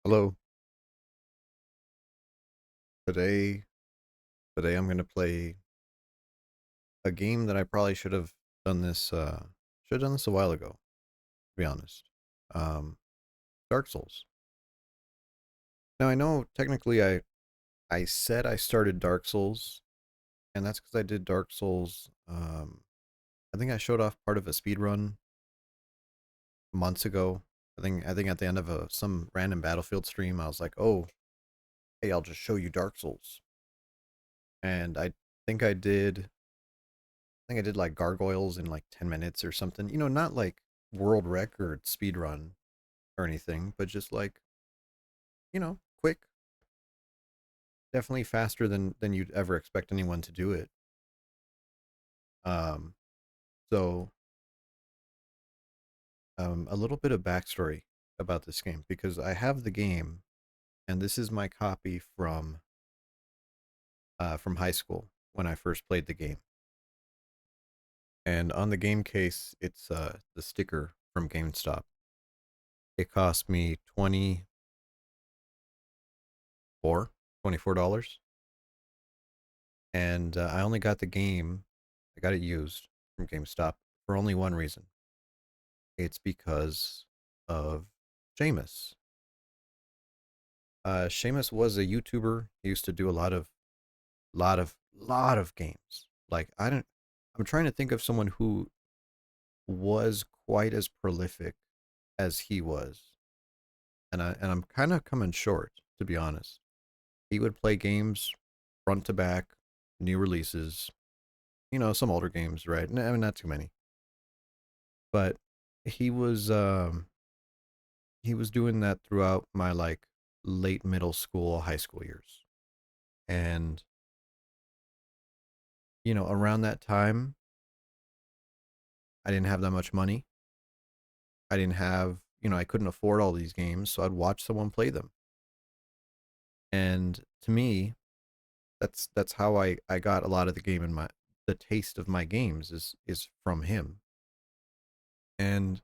Hello. Today, today I'm gonna play a game that I probably should have done this a while ago, to be honest. Um, Dark Souls. Now I know technically I said I started Dark Souls, and that's because I did Dark Souls. I think I showed off part of a speed run months ago. I think at the end of some random Battlefield stream, I was like, "Oh, hey, I'll just show you Dark Souls," and think I did think I did like gargoyles in like 10 minutes or something. Not like world record speed run or anything, but just like, quick, definitely faster than you'd ever expect anyone to do it. Um so a little bit of backstory about this game because I have the game and this is my copy from high school when I first played the game. And on the game case, it's the sticker from GameStop. It cost me 24 and I only got the game. I got it used from GameStop for only one reason. It's because of Seamus. Seamus was a YouTuber. He used to do a lot of games. Like I don't. I'm trying to think of someone who was quite as prolific as he was, and I'm kind of coming short, to be honest. He would play games front to back, new releases. Some older games, right? I mean, not too many, but he was um he was doing that throughout my like late middle school, high school years. And around that time, I didn't have that much money. I didn't have, I couldn't afford all these games, so I'd watch someone play them. And to me, that's how I got a lot of the taste of my games is from him. And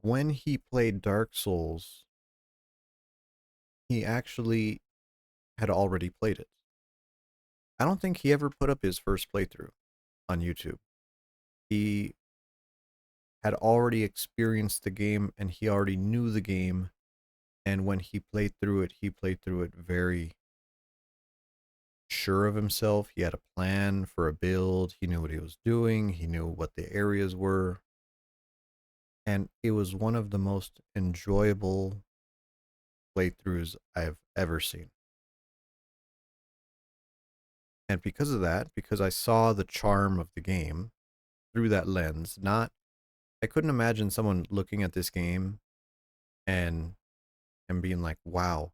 when he played Dark Souls, he actually had already played it. I don't think he ever put up his first playthrough on YouTube. He had already experienced the game and he already knew the game. And when he played through it very sure of himself. He had a plan for a build. He knew what he was doing. He knew what the areas were. And it was one of the most enjoyable playthroughs I've ever seen. And because of that, because I saw the charm of the game through that lens, I couldn't imagine someone looking at this game and being like, "Wow,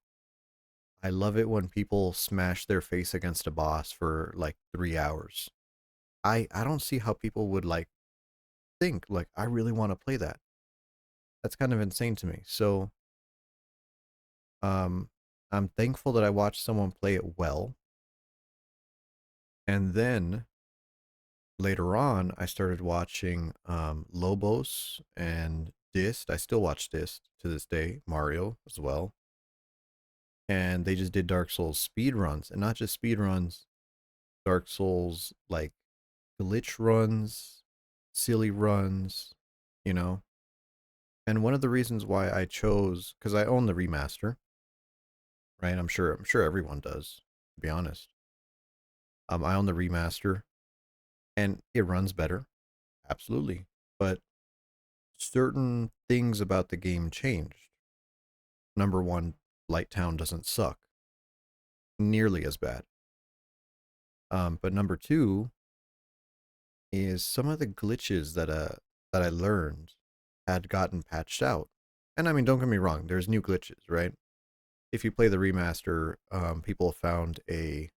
I love it when people smash their face against a boss for like 3 hours." I don't see how people would like think like I really want to play that. That's kind of insane to me. So, um, I'm thankful that I watched someone play it well, and then later on, I started watching Lobos and Dist. I still watch Dist to this day. Mario as well, and they just did Dark Souls speed runs, and not just speed runs. Dark Souls like glitch runs, silly runs, you know. And one of the reasons why I chose, because I own the remaster, right? I'm sure everyone does, to be honest. I own the remaster and it runs better, absolutely. But certain things about the game changed. Number one, Light Town doesn't suck nearly as bad. But number two is some of the glitches that I learned had gotten patched out. And I mean, don't get me wrong, there's new glitches, right? If you play the remaster, people found a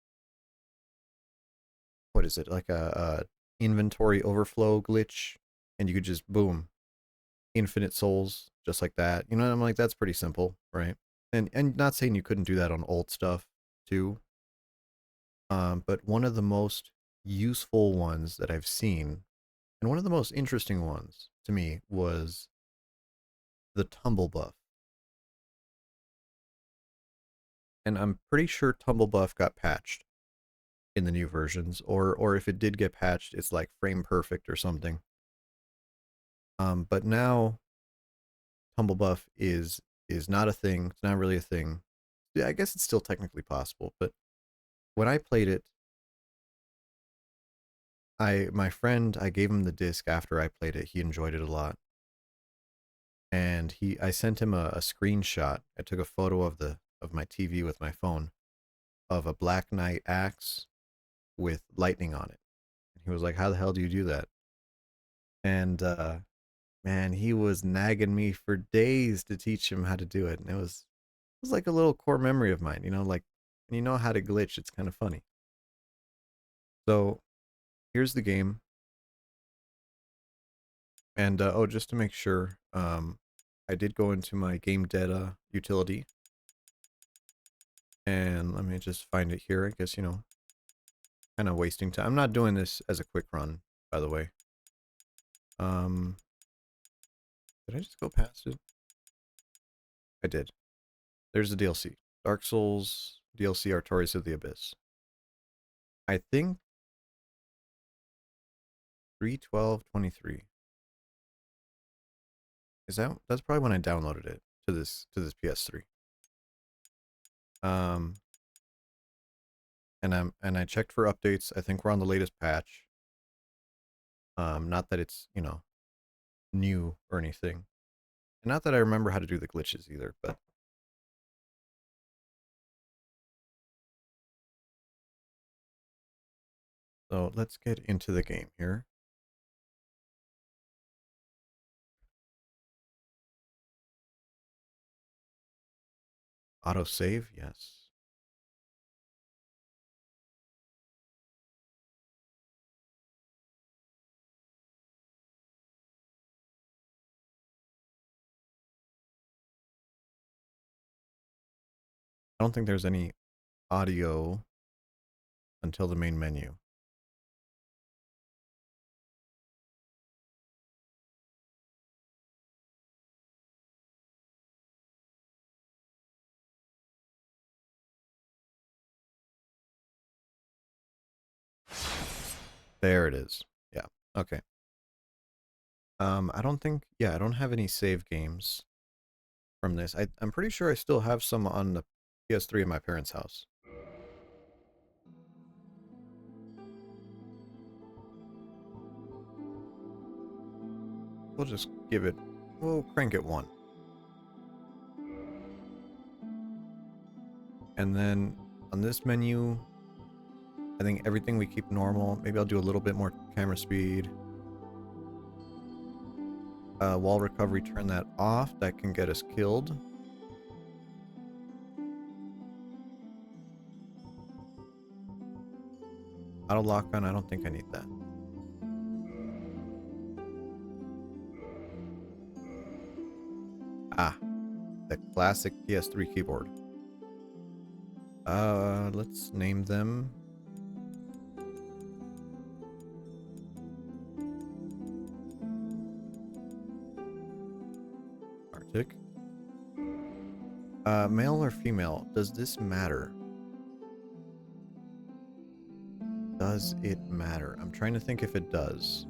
what is it like a inventory overflow glitch, and you could just boom infinite souls just like that. I'm like, that's pretty simple, right? And not saying you couldn't do that on old stuff too. But one of the most useful ones that I've seen, and one of the most interesting ones to me, was the tumble buff. and I'm pretty sure Tumblebuff got patched in the new versions, or if it did get patched, it's like frame perfect or something. But now Tumblebuff is not a thing. It's not really a thing. Yeah, I guess it's still technically possible, but when I played it, my friend, I gave him the disc after I played it. He enjoyed it a lot, and I sent him a screenshot. I took a photo of my TV with my phone of a Black Knight axe with lightning on it. And he was like, "How the hell do you do that?" And man, he was nagging me for days to teach him how to do it, and it was like a little core memory of mine, like when you know how to glitch, it's kind of funny. So here's the game, and oh, just to make sure, I did go into my game data utility, and let me just find it here. I guess kind of wasting time. I'm not doing this as a quick run, by the way. Um, did I just go past it? I did. There's the DLC. Dark Souls DLC Artorias of the Abyss. I think 3/12/23. That's probably when I downloaded it to this PS3. Um and I checked for updates. I think we're on the latest patch. Not that it's, new or anything. And not that I remember how to do the glitches either, but so let's get into the game here. Auto save, yes. I don't think there's any audio until the main menu. There it is. Yeah. Okay. I don't think, yeah, I don't have any save games from this. I'm pretty sure I still have some on the PS3 in my parents' house. We'll just we'll crank it one. And then on this menu, I think everything we keep normal. Maybe I'll do a little bit more camera speed. Wall recovery, turn that off. That can get us killed. Auto lock on, I don't think I need that. Ah, the classic PS3 keyboard. Let's name them. Arctic. Male or female? Does this matter? Does it matter? I'm trying to think if it does.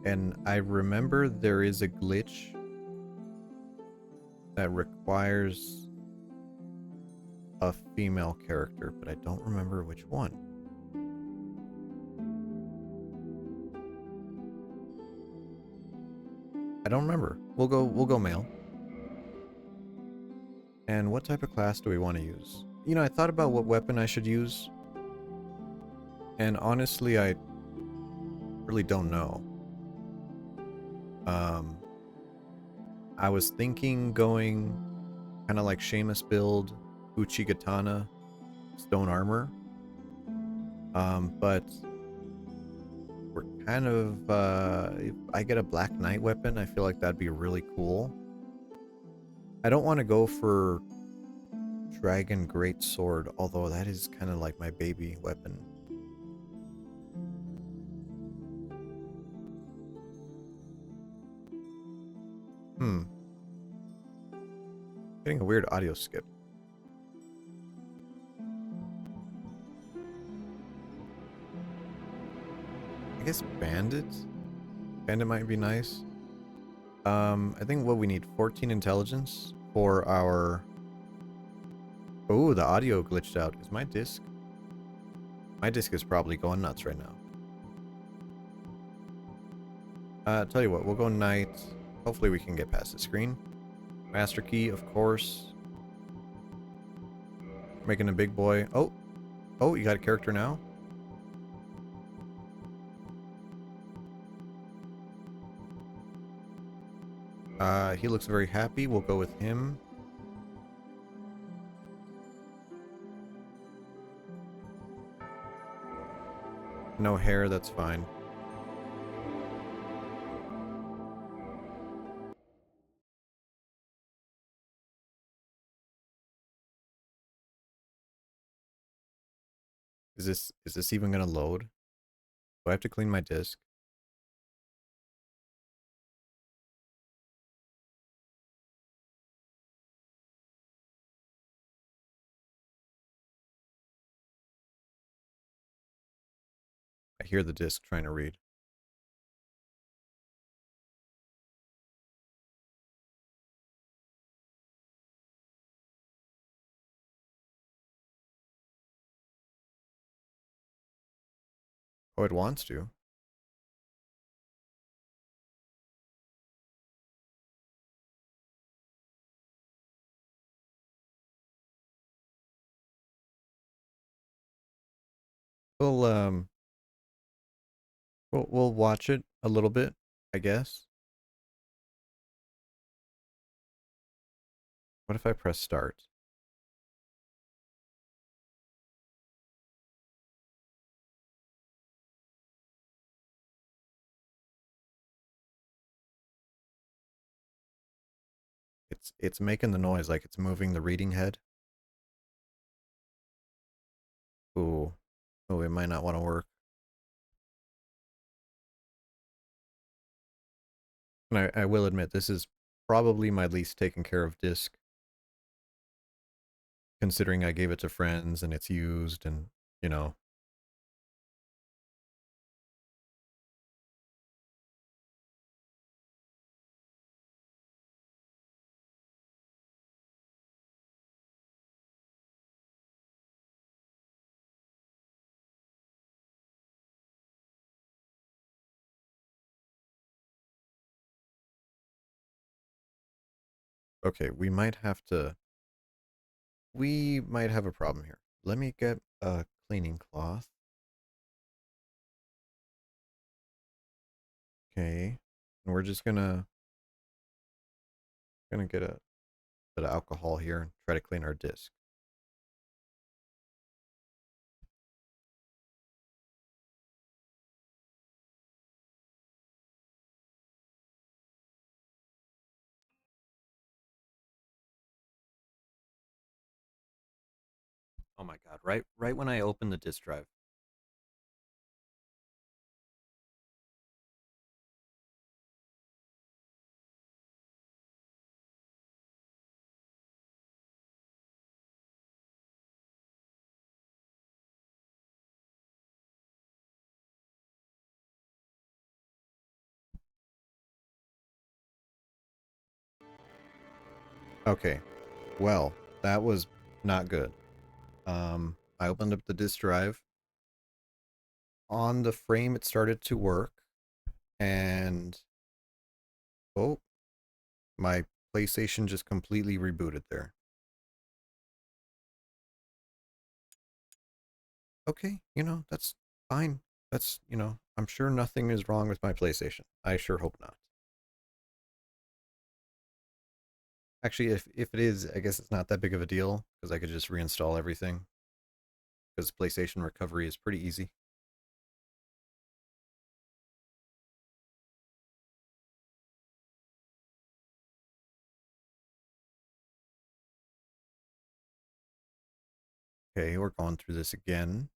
And I remember there is a glitch that requires a female character, but I don't remember which one. I don't remember. We'll go male. And what type of class do we want to use? I thought about what weapon I should use, and honestly, I really don't know. Um, I was thinking going kind of like Seamus build, Uchigatana, stone armor. But we're kind of, if I get a Black Knight weapon, I feel like that'd be really cool. I don't want to go for Dragon Great Sword, although that is kind of like my baby weapon. Hmm. Getting a weird audio skip. guess Bandit? Bandit might be nice. I think what we need 14 intelligence for our. Oh, the audio glitched out. Is my disc? My disc is probably going nuts right now. Tell you what, we'll go knight. Hopefully we can get past the screen. Master key, of course. Making a big boy. Oh, oh, you got a character now? He looks very happy. We'll go with him. No hair, that's fine. Is this even gonna load? Do I have to clean my disk? I hear the disk trying to read. Oh, it wants to. We'll we'll watch it a little bit, I guess. What if I press start? It's making the noise like it's moving the reading head. Ooh. Oh, it might not want to work. And I will admit this is probably my least taken care of disc, considering I gave it to friends and it's used and you know. Okay, we might have a problem here. Let me get a cleaning cloth. Okay. And we're just gonna get a bit of alcohol here and try to clean our disc. Oh my god, right when I open the disk drive. Okay. Well, that was not good. I opened up the disk drive. On the frame it started to work and oh, my PlayStation just completely rebooted there. Okay, that's fine. I'm sure nothing is wrong with my PlayStation. I sure hope not. Actually, if it is, I guess it's not that big of a deal because I could just reinstall everything because PlayStation recovery is pretty easy. Okay, we're going through this again.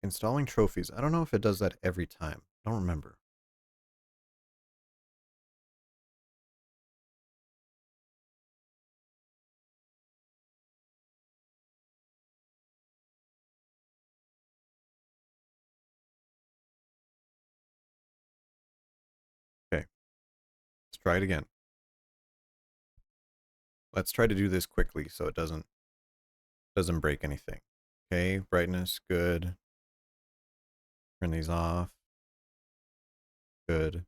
Installing trophies. I don't know if it does that every time. I don't remember. try it again. Let's try to do this quickly so it doesn't break anything. Okay, brightness, good. Turn these off. Good.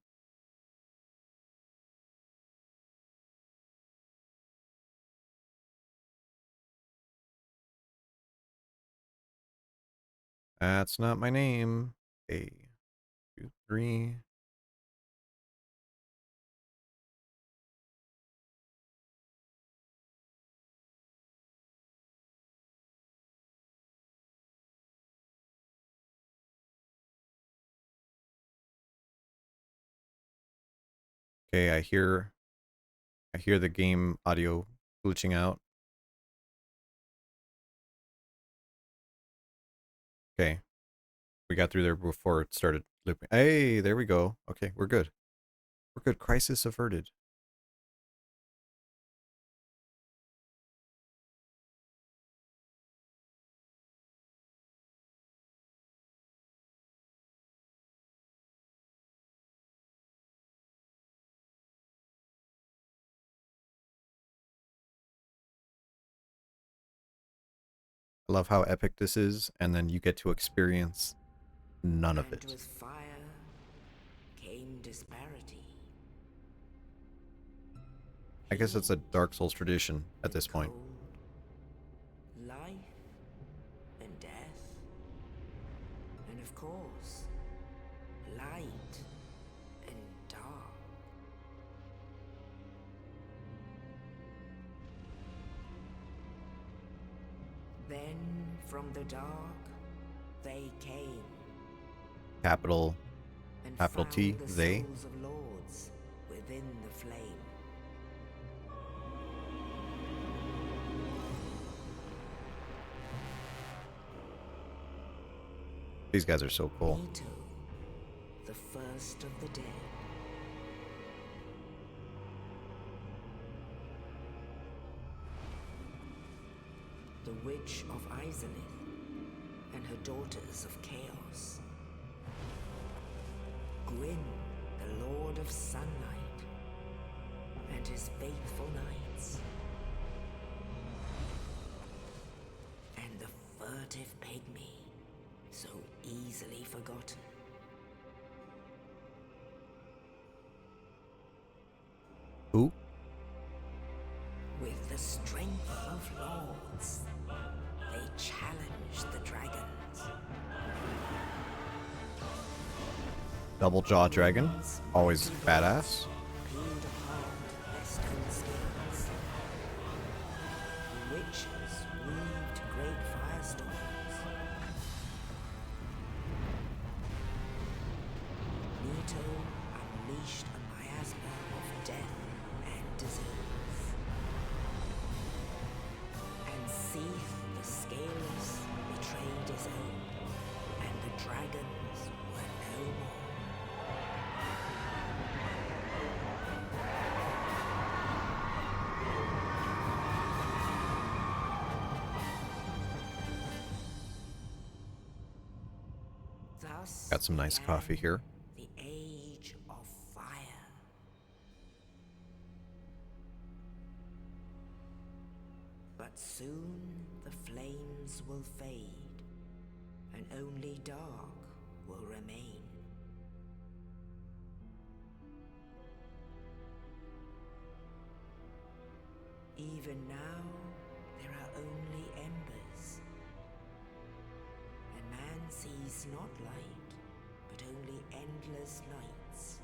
That's not my name. A, 2, 3. Okay, I hear the game audio glitching out. Okay, we got through there before it started looping. Hey, there we go. Okay, we're good. We're good. Crisis averted. I love how epic this is, and then you get to experience none of And it. with fire came disparity. I guess it's a Heat Dark Souls tradition at and this point. cold, life and death, and of course, light and dark. Then from the dark they came Capital and capital found T, the they. souls of lords within the flame. These guys are so cool. Nito, the first of the dead. The Witch of Izalith and her daughters of chaos. Gwyn, the Lord of Sunlight, and his faithful knights. And the furtive pygmy, so easily forgotten. Who? With the strength of lords, they challenged the dragons. Double Jaw Dragon. Gwyn's Always mighty badass. bolts peeled apart their stone scales. The witches weaved great firestorms. Nito unleashed a miasma of death and disease. And Seath the Scaleless betrayed his own, and the dragons were no more. Thus Got some nice coffee began here. the Age of Fire. But soon the flames will fade, and only dark will remain. Even now, there are only embers, and man sees not light, but only endless nights.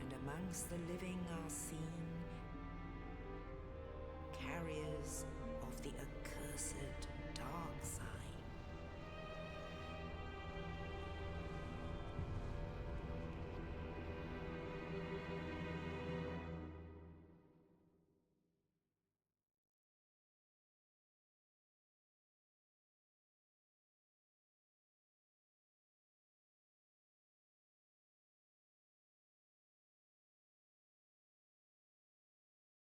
And amongst the living are seen carriers of the accursed dark side.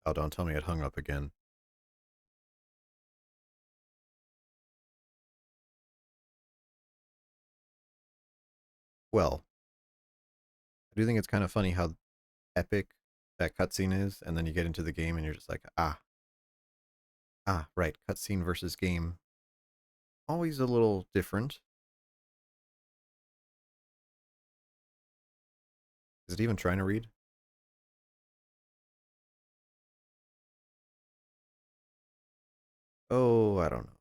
Oh, don't tell me it hung up again. Well, I do think it's kind of funny how epic that cutscene is, and then you get into the game and you're just like, right, cutscene versus game, always a little different. Is it even trying to read? Oh, I don't know.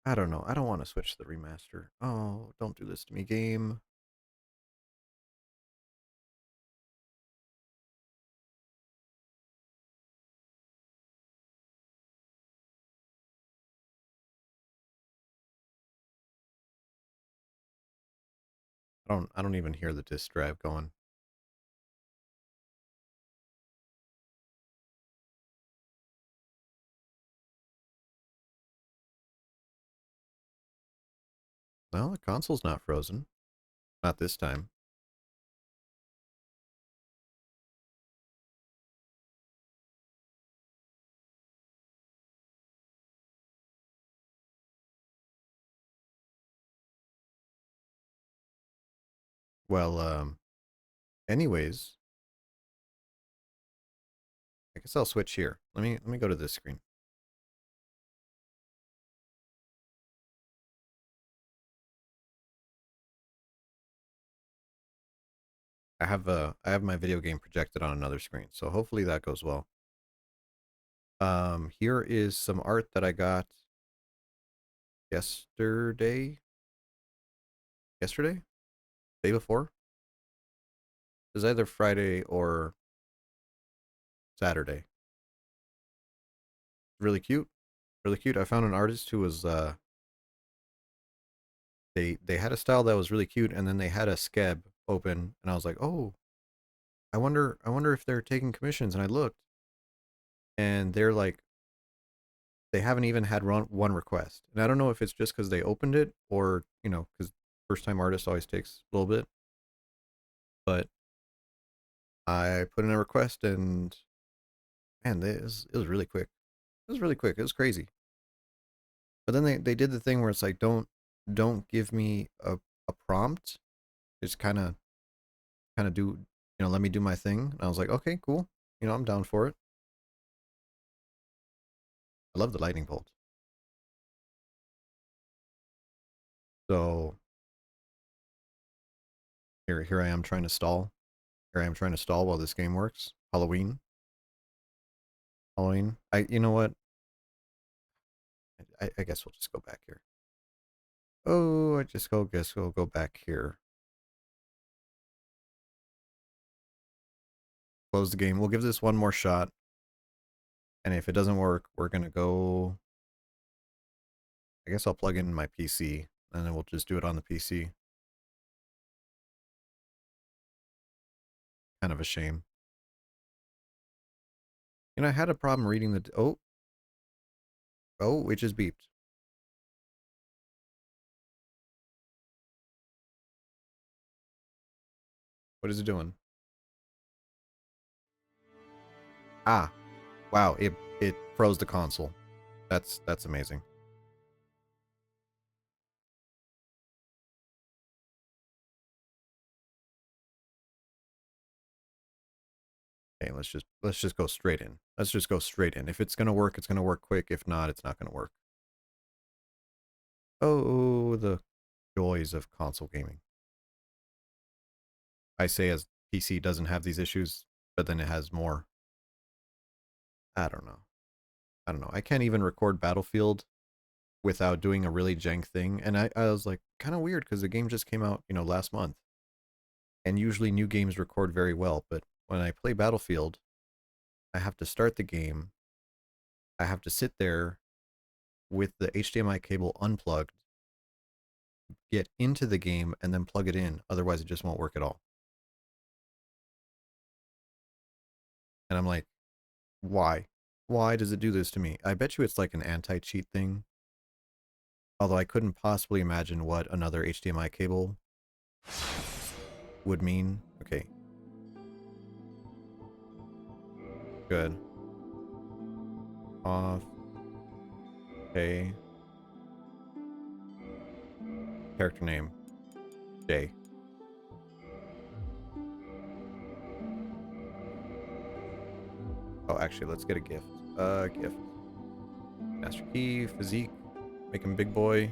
I don't know. I don't want to switch to the remaster. Oh, don't do this to me, game. I don't even hear the disk drive going. Well, the console's not frozen. Not this time. Well, anyways, I guess I'll switch here. Let me go to this screen. I have my video game projected on another screen, so hopefully that goes well. Here is some art that I got yesterday. Yesterday? Day before? It was either Friday or Saturday. Really cute. Really cute. I found an artist who was they had a style that was really cute, and then they had a skeb open, and I was like, oh, I wonder if they're taking commissions. And I looked, and they're like, they haven't even had one request. And I don't know if it's just because they opened it, or because first time artist always takes a little bit. But I put in a request, and man, it was really quick. It was really quick. It was crazy. But then they did the thing where it's like, don't give me a prompt. Just kind of do, let me do my thing. And I was like, okay, cool. I'm down for it. I love the lightning bolt. So here I am trying to stall. Here I am trying to stall while this game works. Halloween. Halloween. You know what? I guess we'll just go back here. Oh, I just guess we'll go back here. Close the game. We'll give this one more shot. And if it doesn't work, we're gonna go. I guess I'll plug in my PC, and then we'll just do it on the PC. Kind of a shame. I had a problem reading the. Oh, it just beeped. What is it doing? Ah, wow! It froze the console. That's amazing. Okay, let's just go straight in. Let's just go straight in. If it's gonna work, it's gonna work quick. If not, it's not gonna work. Oh, the joys of console gaming. I say as PC doesn't have these issues, but then it has more. I don't know. I don't know. I can't even record Battlefield without doing a really jank thing. And I was like, kind of weird because the game just came out, last month. And usually new games record very well. But when I play Battlefield, I have to start the game. I have to sit there with the HDMI cable unplugged, get into the game, and then plug it in. Otherwise, it just won't work at all. And I'm like, why? Why does it do this to me? I bet you it's like an anti cheat thing. Although I couldn't possibly imagine what another HDMI cable would mean. Okay, good. Off. Okay. Character name. Jay. Oh, actually, let's get a gift. Gift. Master key, physique, make him big boy.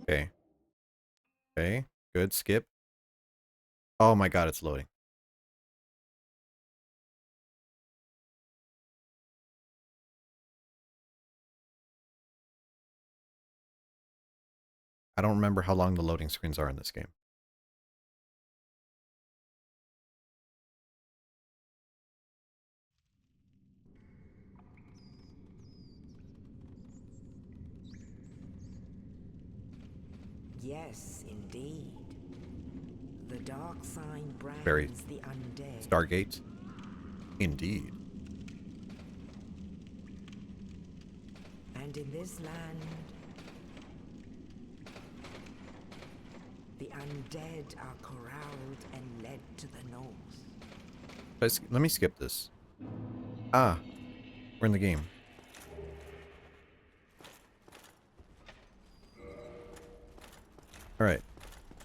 Okay. Okay. Good. Skip. Oh my god, it's loading. I don't remember how long the loading screens are in this game. Yes, indeed. The dark sign Very brands the undead. Stargate. Indeed. And in this land, the undead are corralled and led to the north. Let me skip this. Ah, we're in the game. All right.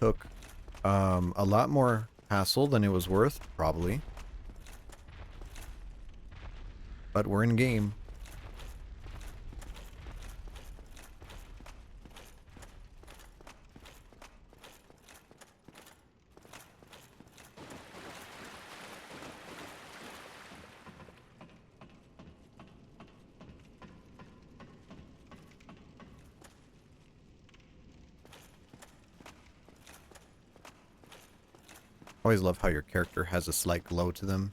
Took a lot more hassle than it was worth, probably. But we're in game. Always love how your character has a slight glow to them.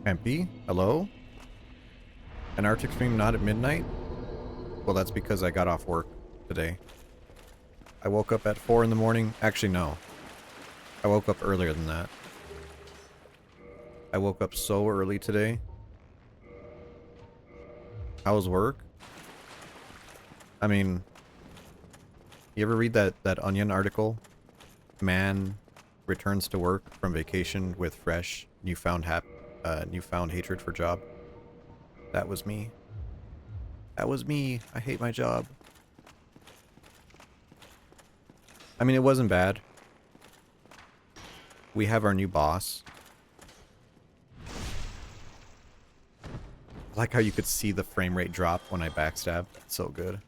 Campy, hello? An Arctic stream not at midnight? Well, that's because I got off work today. I woke up at 4 in the morning. Actually, no. I woke up earlier than that. I woke up so early today. How was work? I mean, you ever read that Onion article? Man returns to work from vacation with fresh, newfound hatred for job. That was me. That was me. I hate my job. I mean, it wasn't bad. We have our new boss. I like how you could see the frame rate drop when I backstab. That's so good.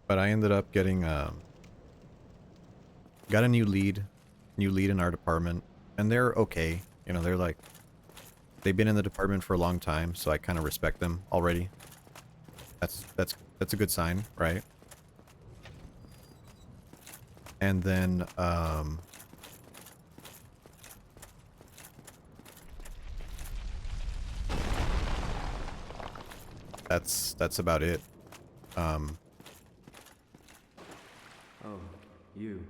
But I ended up getting got a new lead in our department, and they're okay. You know, they're like, they've been in the department for a long time, so I kind of respect them already. That's a good sign, right? And then that's about it. Oh, you.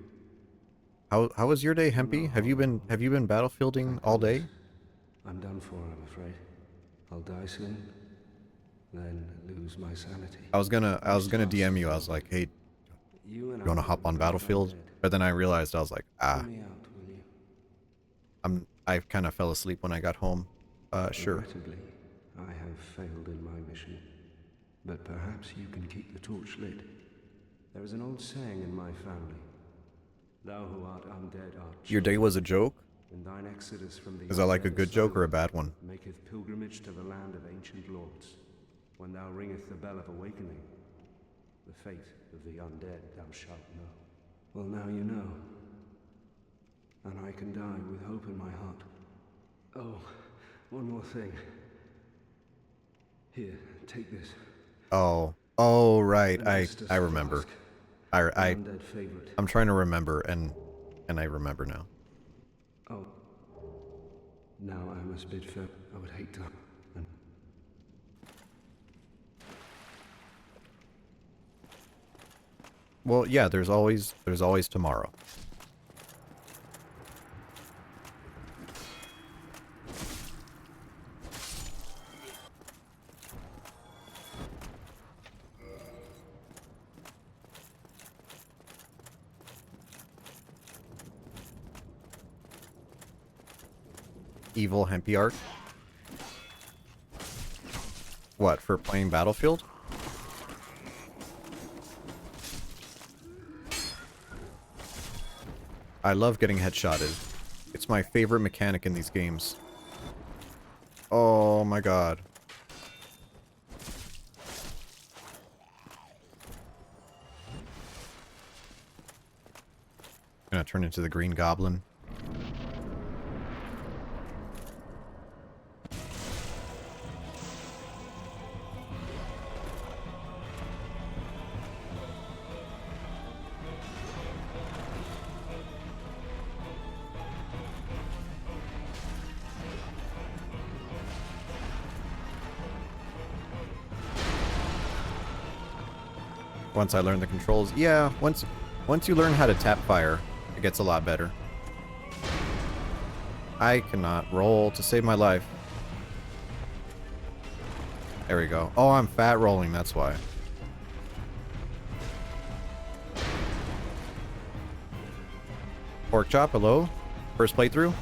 How was your day, You're Hempy? not horrible. Have you been battlefielding Thank all goodness. day? I'm done for, I'm afraid. I'll die soon, then lose my sanity. I was gonna Mistrust DM is you. I was over. like, hey, You and you I wanna will hop on drive Battlefield? undead. But then I realized I was like, Hear ah, me out, will you? I kind of fell asleep when I got home. Sure. Regrettably, I have failed in my mission. But perhaps you can keep the torch lit. There is an old saying in my family. Thou who art undead art Your day was a chosen, joke? and thine exodus from the Is that like a undead good joke or a asylum bad one? maketh pilgrimage to the land of ancient lords. When thou ringest the bell of awakening, the fate of the undead thou shalt know. Well, now you know. And I can die with hope in my heart. Oh, one more thing. Here, take this. Oh, right. I Ancestors remember. flask. I An I undead favorite. I'm trying to remember, and I remember now. Oh, now I must bid farewell. I would hate to. And Well, yeah, there's always tomorrow. Evil Hempy arc. What, for playing Battlefield? I love getting headshotted. It's my favorite mechanic in these games. Oh my god. Gonna turn into the Green Goblin. Once I learn the controls. Yeah, once you learn how to tap fire, it gets a lot better. I cannot roll to save my life. There we go. Oh, I'm fat rolling, that's why. Pork chop, hello? First playthrough?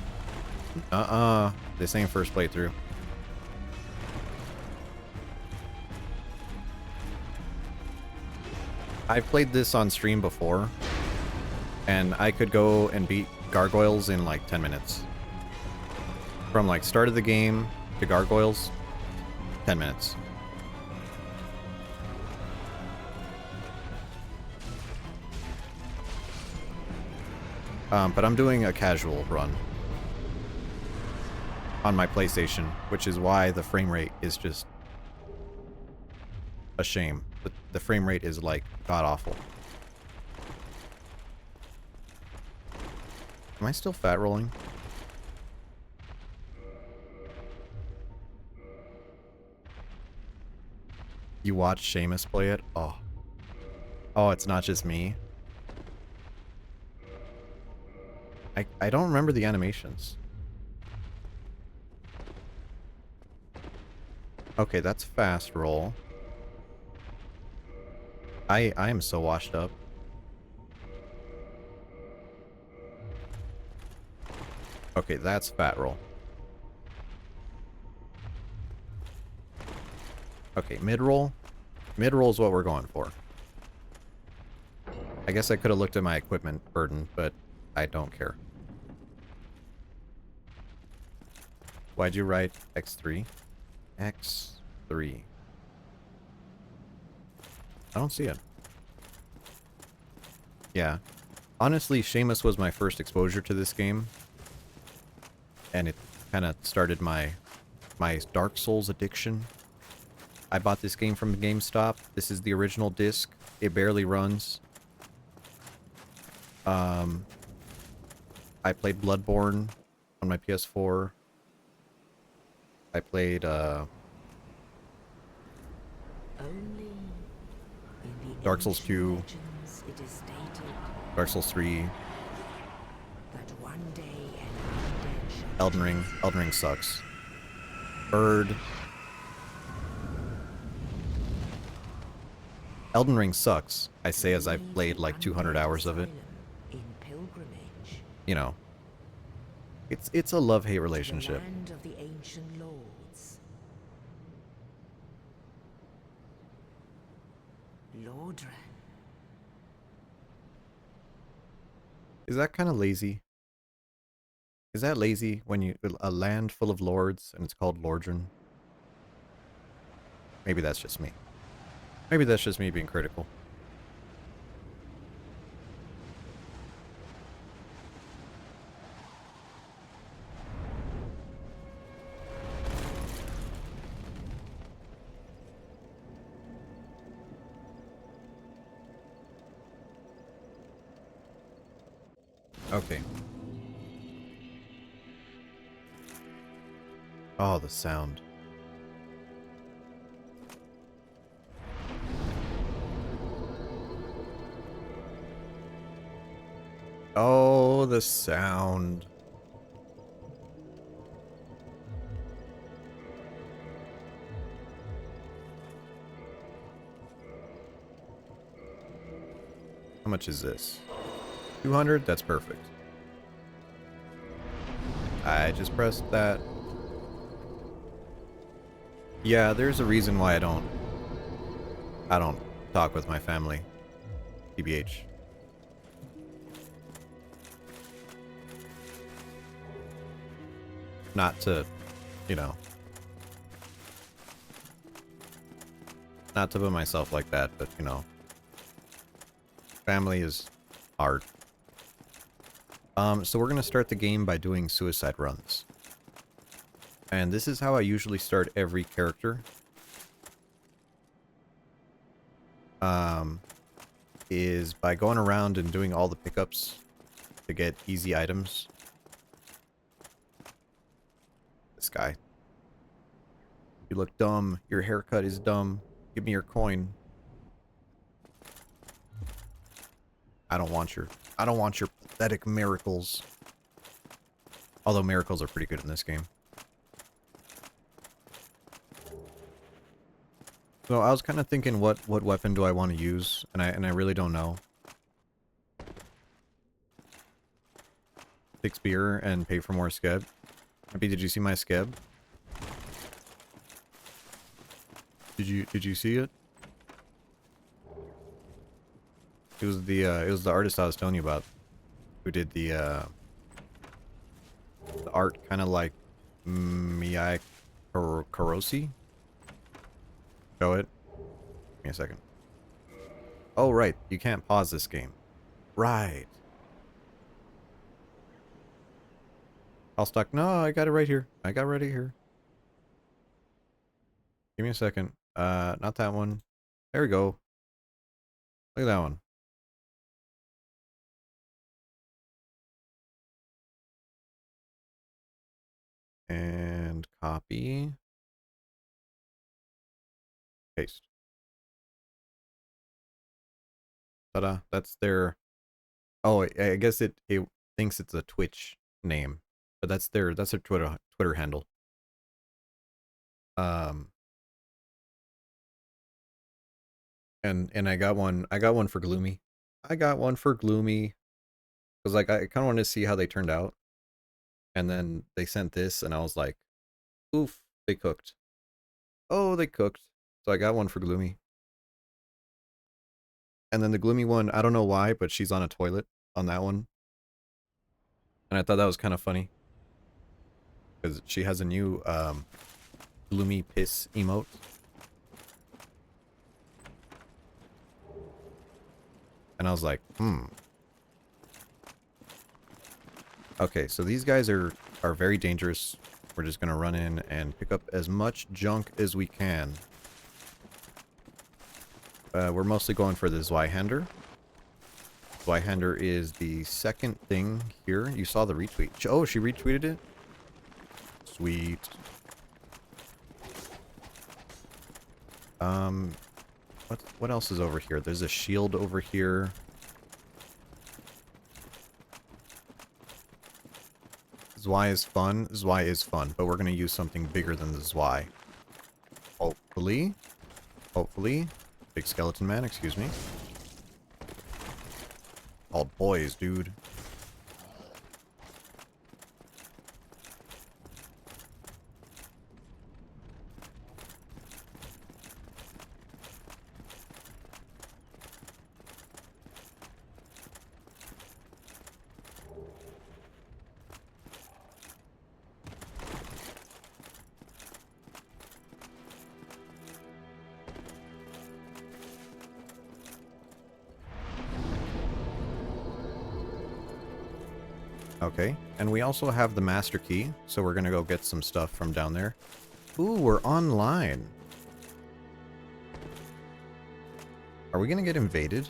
This ain't first playthrough. I've played this on stream before, and I could go and beat gargoyles in like 10 minutes. From like start of the game to gargoyles, 10 minutes. But I'm doing a casual run on my PlayStation, which is why the frame rate is just a shame. The frame rate is like god-awful. Am I still fat rolling? You watch Seamus play it? Oh. Oh, it's not just me. I don't remember the animations. Okay, that's fast roll. I am so washed up. Okay, that's fat roll. Okay, mid roll. Mid roll is what we're going for. I guess I could have looked at my equipment burden, but I don't care. Why'd you write X3? X3. I don't see it. Yeah. Honestly, Seamus was my first exposure to this game. And it kind of started my Dark Souls addiction. I bought this game from GameStop. This is the original disc. It barely runs. I played Bloodborne on my PS4. I played Only in the Dark Souls ancient 2, legends it is stated Dark Souls 3, that one day an undead shall Elden Ring. Elden Ring sucks. Bird. Elden Ring sucks, I say as I've played like 200 hours of it. in pilgrimage You know, it's a love-hate to the relationship. land of the ancient lords. Lordran. Is that kind of lazy? Is that lazy when you a land full of lords and it's called Lordran? Maybe that's just me. Maybe that's just me being critical. Okay. Oh, the sound. the sound. How much is this? 200? That's perfect. I just pressed that. Yeah, there's a reason why I don't talk with my family. TBH. Not to, you know, not to put myself like that, but you know, family is hard. So we're gonna start the game by doing suicide runs. And this is how I usually start every character. Is by going around and doing all the pickups to get easy items. This guy. You look dumb. Your haircut is dumb. Give me your coin. I don't want your pathetic miracles. Although miracles are pretty good in this game. So I was kind of thinking what weapon do I want to use, and I really don't know. Take spear and pay for more scab. Happy, did you see my scab? Did you see it? It was the artist I was telling you about, who did the art kind of like Miyai Karosi. Show it. Give me a second. Oh right, you can't pause this game. Right. I'll stuck. No, I got it right here. I got it right here. Give me a second. Not that one. There we go. Look at that one. And copy. Paste. Ta-da. That's their... Oh, I guess it thinks it's a Twitch name. But that's their Twitter handle. And I got one for Gloomy. I got one for Gloomy. Because like I kinda wanted to see how they turned out. And then they sent this and I was like, oof, they cooked. Oh, they cooked. So I got one for Gloomy. And then the Gloomy one, I don't know why, but she's on a toilet on that one. And I thought that was kind of funny. Because she has a new Gloomy piss emote. And I was like, Okay, so these guys are very dangerous. We're just going to run in and pick up as much junk as we can. We're mostly going for the Zweihander. Zweihander is the second thing here. You saw the retweet. Oh, she retweeted it? Sweet. What else is over here? There's a shield over here. Zwei is fun. Zwei is fun, but we're going to use something bigger than the Zwei. Hopefully. Hopefully. Big skeleton man, excuse me. All boys, dude. Okay, and we also have the master key, so we're gonna go get some stuff from down there. Ooh, we're online. Are we gonna get invaded?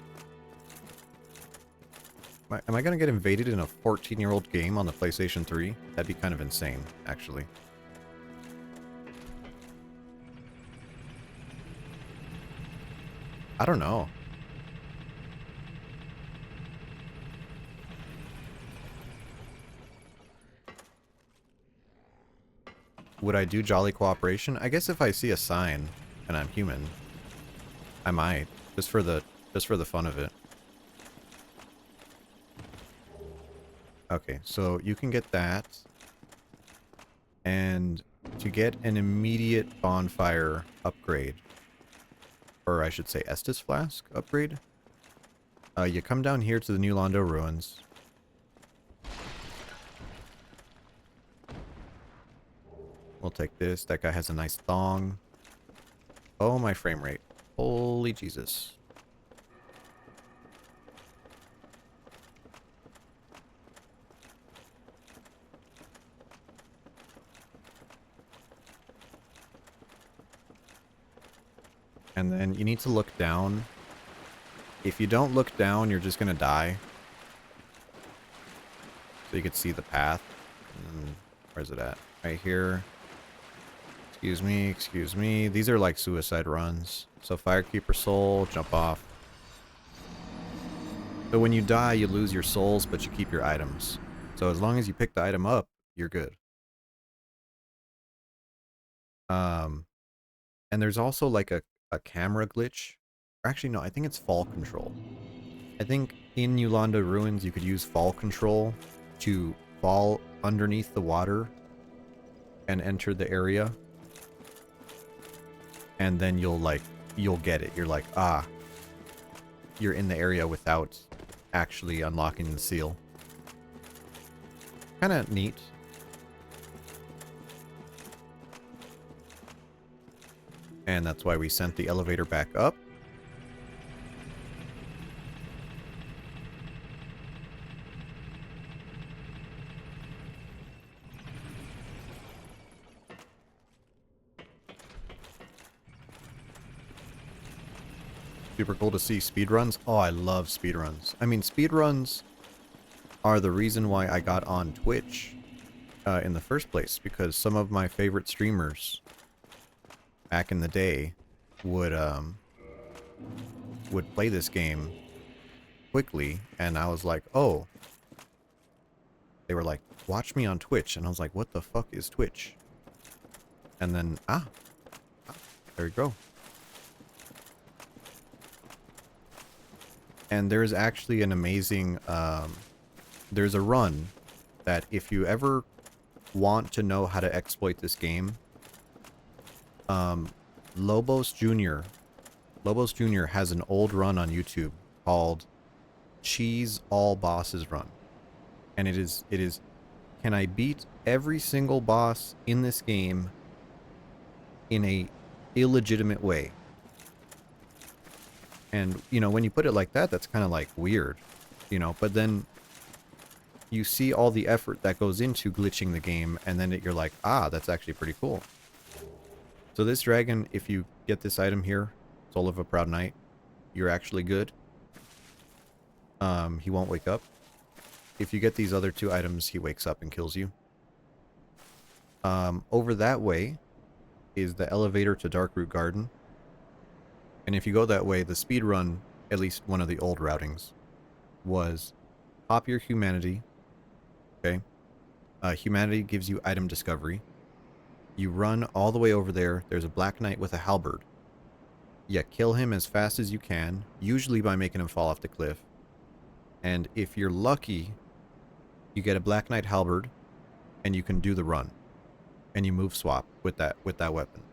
Am I gonna get invaded in a 14-year-old game on the PlayStation 3? That'd be kind of insane, actually. I don't know. Would I do Jolly Cooperation? I guess if I see a sign and I'm human, I might. Just for the fun of it. Okay, so you can get that. And to get an immediate bonfire upgrade, or I should say Estus Flask upgrade, you come down here to the New Londo Ruins. We'll take this. That guy has a nice thong. Oh, my frame rate. Holy Jesus. And then you need to look down. If you don't look down, you're just gonna die. So you can see the path. Where's it at? Right here. Excuse me, excuse me. These are like suicide runs. So Firekeeper Soul, jump off. So when you die, you lose your souls, but you keep your items. So as long as you pick the item up, you're good. And there's also like a camera glitch. Or actually, no, I think it's fall control. I think in Yolanda Ruins, you could use fall control to fall underneath the water and enter the area. And then you'll get it. You're like, ah, you're in the area without actually unlocking the seal. Kind of neat. And that's why we sent the elevator back up. Super cool to see speedruns. Oh, I love speedruns. I mean, speedruns are the reason why I got on Twitch in the first place, because some of my favorite streamers back in the day would play this game quickly, and I was like, oh. They were like, watch me on Twitch, and I was like, what the fuck is Twitch? And then, there you go. And there's actually an amazing, there's a run that if you ever want to know how to exploit this game, Lobos Jr. Has an old run on YouTube called Cheese All Bosses Run. And it is, can I beat every single boss in this game in a illegitimate way? And, you know, when you put it like that, that's kind of like weird, you know, but then you see all the effort that goes into glitching the game, and then you're like, ah, that's actually pretty cool. So this dragon, if you get this item here, Soul of a Proud Knight, you're actually good. He won't wake up. If you get these other two items, he wakes up and kills you. Over that way is the elevator to Darkroot Garden. And if you go that way, the speed run, at least one of the old routings, was pop your humanity. Okay. Humanity gives you item discovery. You run all the way over there. There's a Black Knight with a halberd. You kill him as fast as you can, usually by making him fall off the cliff. And if you're lucky, you get a Black Knight halberd, and you can do the run. And you move swap with that weapon.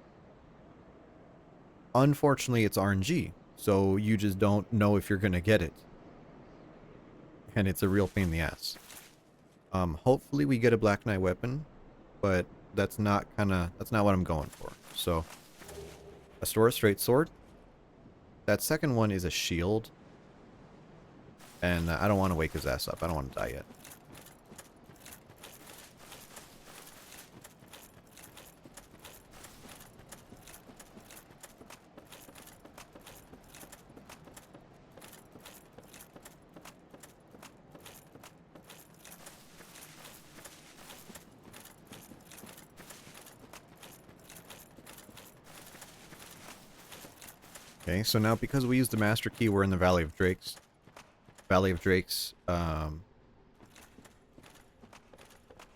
Unfortunately, it's RNG, so you just don't know if you're going to get it. And it's a real pain in the ass. Hopefully we get a Black Knight weapon, but that's not what I'm going for. So, a Stora Straight Sword. That second one is a shield. And I don't want to wake his ass up. I don't want to die yet. Okay, so now because we used the Master Key, we're in the Valley of Drakes. Valley of Drakes,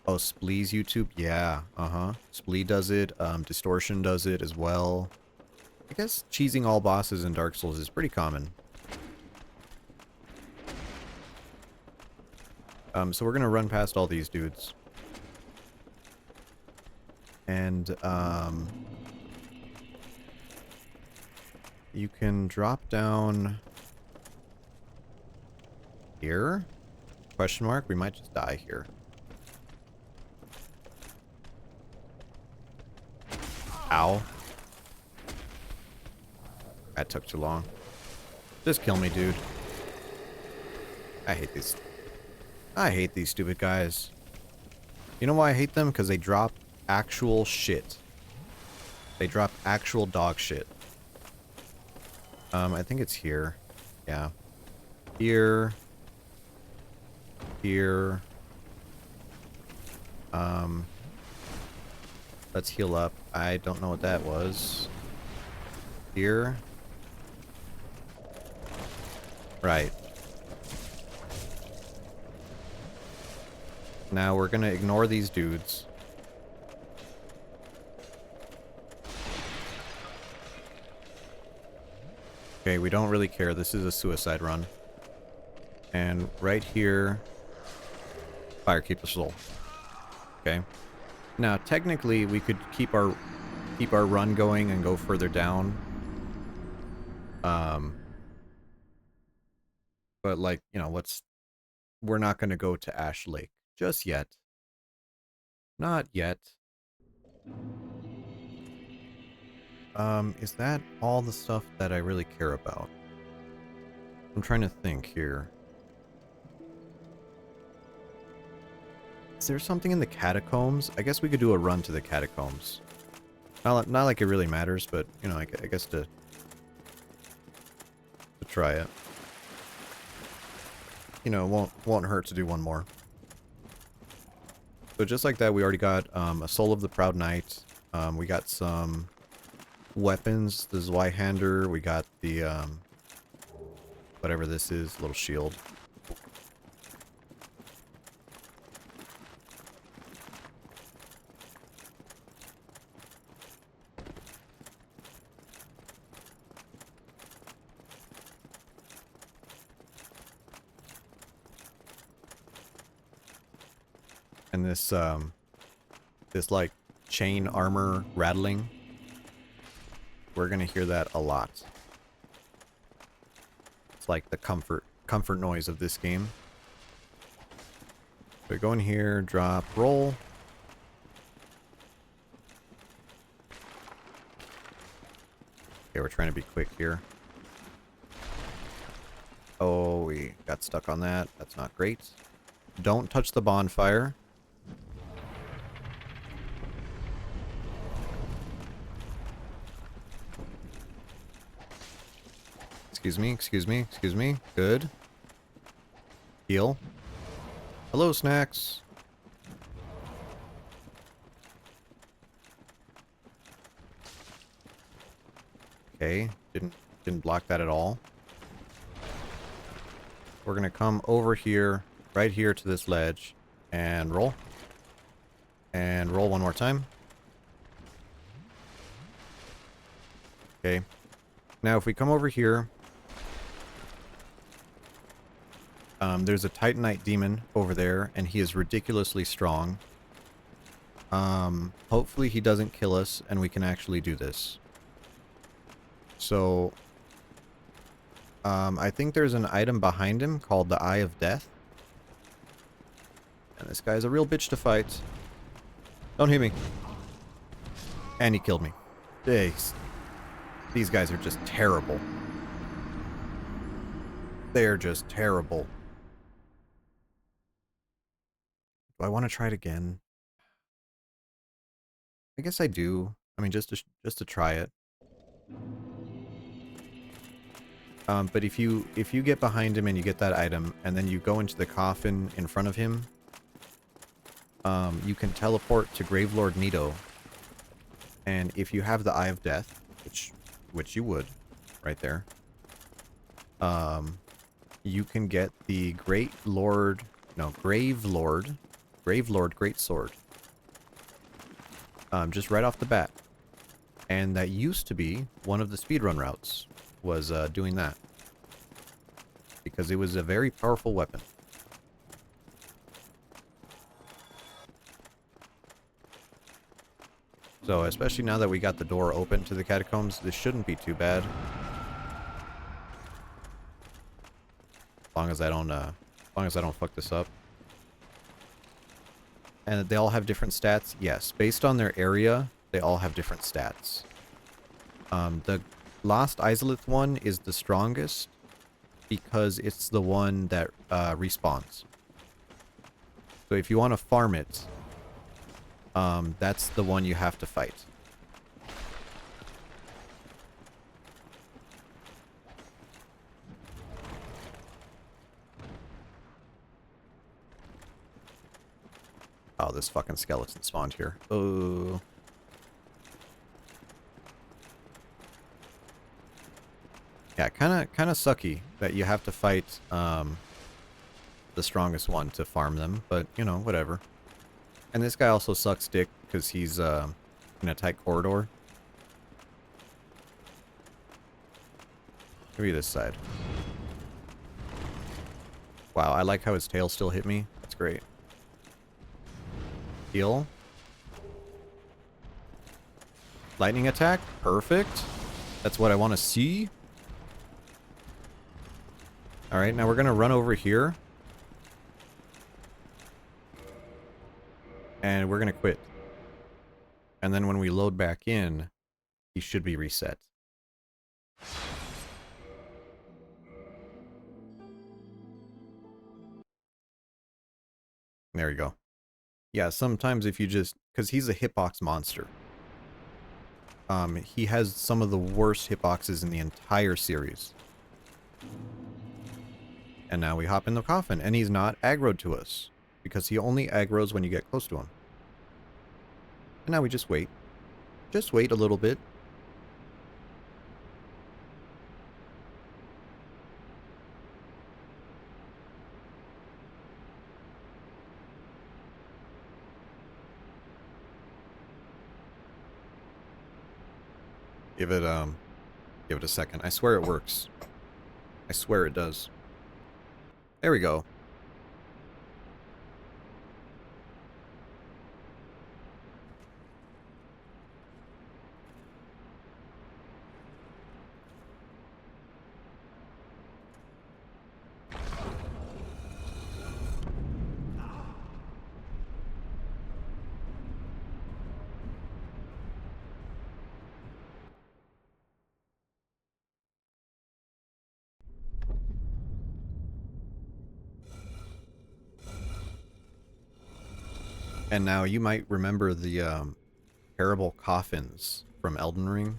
Oh, Splee's YouTube? Yeah, Splee does it, Distortion does it as well. I guess cheesing all bosses in Dark Souls is pretty common. So we're gonna run past all these dudes. And, you can drop down here? Question mark? We might just die here. Ow. That took too long. Just kill me, dude. I hate these. I hate these stupid guys. You know why I hate them? Because they drop actual shit. They drop actual dog shit. I think it's here. Yeah. Here. Here. Let's heal up. I don't know what that was. Here. Right. Now we're gonna ignore these dudes. Okay, we don't really care. This is a suicide run. And right here, fire keep the soul. Okay. Now technically we could keep our run going and go further down. But like, you know, we're not gonna go to Ash Lake just yet. Not yet. Is that all the stuff that I really care about? I'm trying to think here. Is there something in the catacombs? I guess we could do a run to the catacombs. Not like it really matters, but, you know, I guess to try it. You know, won't hurt to do one more. So just like that, we already got a Soul of the Proud Knight. We got some weapons, the Zweihander. We got the, whatever this is, little shield. And this like chain armor rattling, we're gonna hear that a lot. It's like the comfort noise of this game. So go in here, drop, roll. Okay, we're trying to be quick here. Oh, we got stuck on that. That's not great. Don't touch the bonfire. Excuse me, excuse me, excuse me. Good. Heal. Hello, snacks. Okay, didn't block that at all. We're gonna come over here, right here to this ledge, and roll. And roll one more time. Okay. Now if we come over here, there's a Titanite demon over there, and he is ridiculously strong. Hopefully he doesn't kill us, and we can actually do this. So, I think there's an item behind him called the Eye of Death. And this guy's a real bitch to fight. Don't hit me. And he killed me. Jeez. These guys are just terrible. They're just terrible. Do I want to try it again? I guess I do. I mean, just to try it. But if you get behind him and you get that item, and then you go into the coffin in front of him, you can teleport to Gravelord Nito. And if you have the Eye of Death, which you would, right there, you can get the Grave Lord Gravelord Greatsword. Just right off the bat. And that used to be one of the speedrun routes, was doing that. Because it was a very powerful weapon. So, especially now that we got the door open to the catacombs, this shouldn't be too bad. As long as I don't fuck this up. And they all have different stats? Yes. Based on their area, they all have different stats. The Lost Izalith one is the strongest because it's the one that respawns. So if you want to farm it, that's the one you have to fight. Oh, this fucking skeleton spawned here. Oh. Yeah, kind of sucky that you have to fight the strongest one to farm them, but you know, whatever. And this guy also sucks dick because he's in a tight corridor. Maybe this side. Wow, I like how his tail still hit me. That's great. Heal. Lightning attack. Perfect. That's what I want to see. Alright, now we're going to run over here. And we're going to quit. And then when we load back in, he should be reset. There you go. Yeah, sometimes if you just... Because he's a hitbox monster. He has some of the worst hitboxes in the entire series. And now we hop in the coffin, and he's not aggroed to us. Because he only aggroes when you get close to him. And now we just wait. Just wait a little bit. Give it a second. I swear it works. I swear it does. There we go. And now you might remember the terrible coffins from Elden Ring.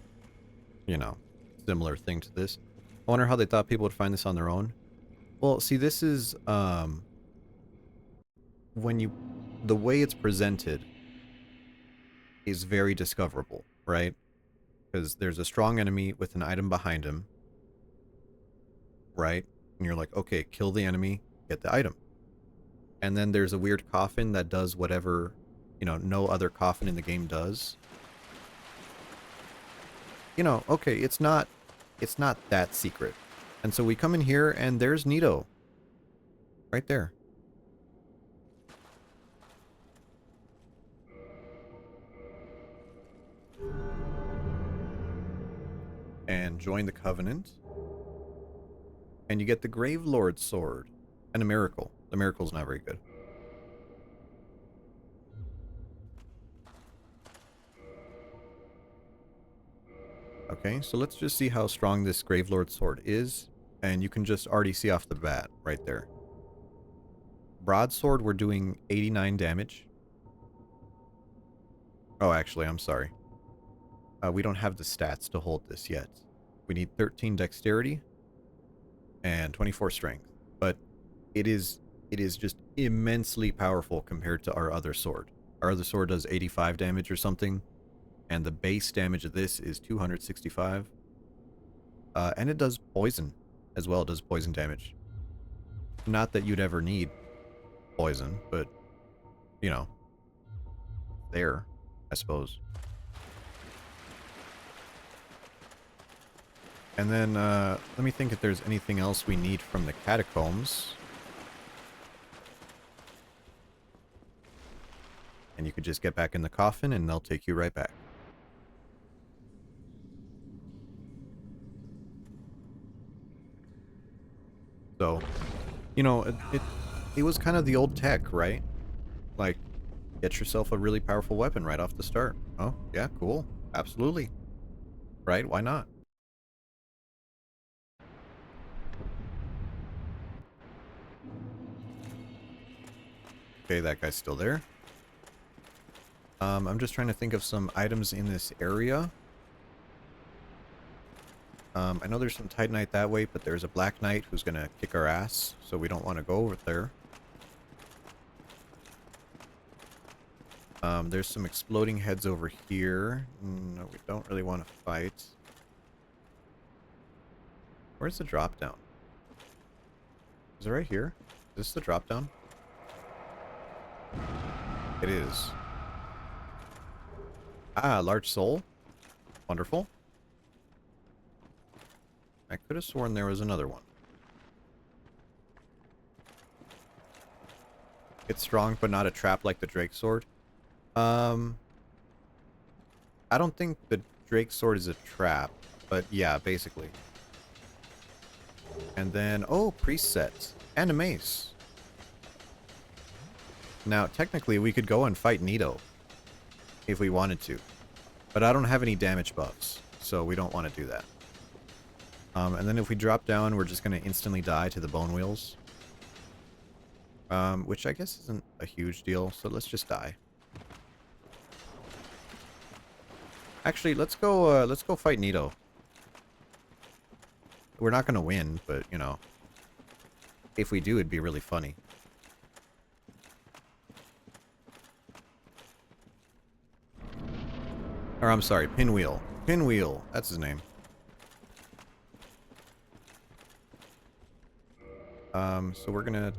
You know, similar thing to this. I wonder how they thought people would find this on their own. Well, see, this is when you... The way it's presented is very discoverable, right? Because there's a strong enemy with an item behind him, right? And you're like, okay, kill the enemy, get the item. And then there's a weird coffin that does whatever, you know, no other coffin in the game does. You know, okay, it's not that secret. And so we come in here and there's Nito. Right there. And join the Covenant. And you get the Gravelord sword. And a miracle. The miracle's not very good. Okay, so let's just see how strong this Gravelord sword is. And you can just already see off the bat right there. Broadsword, we're doing 89 damage. Oh, actually, I'm sorry. We don't have the stats to hold this yet. We need 13 dexterity and 24 strength. But it is just immensely powerful compared to our other sword. Our other sword does 85 damage or something. And the base damage of this is 265. And it does poison as well. It does poison damage. Not that you'd ever need poison, but you know, there, I suppose. And then, let me think if there's anything else we need from the catacombs. And you could just get back in the coffin and they'll take you right back. So, you know, it was kind of the old tech, right? Like, get yourself a really powerful weapon right off the start. Oh, yeah, cool. Absolutely. Right? Why not? Okay, that guy's still there. I'm just trying to think of some items in this area. I know there's some Titanite that way, but there's a Black Knight who's gonna kick our ass, so we don't want to go over there. There's some exploding heads over here. No, we don't really want to fight. Where's the drop down? Is it right here? Is this the drop down? It is. Ah, large soul. Wonderful. I could have sworn there was another one. It's strong, but not a trap like the Drake sword. I don't think the Drake sword is a trap, but yeah, basically. And then, oh, priest set and a mace. Now, technically, we could go and fight Nito if we wanted to, but I don't have any damage buffs, so we don't want to do that. And then if we drop down, we're just going to instantly die to the bone wheels, which I guess isn't a huge deal. So let's just die. Actually, let's go fight Nito. We're not going to win, but you know, if we do, it'd be really funny. Or I'm sorry, Pinwheel. Pinwheel, that's his name. So we're gonna...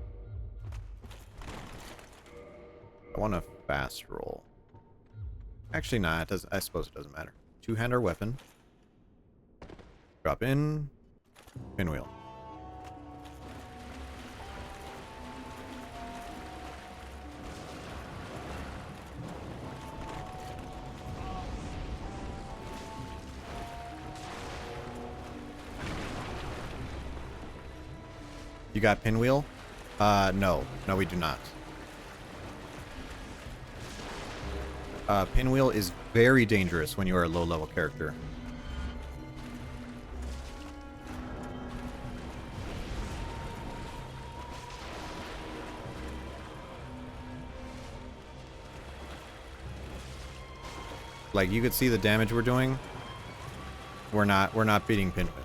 I want a fast roll. Actually, nah, it does. I suppose it doesn't matter. Two-hander weapon. Drop in. Pinwheel. You got Pinwheel? No. No, we do not. Pinwheel is very dangerous when you are a low-level character. Like, you could see the damage we're doing. We're not beating Pinwheel.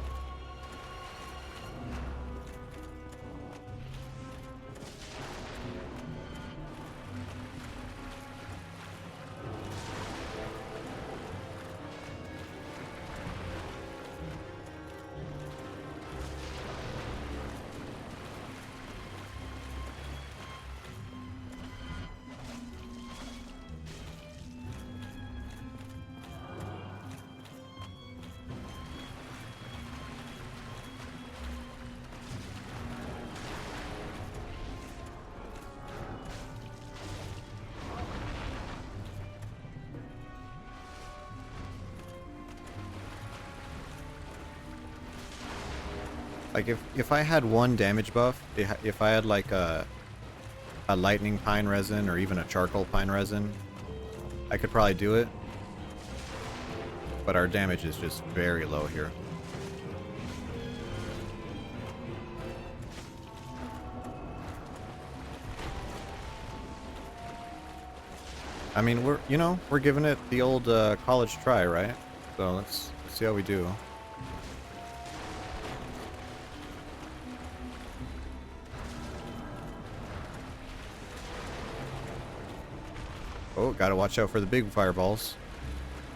Like, if I had one damage buff, if I had like a lightning pine resin or even a charcoal pine resin, I could probably do it. But our damage is just very low here. I mean, we're giving it the old college try, right? So let's see how we do. Oh, gotta watch out for the big fireballs.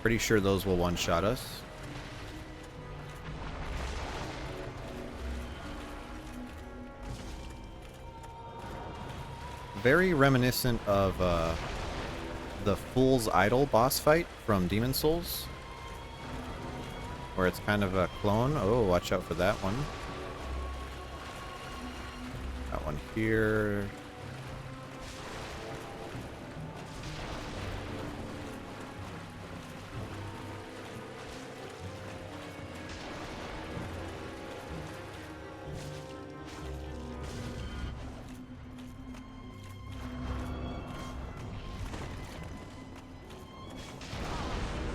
Pretty sure those will one-shot us. very reminiscent of the Fool's Idol boss fight from Demon Souls, where it's kind of a clone. Oh, watch out for that one. That one here.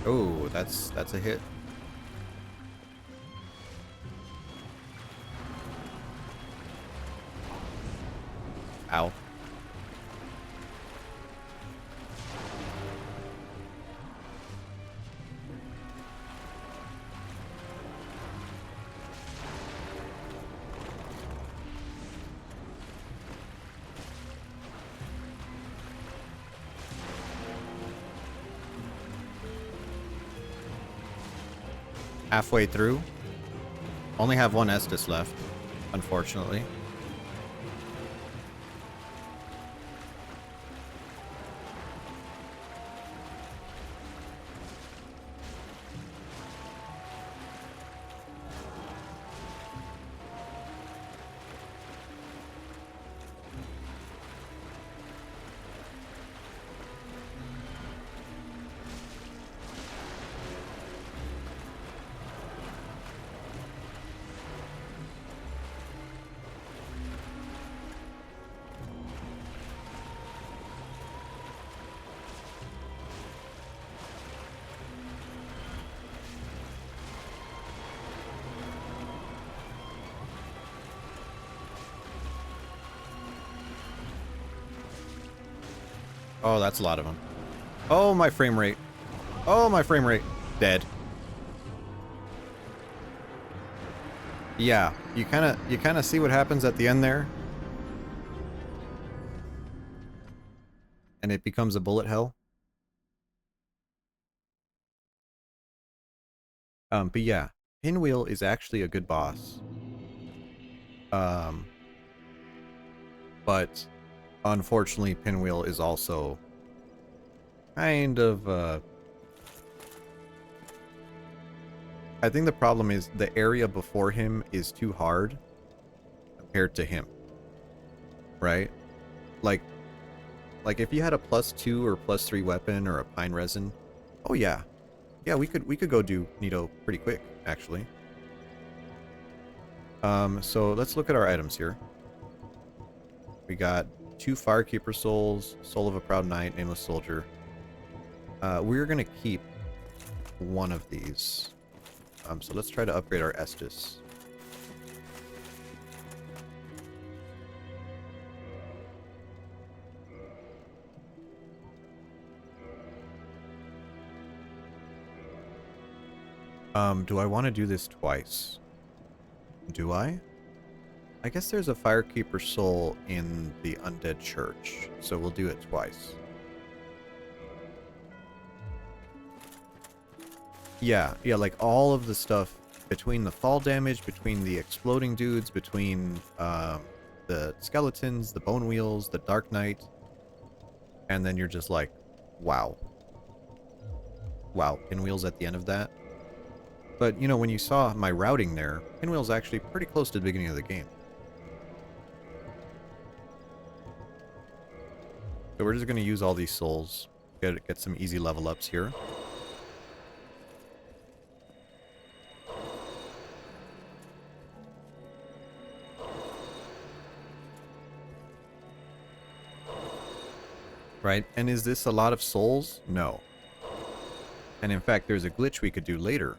Oh, that's a hit. Ow. Halfway through. Only have one Estus left, unfortunately. Oh, that's a lot of them. Oh, my frame rate. Oh, my frame rate. Dead. Yeah, you kind of see what happens at the end there. And it becomes a bullet hell. But yeah, Pinwheel is actually a good boss. But unfortunately, Pinwheel is also kind of, I think the problem is the area before him is too hard compared to him. Right? Like if you had a +2 or +3 weapon or a pine resin, oh yeah. Yeah, we could go do Nito pretty quick, actually. So let's look at our items here. We got 2 Firekeeper Souls, Soul of a Proud Knight, Nameless Soldier. We're gonna keep one of these. So let's try to upgrade our Estus. Do I want to do this twice? Do I? I guess there's a Firekeeper Soul in the Undead Church, so we'll do it twice. Yeah, like all of the stuff between the fall damage, between the exploding dudes, between the skeletons, the bone wheels, the Dark Knight, and then you're just like, wow. Wow, Pinwheel's at the end of that. But, you know, when you saw my routing there, Pinwheel's actually pretty close to the beginning of the game. So we're just going to use all these souls. Get some easy level ups here. Right? And is this a lot of souls? No. And in fact, there's a glitch we could do later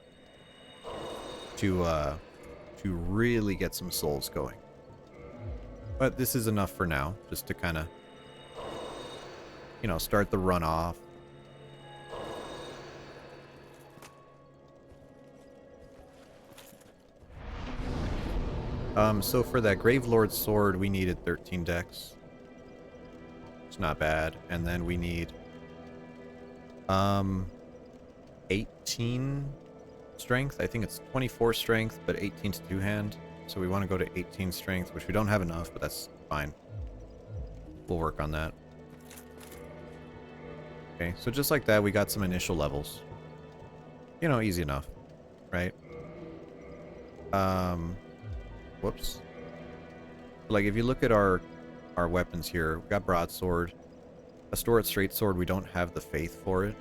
to really get some souls going. But this is enough for now, just to kind of, you know, start the run off. So for that Gravelord sword, we needed 13 dex. It's not bad. And then we need 18 strength. I think it's 24 strength, but 18 to two-hand. So we want to go to 18 strength, which we don't have enough, but that's fine. We'll work on that. Okay, so just like that, we got some initial levels. You know, easy enough, right? Whoops. Like, if you look at our weapons here, we got broadsword. A straight sword, we don't have the faith for it.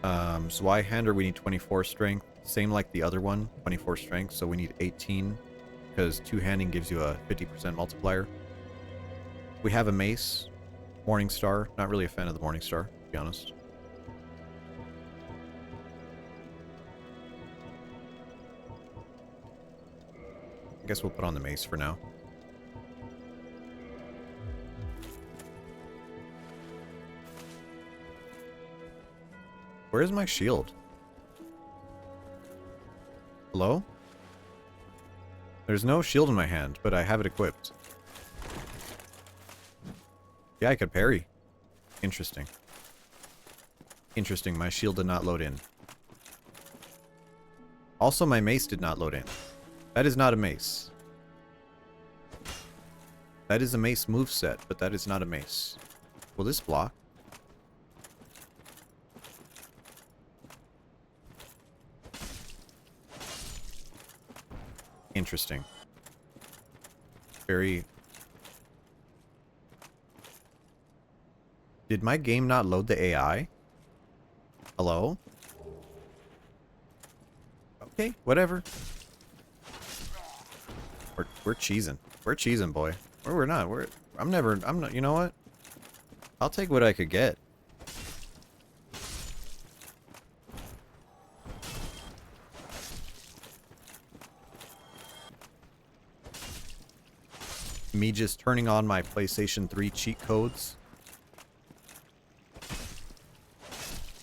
Zweihander, we need 24 strength. Same like the other one, 24 strength, so we need 18. Because two-handing gives you a 50% multiplier. We have a mace. Morningstar. Not really a fan of the Morningstar, to be honest. I guess we'll put on the mace for now. Where is my shield? Hello? There's no shield in my hand, but I have it equipped. Yeah, I could parry. Interesting. Interesting, my shield did not load in. Also, my mace did not load in. That is not a mace. That is a mace moveset, but that is not a mace. Will this block? Interesting. Very... Did my game not load the AI? Hello? Okay, whatever. We're cheesing. We're cheesing, boy. We're not. I'm not, you know what? I'll take what I could get. Me just turning on my PlayStation 3 cheat codes.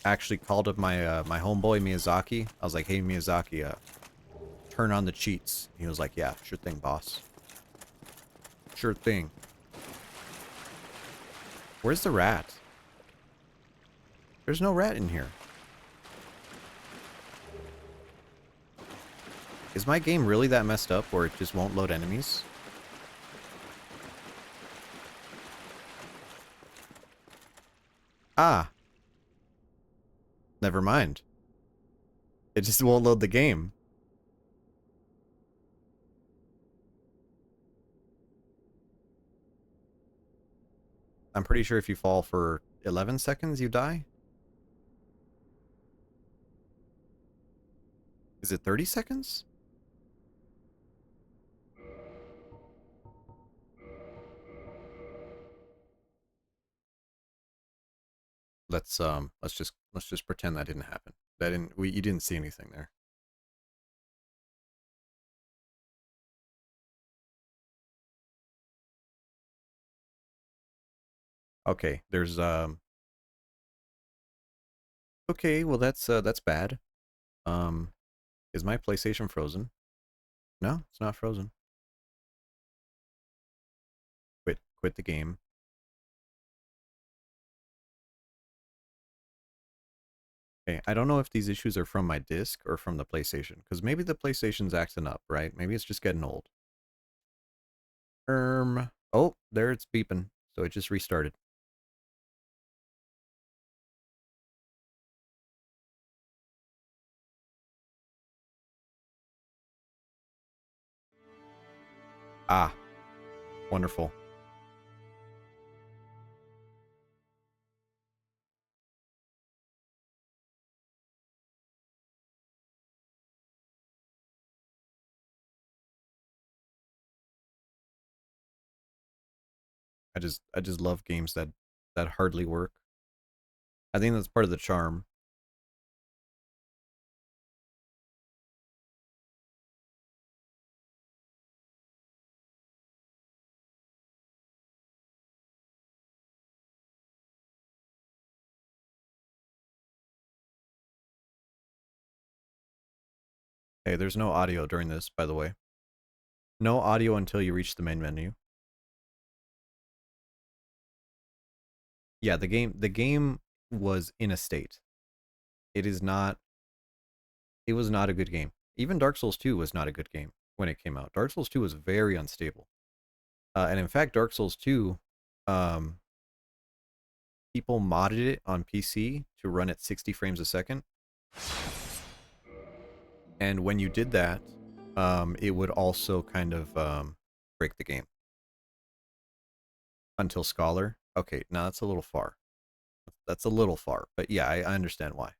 Actually called up my my homeboy Miyazaki. I was like, "Hey Miyazaki, turn on the cheats." He was like, "Yeah, sure thing, boss. Sure thing." Where's the rat? There's no rat in here. Is my game really that messed up where it just won't load enemies? Ah. Never mind. It just won't load the game. I'm pretty sure if you fall for 11 seconds, you die. Is it 30 seconds? Let's just pretend that didn't happen. You didn't see anything there. Okay, there's okay, well that's bad. Um is my PlayStation frozen? No, it's not frozen. Quit the game. Okay, I don't know if these issues are from my disc or from the PlayStation, because maybe the PlayStation's acting up, right? Maybe it's just getting old. Oh, there it's beeping. So it just restarted. Ah, wonderful. I just love games that hardly work. I think that's part of the charm. Hey, there's no audio during this, by the way. No audio until you reach the main menu. Yeah, the game was in a state. It is not it was not a good game. Even Dark Souls 2 was not a good game when it came out. Dark Souls 2 was very unstable. And in fact, Dark Souls 2, um, people modded it on PC to run at 60 frames a second. And when you did that, it would also kind of break the game until Scholar. Okay, now that's a little far. That's a little far, but yeah, I understand why.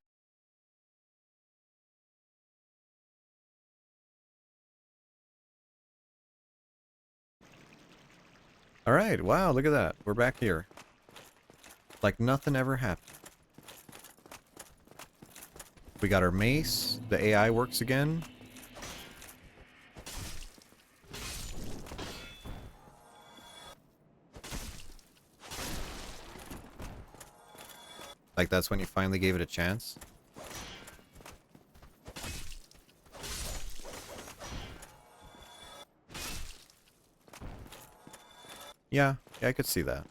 All right, wow, look at that. We're back here. Like nothing ever happened. We got our mace. The AI works again. Like that's when you finally gave it a chance. Yeah, I could see that.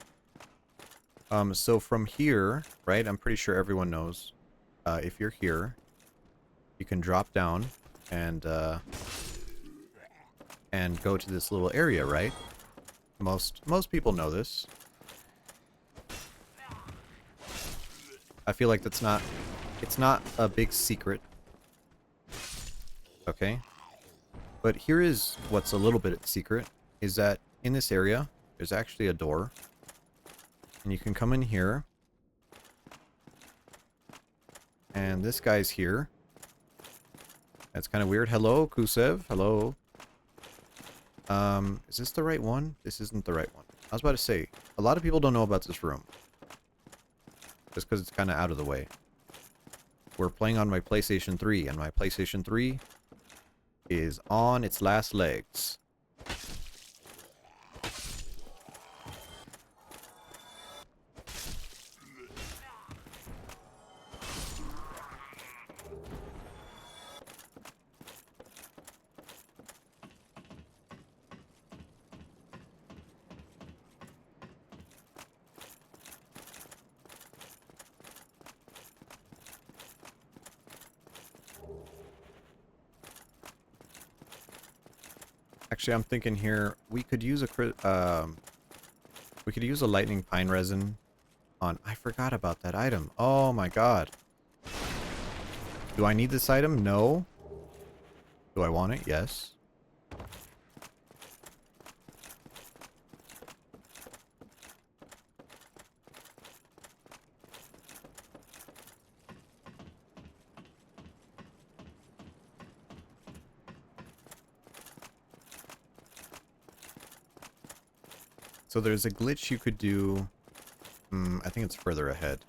So from here, right, I'm pretty sure everyone knows, if you're here, you can drop down and go to this little area, right? Most people know this. I feel like it's not a big secret. Okay? But here is what's a little bit secret, is that in this area, there's actually a door. And you can come in here. And this guy's here. That's kind of weird. Hello, Kusev. Hello. Is this the right one? This isn't the right one. I was about to say, a lot of people don't know about this room. Just because it's kind of out of the way. We're playing on my PlayStation 3, and my PlayStation 3 is on its last legs. Actually, I'm thinking here we could use a lightning pine resin on. I forgot about that item. Oh my god. Do I need this item? No. Do I want it? Yes. So there's a glitch you could do. I think it's further ahead.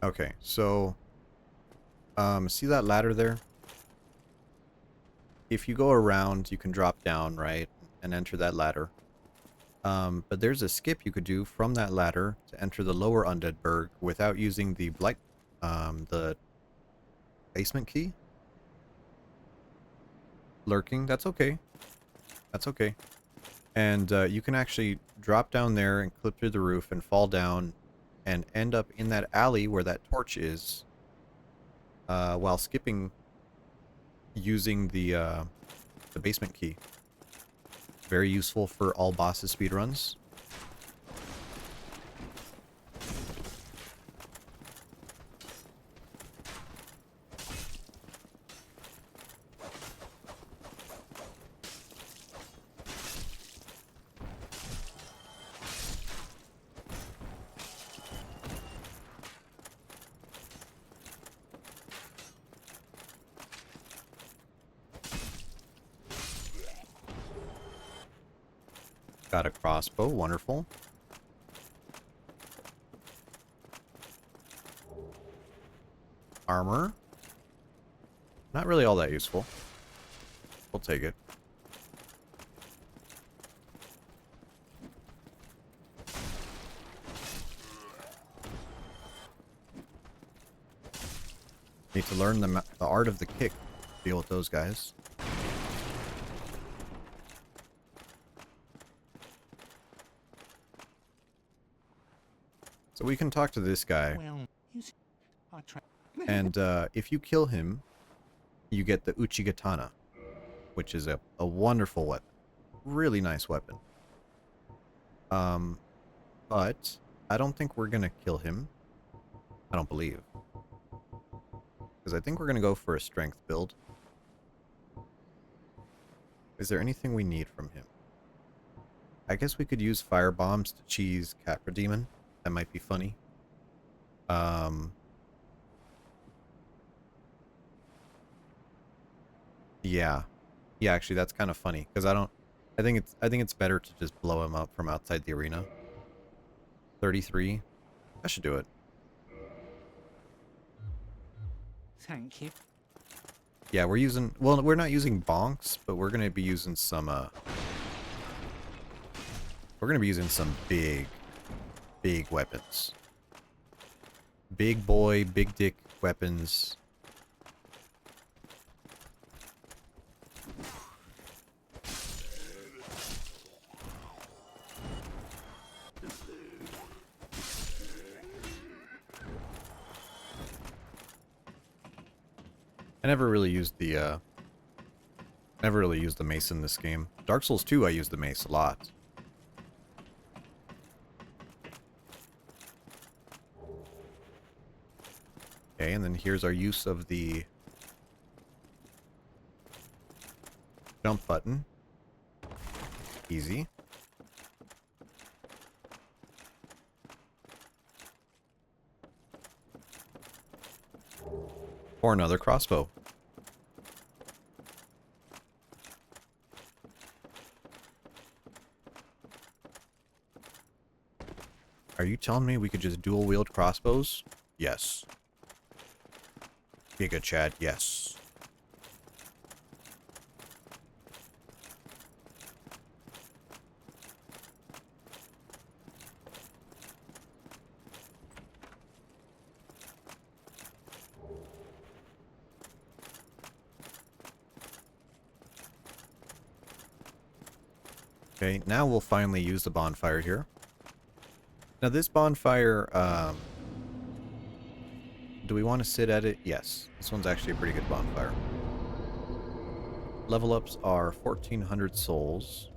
Okay, so see that ladder there? If you go around, you can drop down, right, and enter that ladder. But there's a skip you could do from that ladder to enter the lower Undead Burg without using the the basement key. Lurking, that's okay. That's okay. And you can actually drop down there and clip through the roof and fall down and end up in that alley where that torch is, while skipping using the basement key. Very useful for all bosses speedruns. Got a crossbow, wonderful. Armor. Not really all that useful. We'll take it. Need to learn the art of the kick to deal with those guys. So we can talk to this guy, Well, you see, I try. and if you kill him, you get the Uchigatana, which is a wonderful weapon. Really nice weapon. But I don't think we're gonna kill him. I don't believe. Because I think we're gonna go for a strength build. Is there anything we need from him? I guess we could use fire bombs to cheese Capra Demon. That might be funny. Yeah. Yeah, actually that's kind of funny because I think it's better to just blow him up from outside the arena. 33. I should do it. Thank you. Yeah, we're not using bonks, but we're going to be using some big weapons. Big boy, big dick weapons. I never really used the mace in this game. Dark Souls 2 I used the mace a lot. Okay, and then here's our use of the jump button. Easy. Or another crossbow. Are you telling me we could just dual wield crossbows? Yes. Giga Chad, yes. Okay, now we'll finally use the bonfire here. Now this bonfire, do we want to sit at it? Yes. This one's actually a pretty good bonfire. Level ups are 1,400 souls.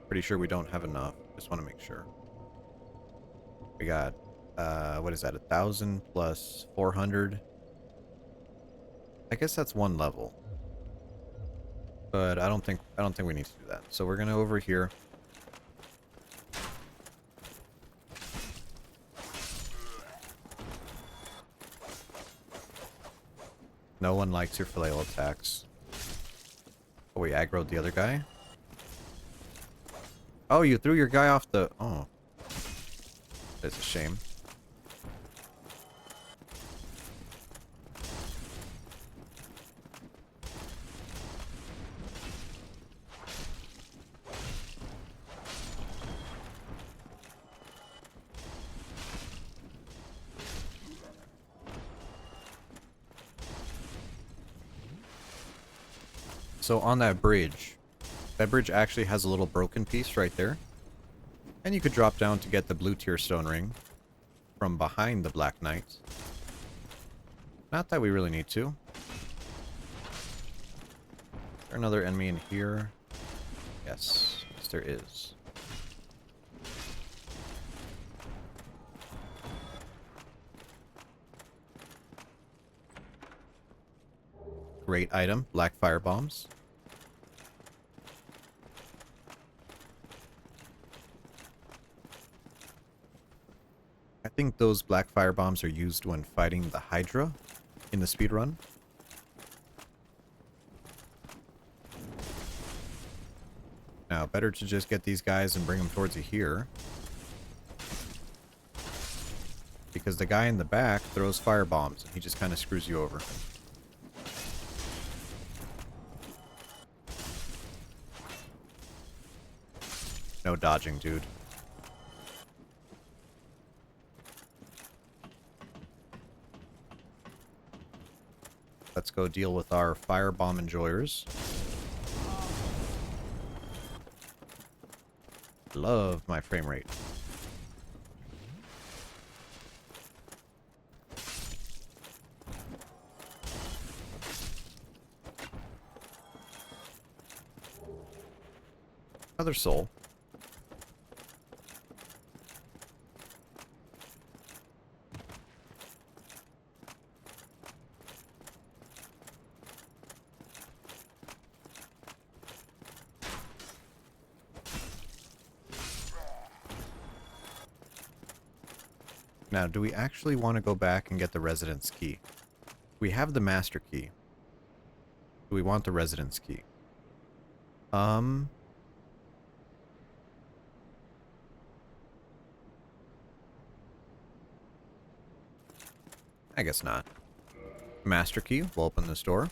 Pretty sure we don't have enough. Just want to make sure. We got, what is that? 1,000 plus 400. I guess that's one level. But I don't think we need to do that. So we're gonna over here. No one likes your flail attacks. Oh, we aggroed the other guy. Oh, you threw your guy off the... Oh. That's a shame. So on that bridge actually has a little broken piece right there. And you could drop down to get the blue tier stone ring from behind the Black Knight. Not that we really need to. Is there another enemy in here? Yes. Yes, there is. Great item. Black fire bombs. I think those black fire bombs are used when fighting the Hydra in the speedrun. Now, better to just get these guys and bring them towards you here. Because the guy in the back throws fire bombs and he just kind of screws you over. No dodging, dude. Let's go deal with our firebomb enjoyers. Love my frame rate. Another soul. Now, do we actually want to go back and get the residence key? We have the master key. Do we want the residence key? I guess not. Master key will open this door.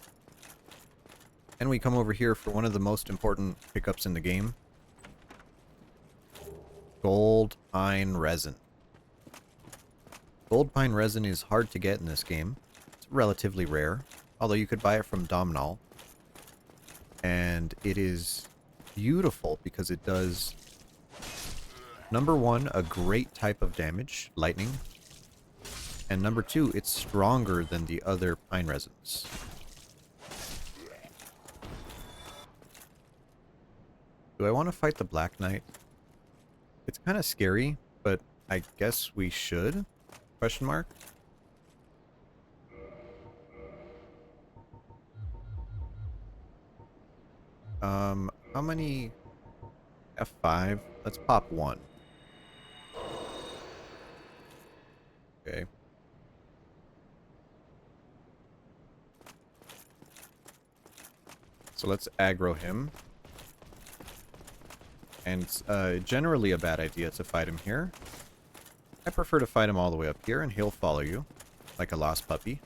And we come over here for one of the most important pickups in the game. Gold pine resin. Gold pine resin is hard to get in this game. It's relatively rare, although you could buy it from Domhnall. And it is beautiful because it does, number one, a great type of damage, lightning. And number two, it's stronger than the other pine resins. Do I want to fight the Black Knight? It's kind of scary, but I guess we should? Question mark? How many? F5? Let's pop one. Okay. So let's aggro him. And it's generally a bad idea to fight him here. I prefer to fight him all the way up here, and he'll follow you. Like a lost puppy.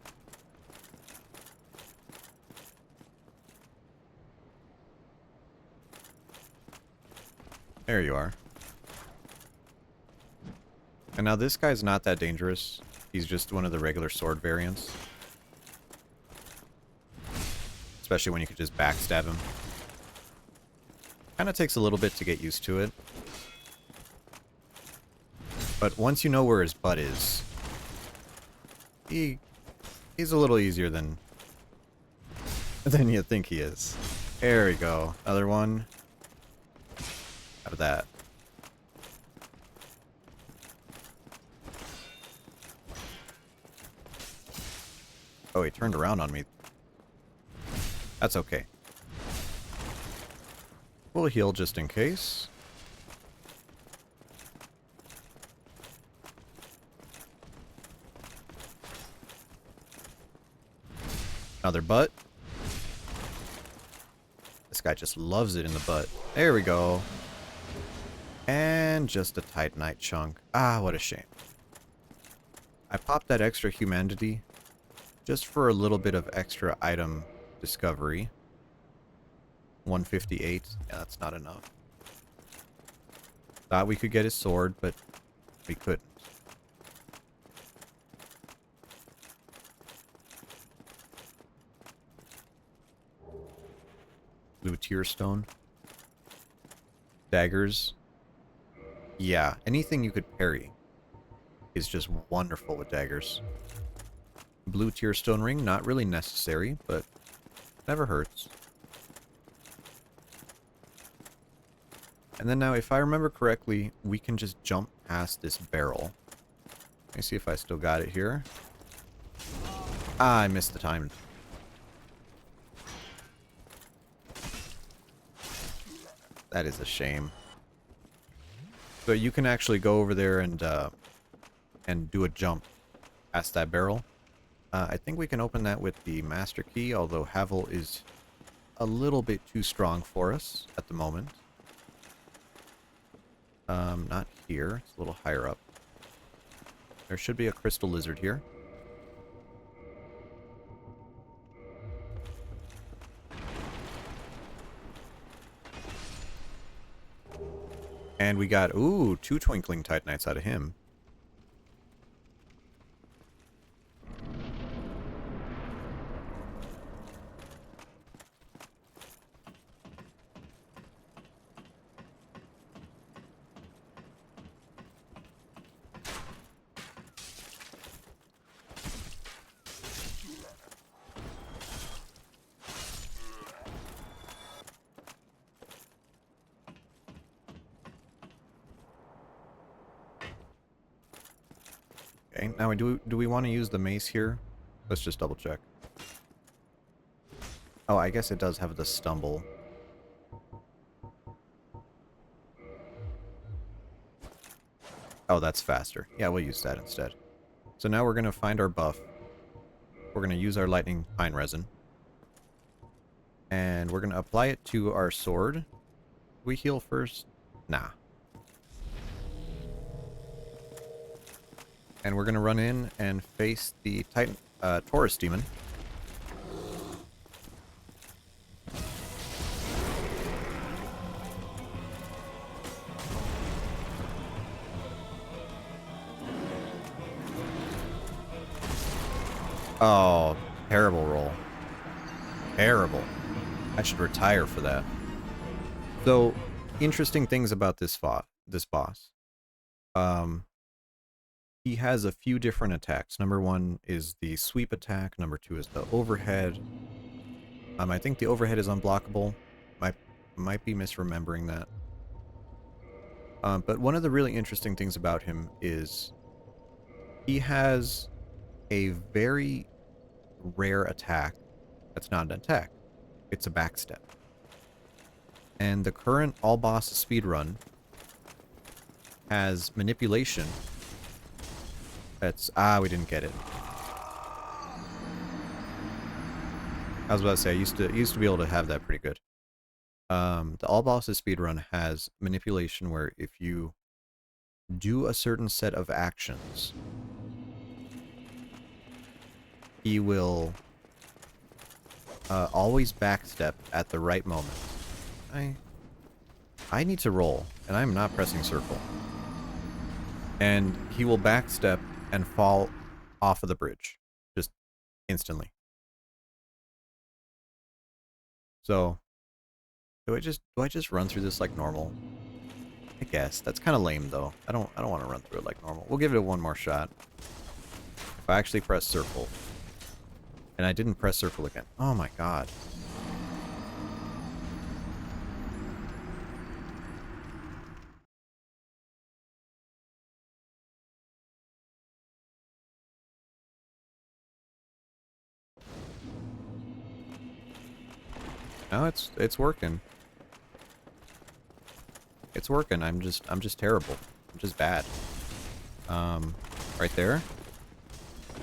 There you are. And now this guy's not that dangerous. He's just one of the regular sword variants. Especially when you could just backstab him. Kinda takes a little bit to get used to it. But once you know where his butt is, he's a little easier than you think he is. There we go. Another one. Out of that. Oh, he turned around on me. That's okay. We'll heal just in case. Another butt. This guy just loves it in the butt. There we go. And just a Titanite chunk. Ah, what a shame. I popped that extra humanity just for a little bit of extra item discovery. 158. Yeah, that's not enough. Thought we could get his sword, but we couldn't. Blue tear stone. Daggers. Yeah, anything you could parry is just wonderful with daggers. Blue tear stone ring, not really necessary, but never hurts. And then now, if I remember correctly, we can just jump past this barrel. Let me see if I still got it here. Ah, I missed the time. That is a shame. So you can actually go over there and do a jump past that barrel. I think we can open that with the master key, although Havel is a little bit too strong for us at the moment. Not here. It's a little higher up. There should be a crystal lizard here. And we got, ooh, 2 twinkling titanites out of him. Okay, now do we want to use the mace here? Let's just double check. Oh, I guess it does have the stumble. Oh, that's faster. Yeah, we'll use that instead. So now we're going to find our buff. We're going to use our lightning pine resin. And we're going to apply it to our sword. We heal first? Nah. And we're going to run in and face the Titan Taurus demon. Oh, terrible roll. Terrible. I should retire for that. So, interesting things about this boss. He has a few different attacks. Number one is the sweep attack. Number two is the overhead. I think the overhead is unblockable. Might be misremembering that. But one of the really interesting things about him is he has a very rare attack that's not an attack. It's a backstep. And the current all-boss speedrun has manipulation. That's... Ah, we didn't get it. I was about to say, I used to be able to have that pretty good. The all-bosses speedrun has manipulation where if you do a certain set of actions, he will always backstep at the right moment. I need to roll, and I'm not pressing circle. And he will backstep and fall off of the bridge. Just instantly. So, do I just run through this like normal? I guess. That's kind of lame though. I don't want to run through it like normal. We'll give it one more shot. If I actually press circle. And I didn't press circle again. Oh my god. No, it's working. It's working. I'm just terrible. I'm just bad. Right there.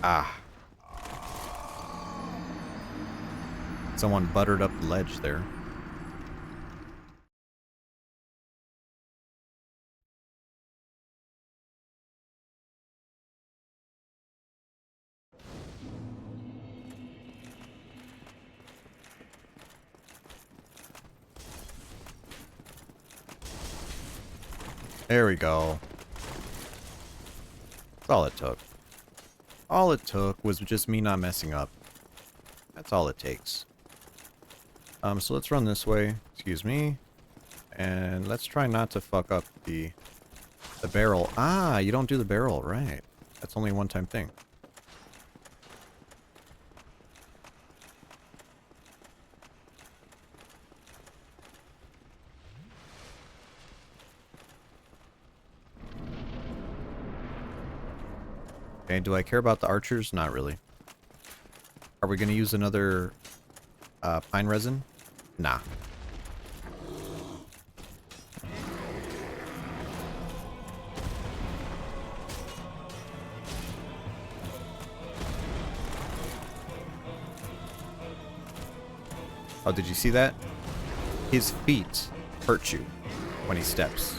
Ah. Someone buttered up the ledge there. There we go. That's all it took. All it took was just me not messing up. That's all it takes. So let's run this way. Excuse me. And let's try not to fuck up the barrel. Ah, you don't do the barrel, right. That's only a one-time thing. Okay, do I care about the archers? Not really. Are we going to use another pine resin? Nah. Oh, did you see that? His feet hurt you when he steps.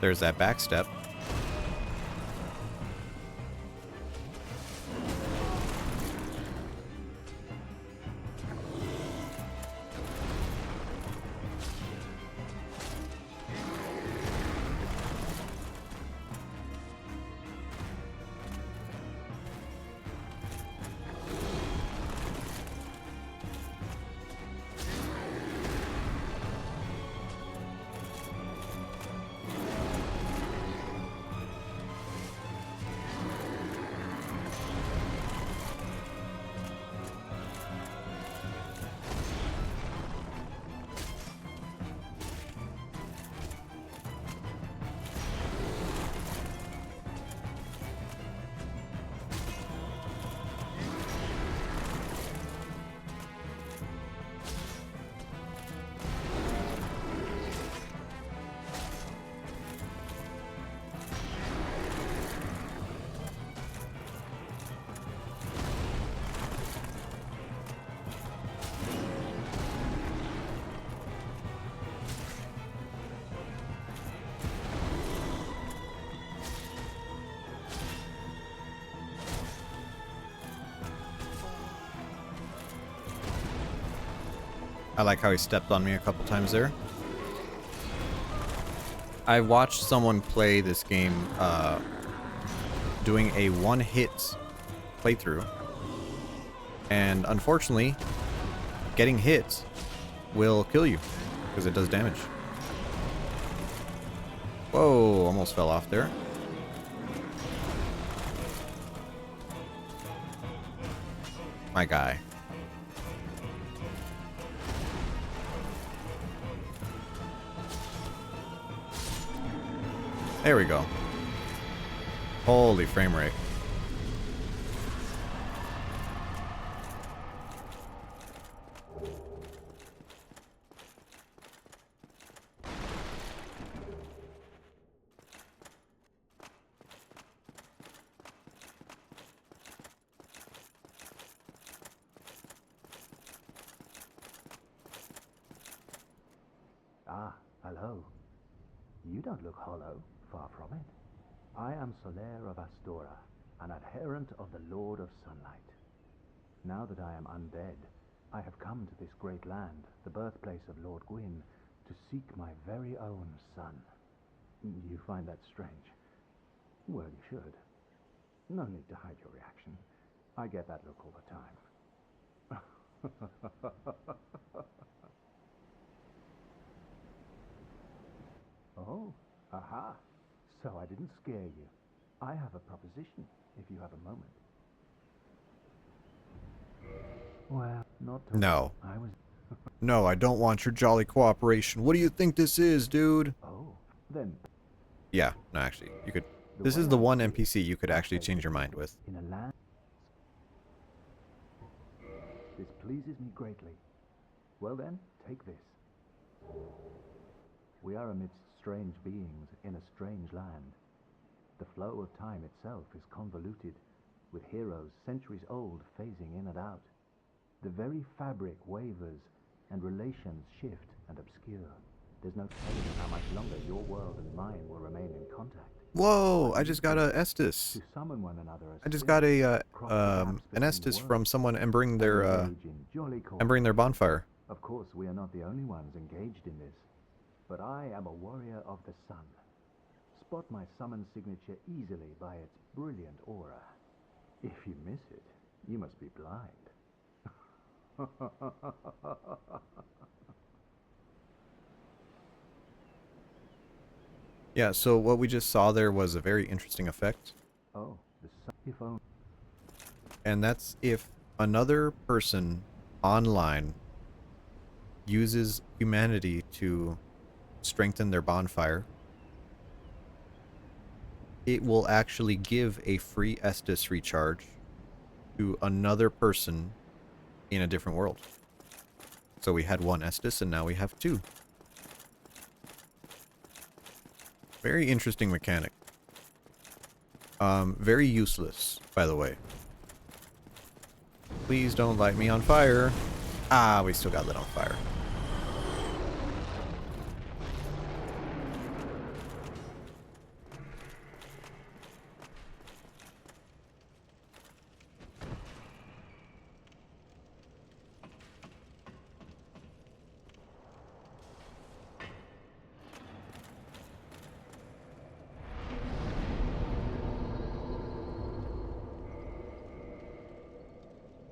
There's that back step. I like how he stepped on me a couple times there. I watched someone play this game doing a one-hit playthrough. And unfortunately, getting hit will kill you because it does damage. Whoa, almost fell off there. My guy. There we go. Holy frame rate. Ah, hello. You don't look hollow, far from it. I am Solaire of Astora, an adherent of the Lord of Sunlight. Now that I am undead, I have come to this great land, the birthplace of Lord Gwyn, to seek my very own son. You find that strange? Well, you should. No need to hide your reaction. I get that look all the time. Oh, aha. So I didn't scare you. I have a proposition, if you have a moment. Well, not to No. I was... No, I don't want your jolly cooperation. What do you think this is, dude? Oh, then... Yeah, no, actually, you could... This is the one NPC you could actually change your mind with. In a land... This pleases me greatly. Well then, take this. We are amidst strange beings in a strange land. The flow of time itself is convoluted, with heroes centuries old phasing in and out. The very fabric wavers, and relations shift and obscure. There's no telling how much longer your world and mine will remain in contact. Whoa, I just got a Estus. To summon one another as I just got a cross the gaps an between the Estus from worlds, someone embering and their engage in jolly embering their cooperation. bonfire. Of course, we are not the only ones engaged in this, but I am a warrior of the sun. Spot my summon signature easily by its brilliant aura. If you miss it, you must be blind. Yeah, so what we just saw there was a very interesting effect. Oh, the sun. If only. And that's if another person online uses humanity to strengthen their bonfire, it will actually give a free Estus recharge to another person in a different world. So we had one Estus and now we have two. Very interesting mechanic. Very useless, by the way. Please don't light me on fire. Ah, we still got lit on fire.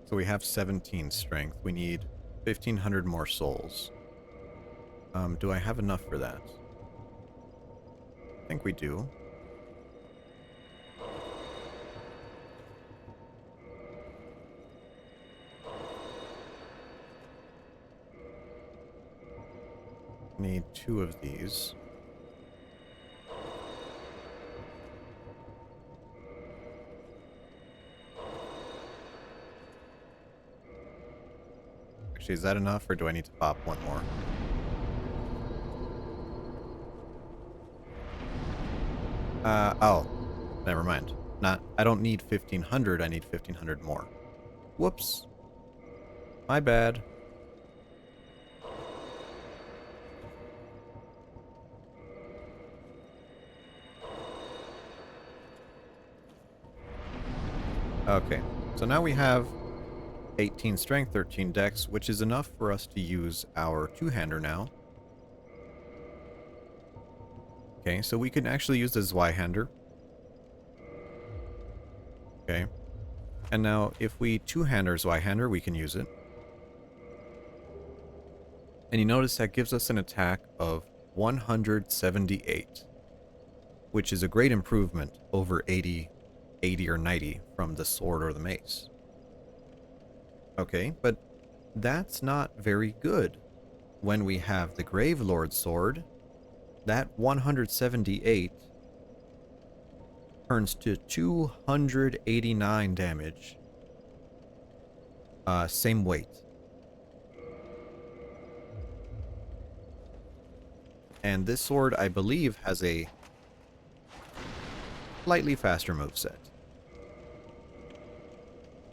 So we have 17 strength. We need 1,500 more souls. Do I have enough for that? I think we do. Need 2 of these. Actually, is that enough, or do I need to pop one more? Oh. Never mind. I don't need 1,500, I need 1,500 more. Whoops. My bad. Okay. So now we have 18 strength, 13 dex, which is enough for us to use our two-hander now. Okay, so we can actually use the Zweihander. Okay. And now, if we two-hander Zweihander, we can use it. And you notice that gives us an attack of 178, which is a great improvement over 80 or 90 from the sword or the mace. Okay, but that's not very good. When we have the Gravelord sword, that 178 turns to 289 damage. Same weight. And this sword, I believe, has a slightly faster moveset.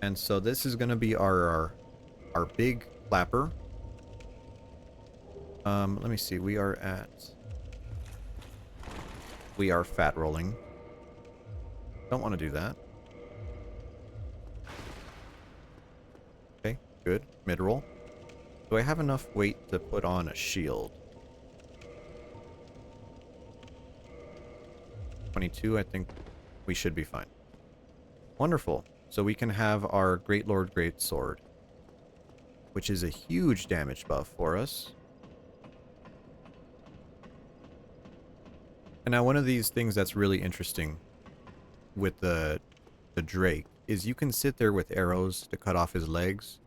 And so this is going to be our big clapper. Let me see. We are fat rolling. Don't want to do that. Okay, good. Mid roll. Do I have enough weight to put on a shield? 22, I think we should be fine. Wonderful. So we can have our Great Lord Great Sword, which is a huge damage buff for us. And now one of these things that's really interesting with the Drake is you can sit there with arrows to cut off his legs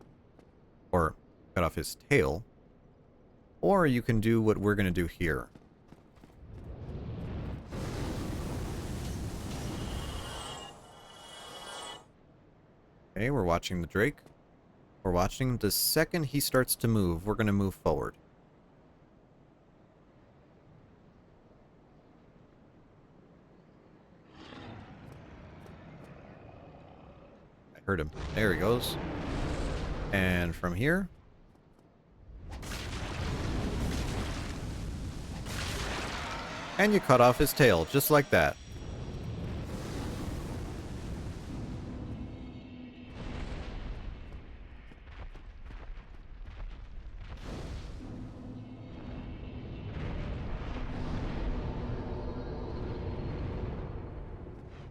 or cut off his tail, or you can do what we're going to do here. Okay, we're watching the Drake. We're watching. The second he starts to move, we're going to move forward. I heard him. There he goes. And from here... and you cut off his tail, just like that.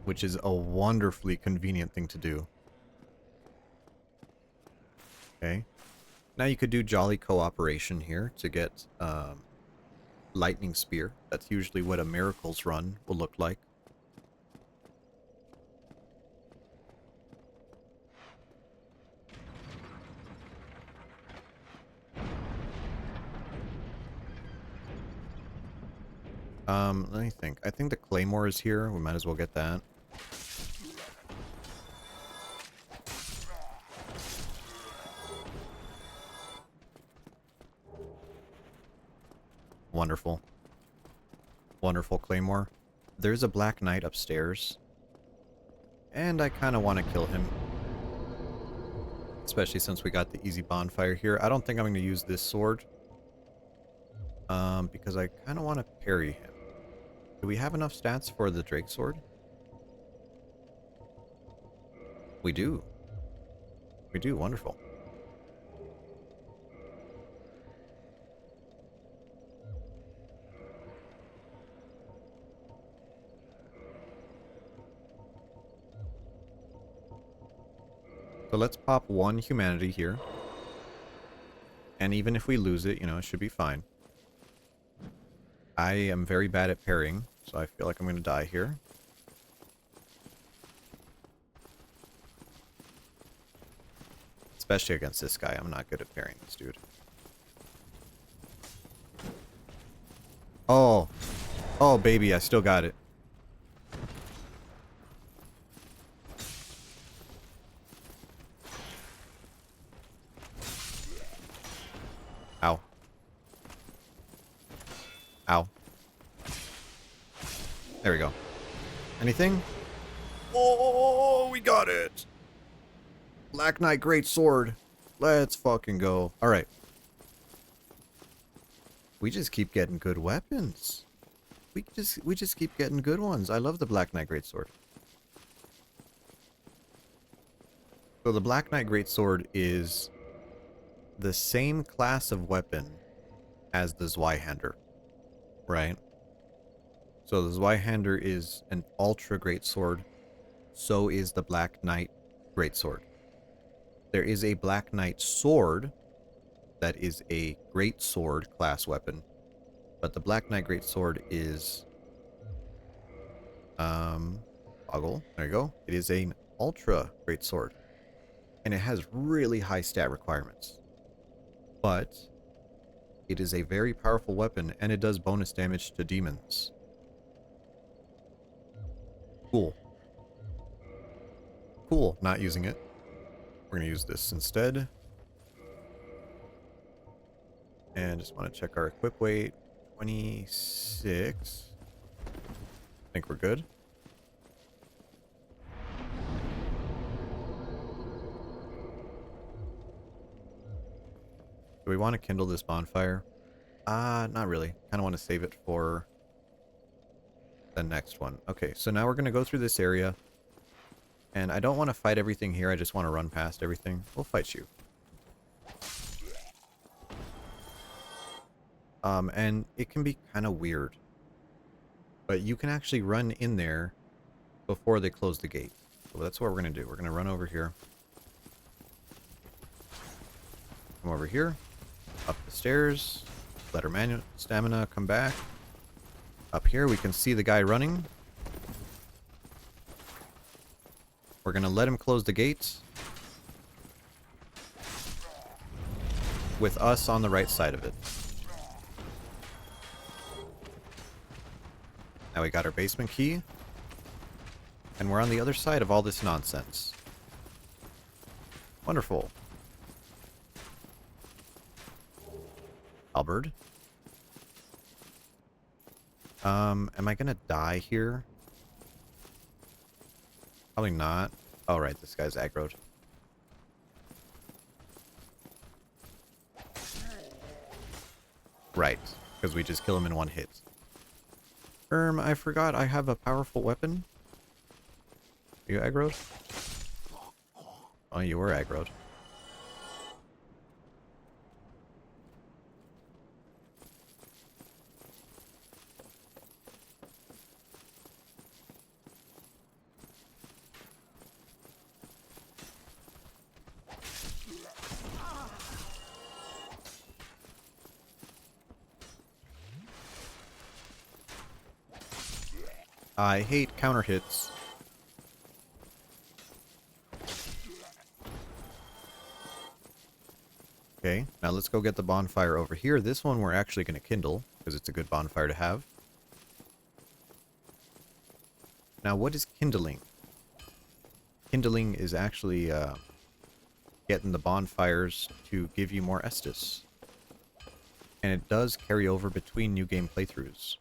Which is a wonderfully convenient thing to do. Okay. Now you could do Jolly Cooperation here to get Lightning Spear. That's usually what a Miracles run will look like. Let me think. I think the Claymore is here. We might as well get that. Wonderful. Wonderful Claymore. There's a Black Knight upstairs. And I kind of want to kill him. Especially since we got the easy bonfire here. I don't think I'm going to use this sword. Because I kind of want to parry him. Do we have enough stats for the Drake sword? We do. We do. Wonderful. So let's pop one humanity here. And even if we lose it, you know, it should be fine. I am very bad at parrying, so I feel like I'm going to die here. Especially against this guy. I'm not good at parrying this dude. Oh. Oh, baby, I still got it. Ow. Ow. There we go. Anything? Oh, we got it! Black Knight Great Sword. Let's fucking go. Alright. We just keep getting good weapons. We just keep getting good ones. I love the Black Knight Great Sword. So the Black Knight Greatsword is the same class of weapon as the Zweihander, right? So the Zweihander is an ultra greatsword. So is the Black Knight Greatsword. There is a Black Knight sword that is a greatsword class weapon, but the Black Knight Greatsword is Boggle. There you go. It is an ultra greatsword, and it has really high stat requirements. But it is a very powerful weapon, and it does bonus damage to demons. Cool. Cool. Not using it. We're going to use this instead. And just want to check our equip weight. 26. I think we're good. Do we want to kindle this bonfire? Not really. Kind of want to save it for the next one. Okay, so now we're going to go through this area. And I don't want to fight everything here. I just want to run past everything. We'll fight you. And it can be kind of weird. But you can actually run in there before they close the gate. So that's what we're going to do. We're going to run over here. Come over here. Up the stairs. Let our stamina come back. Up here we can see the guy running. We're going to let him close the gates. With us on the right side of it. Now we got our basement key. And we're on the other side of all this nonsense. Wonderful. Halberd. Am I gonna die here? Probably not. Oh, right, this guy's aggroed. Right, because we just kill him in one hit. I forgot I have a powerful weapon. Are you aggroed? Oh, you were aggroed. I hate counter hits. Okay, now let's go get the bonfire over here. This one we're actually going to kindle, because it's a good bonfire to have. Now, what is kindling? Kindling is actually getting the bonfires to give you more Estus. And it does carry over between new game playthroughs.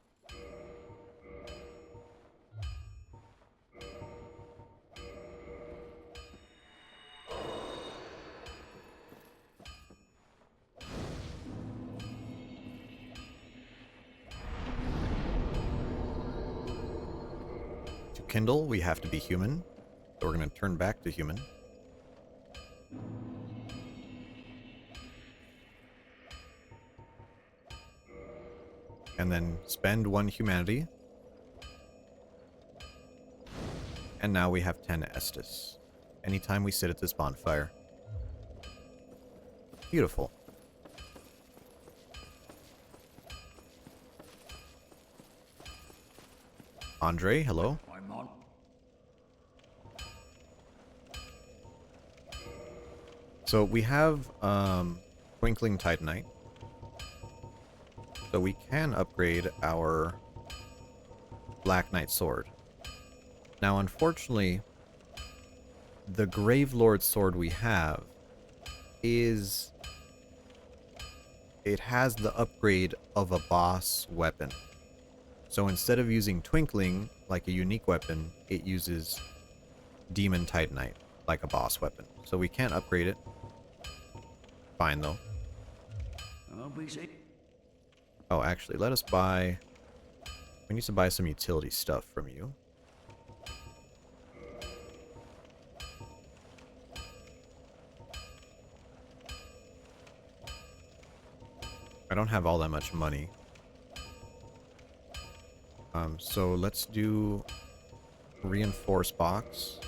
To kindle, we have to be human. So we're going to turn back to human. And then spend 1 humanity. And now we have 10 Estus. Anytime we sit at this bonfire. Beautiful. Andre, hello. I'm on. So we have Twinkling Titanite. So we can upgrade our Black Knight sword. Now, unfortunately, the Gravelord sword we have is... it has the upgrade of a boss weapon. So instead of using Twinkling like a unique weapon, it uses Demon Titanite like a boss weapon. So we can't upgrade it. Fine, though. I'll be safe. Oh, actually, let us buy... we need to buy some utility stuff from you. I don't have all that much money. So let's do reinforce box.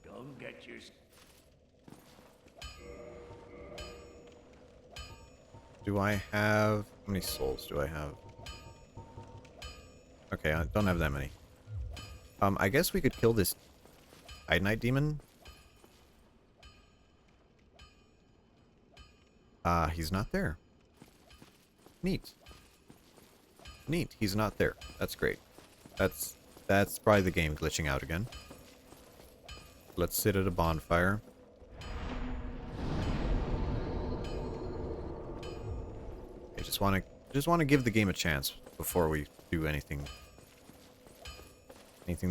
Come get your... Do I have... How many souls do I have? Okay, I don't have that many. I guess we could kill this Titanite demon. He's not there. Neat. Neat, he's not there. That's great. That's probably the game glitching out again. Let's sit at a bonfire. I just want to give the game a chance before we do anything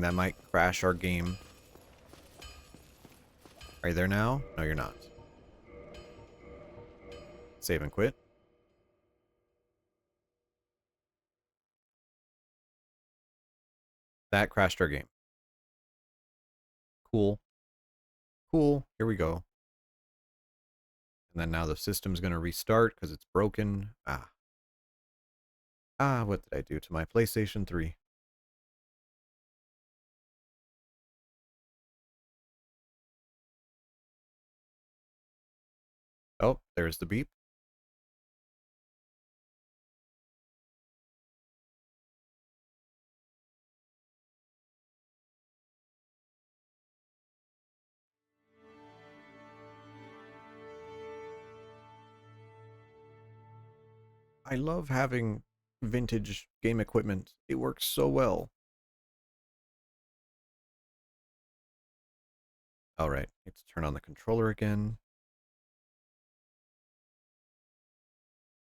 that might crash our game. Are you there now? No, you're not. Save and quit. That crashed our game. Cool. Cool. Here we go. And then now the system's going to restart because it's broken. What did I do to my PlayStation 3? Oh, there's the beep. I love having vintage game equipment. It works so well. Alright, need to turn on the controller again.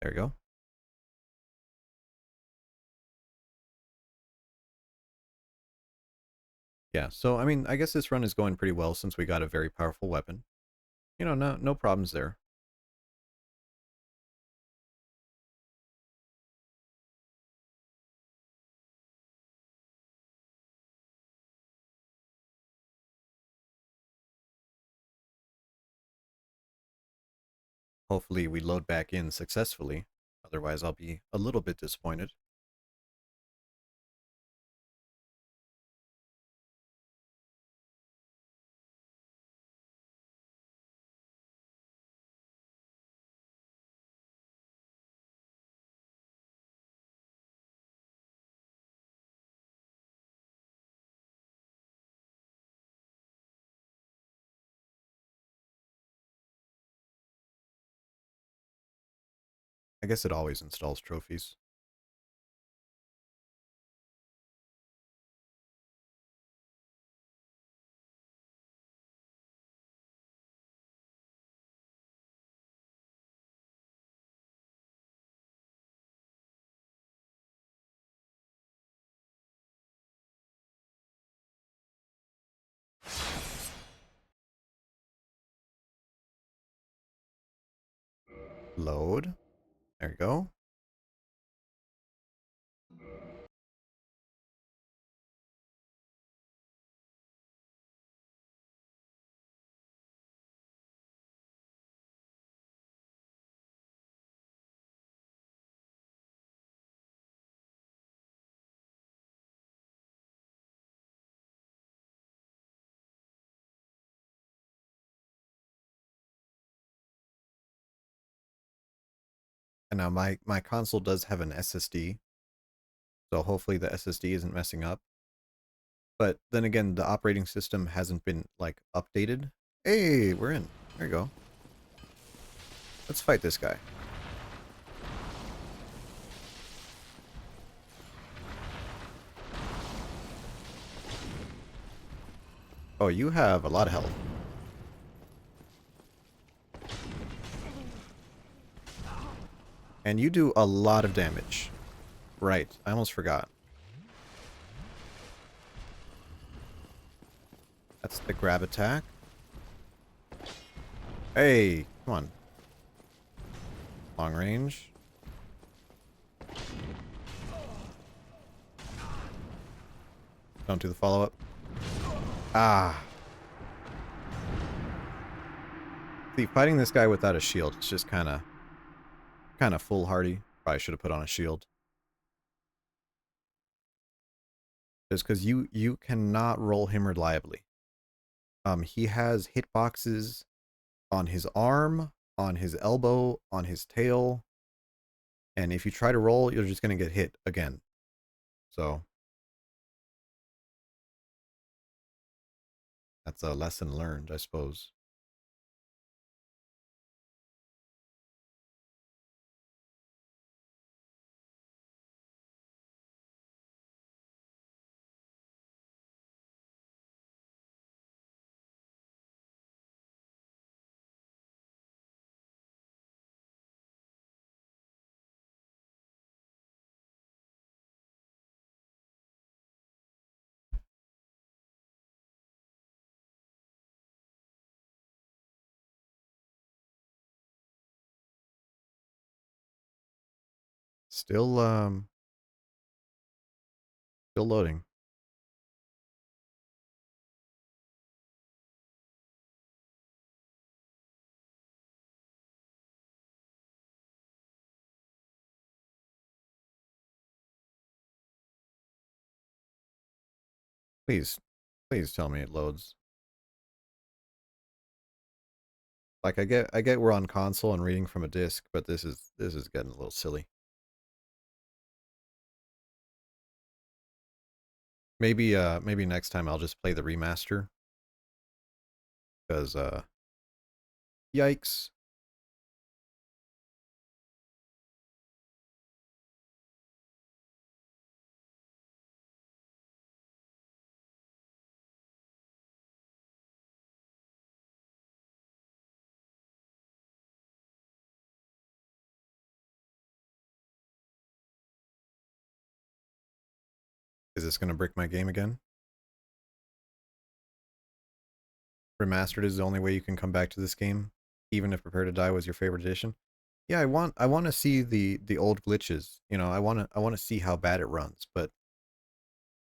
There we go. Yeah, so I mean, I guess this run is going pretty well since we got a very powerful weapon. You know, no problems there. Hopefully we load back in successfully. Otherwise I'll be a little bit disappointed. I guess it always installs trophies. Load. There you go. And now my console does have an SSD. So hopefully the SSD isn't messing up. But then again, the operating system hasn't been like updated. Hey, we're in. There you go. Let's fight this guy. Oh, you have a lot of health. And you do a lot of damage. Right, I almost forgot. That's the grab attack. Hey, come on. Long range. Don't do the follow-up. Ah. See, fighting this guy without a shield is just kind of kind of foolhardy. Probably should have put on a shield. Just because you cannot roll him reliably. He has hitboxes on his arm, on his elbow, on his tail, and if you try to roll, you're just gonna get hit again. So that's a lesson learned, I suppose. Still still loading. Please, please tell me it loads. Like I get we're on console and reading from a disc, but this is getting a little silly. Maybe next time I'll just play the remaster because yikes. Is this gonna brick my game again? Remastered is the only way you can come back to this game, even if Prepare to Die was your favorite edition. Yeah, I want to see the old glitches. You know, I want to see how bad it runs, but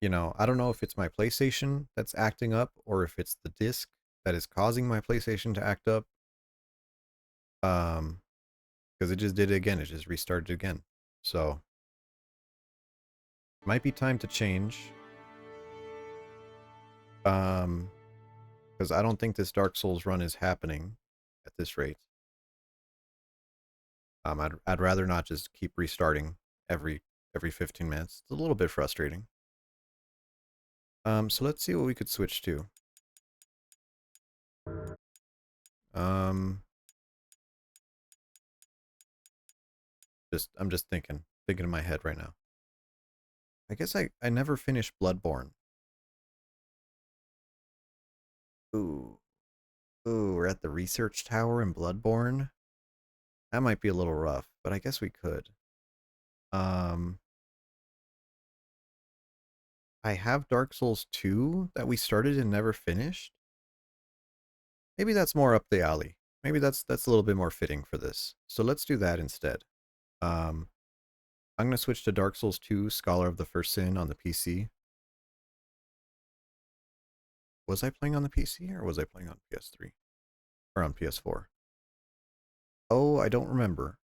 I don't know if it's my PlayStation that's acting up or if it's the disc that is causing my PlayStation to act up. Um, because it just did it again. It just restarted again. So, might be time to change. Um, because I don't think this Dark Souls run is happening at this rate. I'd rather not just keep restarting every 15 minutes. It's a little bit frustrating. So let's see what we could switch to. Um, I'm just thinking in my head right now. I guess I never finished Bloodborne. Ooh, ooh, we're at the research tower in Bloodborne. That might be a little rough, but I guess we could. Um, I have Dark Souls 2 that we started and never finished. Maybe that's more up the alley. Maybe that's a little bit more fitting for this. So let's do that instead. Um, I'm gonna switch to Dark Souls 2, Scholar of the First Sin on the PC. Was I playing on the PC or was I playing on PS3 or on PS4? Oh, I don't remember.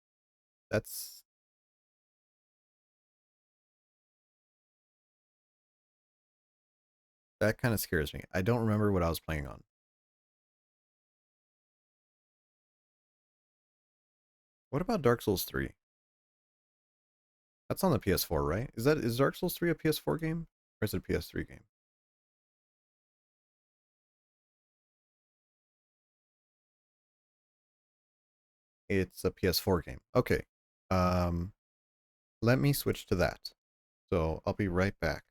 That's that kind of scares me. I don't remember what I was playing on. What about Dark Souls 3? That's on the PS4, right? Is Dark Souls 3 a PS4 game or is it a PS3 game? It's a PS4 game. Okay. Um, let me switch to that. So I'll be right back.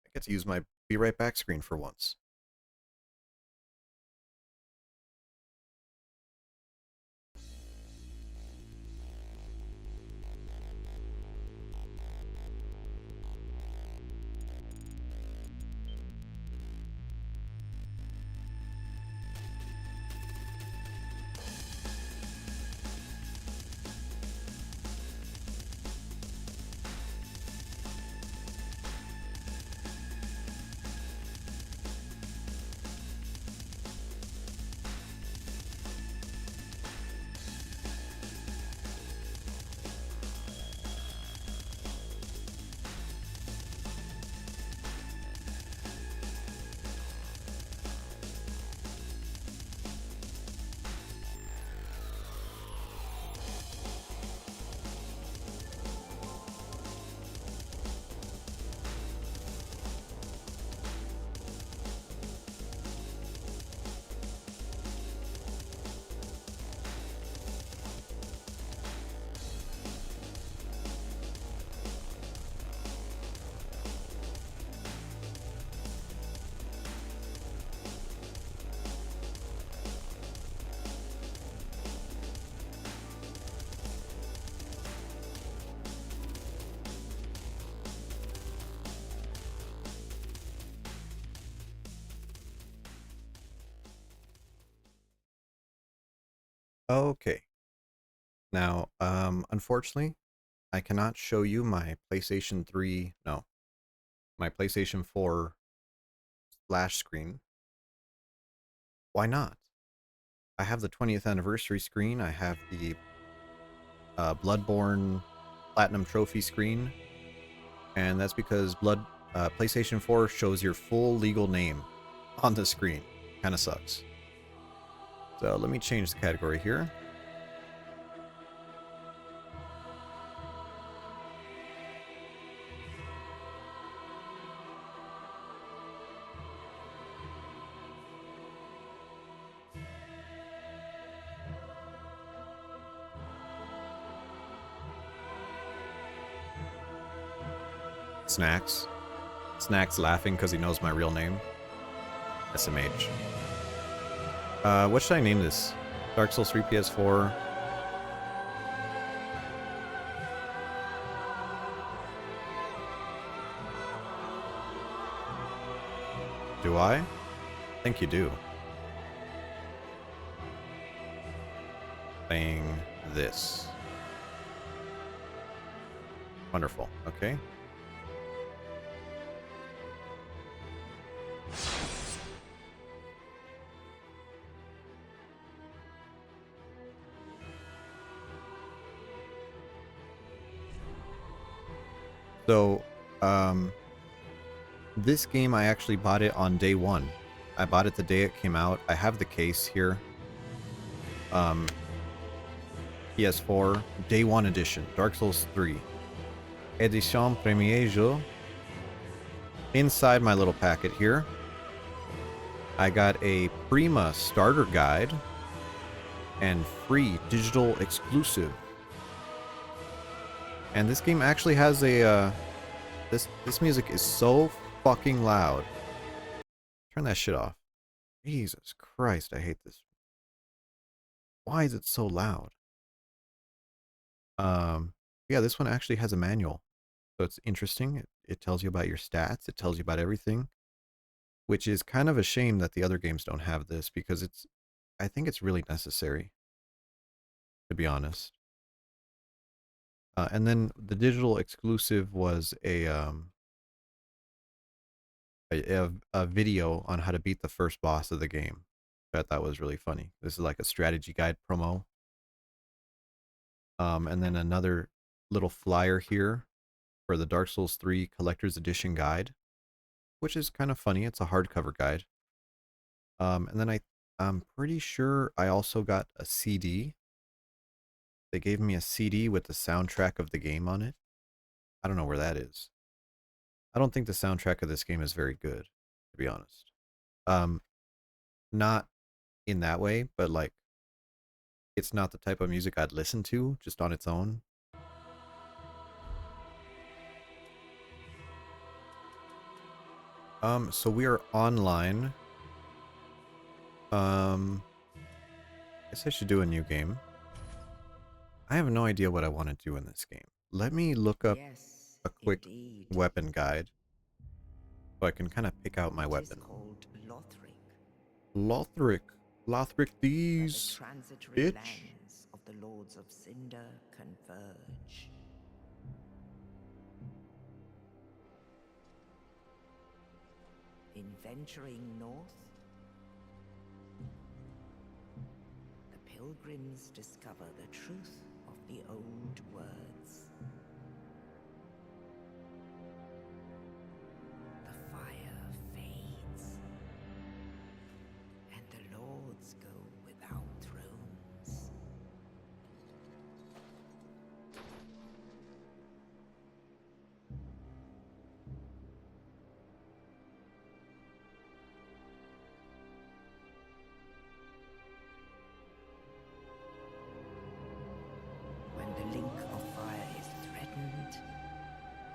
I get to use my be right back screen for once. Okay. Now, unfortunately, I cannot show you my PlayStation 3, no, my PlayStation 4 splash screen. Why not? I have the 20th anniversary screen. I have the Bloodborne Platinum Trophy screen, and that's because PlayStation 4 shows your full legal name on the screen. Kind of sucks. So let me change the category here. Snacks. Snacks laughing because he knows my real name. SMH. What should I name this? Dark Souls 3 PS4. Do I? Think you do. Playing this. Wonderful. Okay. So, this game I actually bought it on day one. I bought it the day it came out. I have the case here. PS4 Day 1 Edition, Dark Souls 3. Edition Premier Jour. Inside my little packet here, I got a Prima starter guide and free digital exclusive. And this game actually has a this music is so fucking loud. Turn that shit off. Jesus Christ, I hate this. Why is it so loud? Yeah, this one actually has a manual. So it's interesting. It tells you about your stats, it tells you about everything, which is kind of a shame that the other games don't have this because I think it's really necessary, to be honest. And then the digital exclusive was a video on how to beat the first boss of the game. I thought was really funny. This is like a strategy guide promo. And then another little flyer here for the Dark Souls 3 Collector's Edition guide, which is kind of funny. It's a hardcover guide. And then I'm pretty sure I also got a CD. They gave me a CD with the soundtrack of the game on it. I don't know where that is. I don't think the soundtrack of this game is very good, to be honest. Not in that way, but like it's not the type of music I'd listen to just on its own. So we are online. Guess I should do a new game. I have no idea what I want to do in this game. Let me look up Yes, a quick indeed. weapon guide so I can kind of pick out my It is weapon. called Lothric, Lothric. Lothric where the these, transitory bitch. lands of the Lords of Cinder converge. In venturing north, the pilgrims discover the truth of the old words. The fire fades, and the lords go without thrones. When the link of fire is threatened,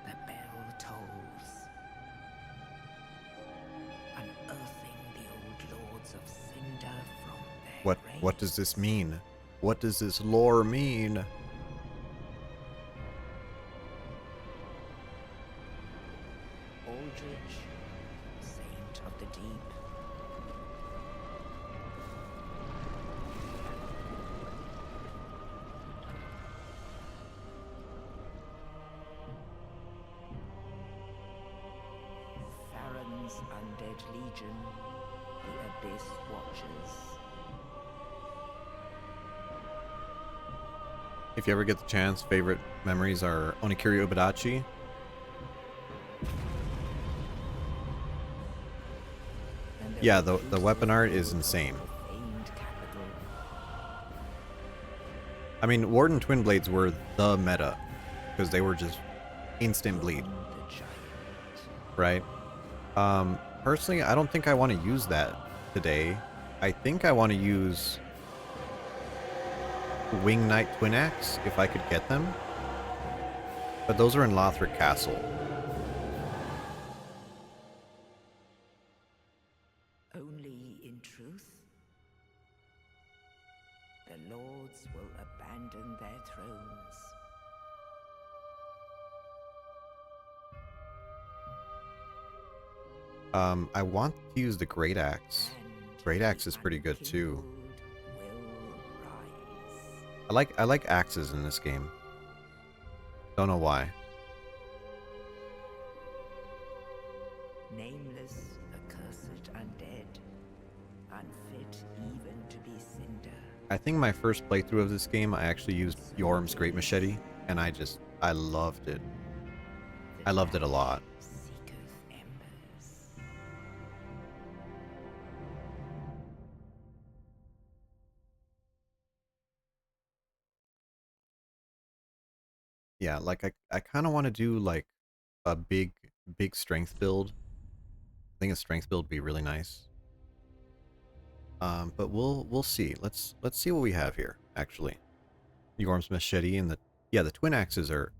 the bell tolls, unearthing the old lords of Cinder from their What does this graves. mean? What does this lore mean? Aldrich, saint of the deep, undead legion, the Abyss Watchers. If you ever get the chance, favorite memories are Onikiri Ubadachi. Yeah, the weapon art is insane. I mean, Warden Twin Blades were the meta, because they were just instant bleed, right? Personally, I don't think I want to use that today. I think I want to use Wing Knight Twin Axe, if I could get them. But those are in Lothric Castle. Only in truth, the lords will abandon their thrones. I want to use the Great Axe. Great Axe is pretty good too. I like axes in this game. Don't know why. Nameless, accursed undead, unfit even to be cinder. I think my first playthrough of this game, I actually used Yorm's Great Machete, and I loved it. I loved it a lot. Yeah, like I kind of want to do like a big strength build. I think a strength build would be really nice. But we'll see. Let's see what we have here. Actually, Yorm's Machete and the twin axes are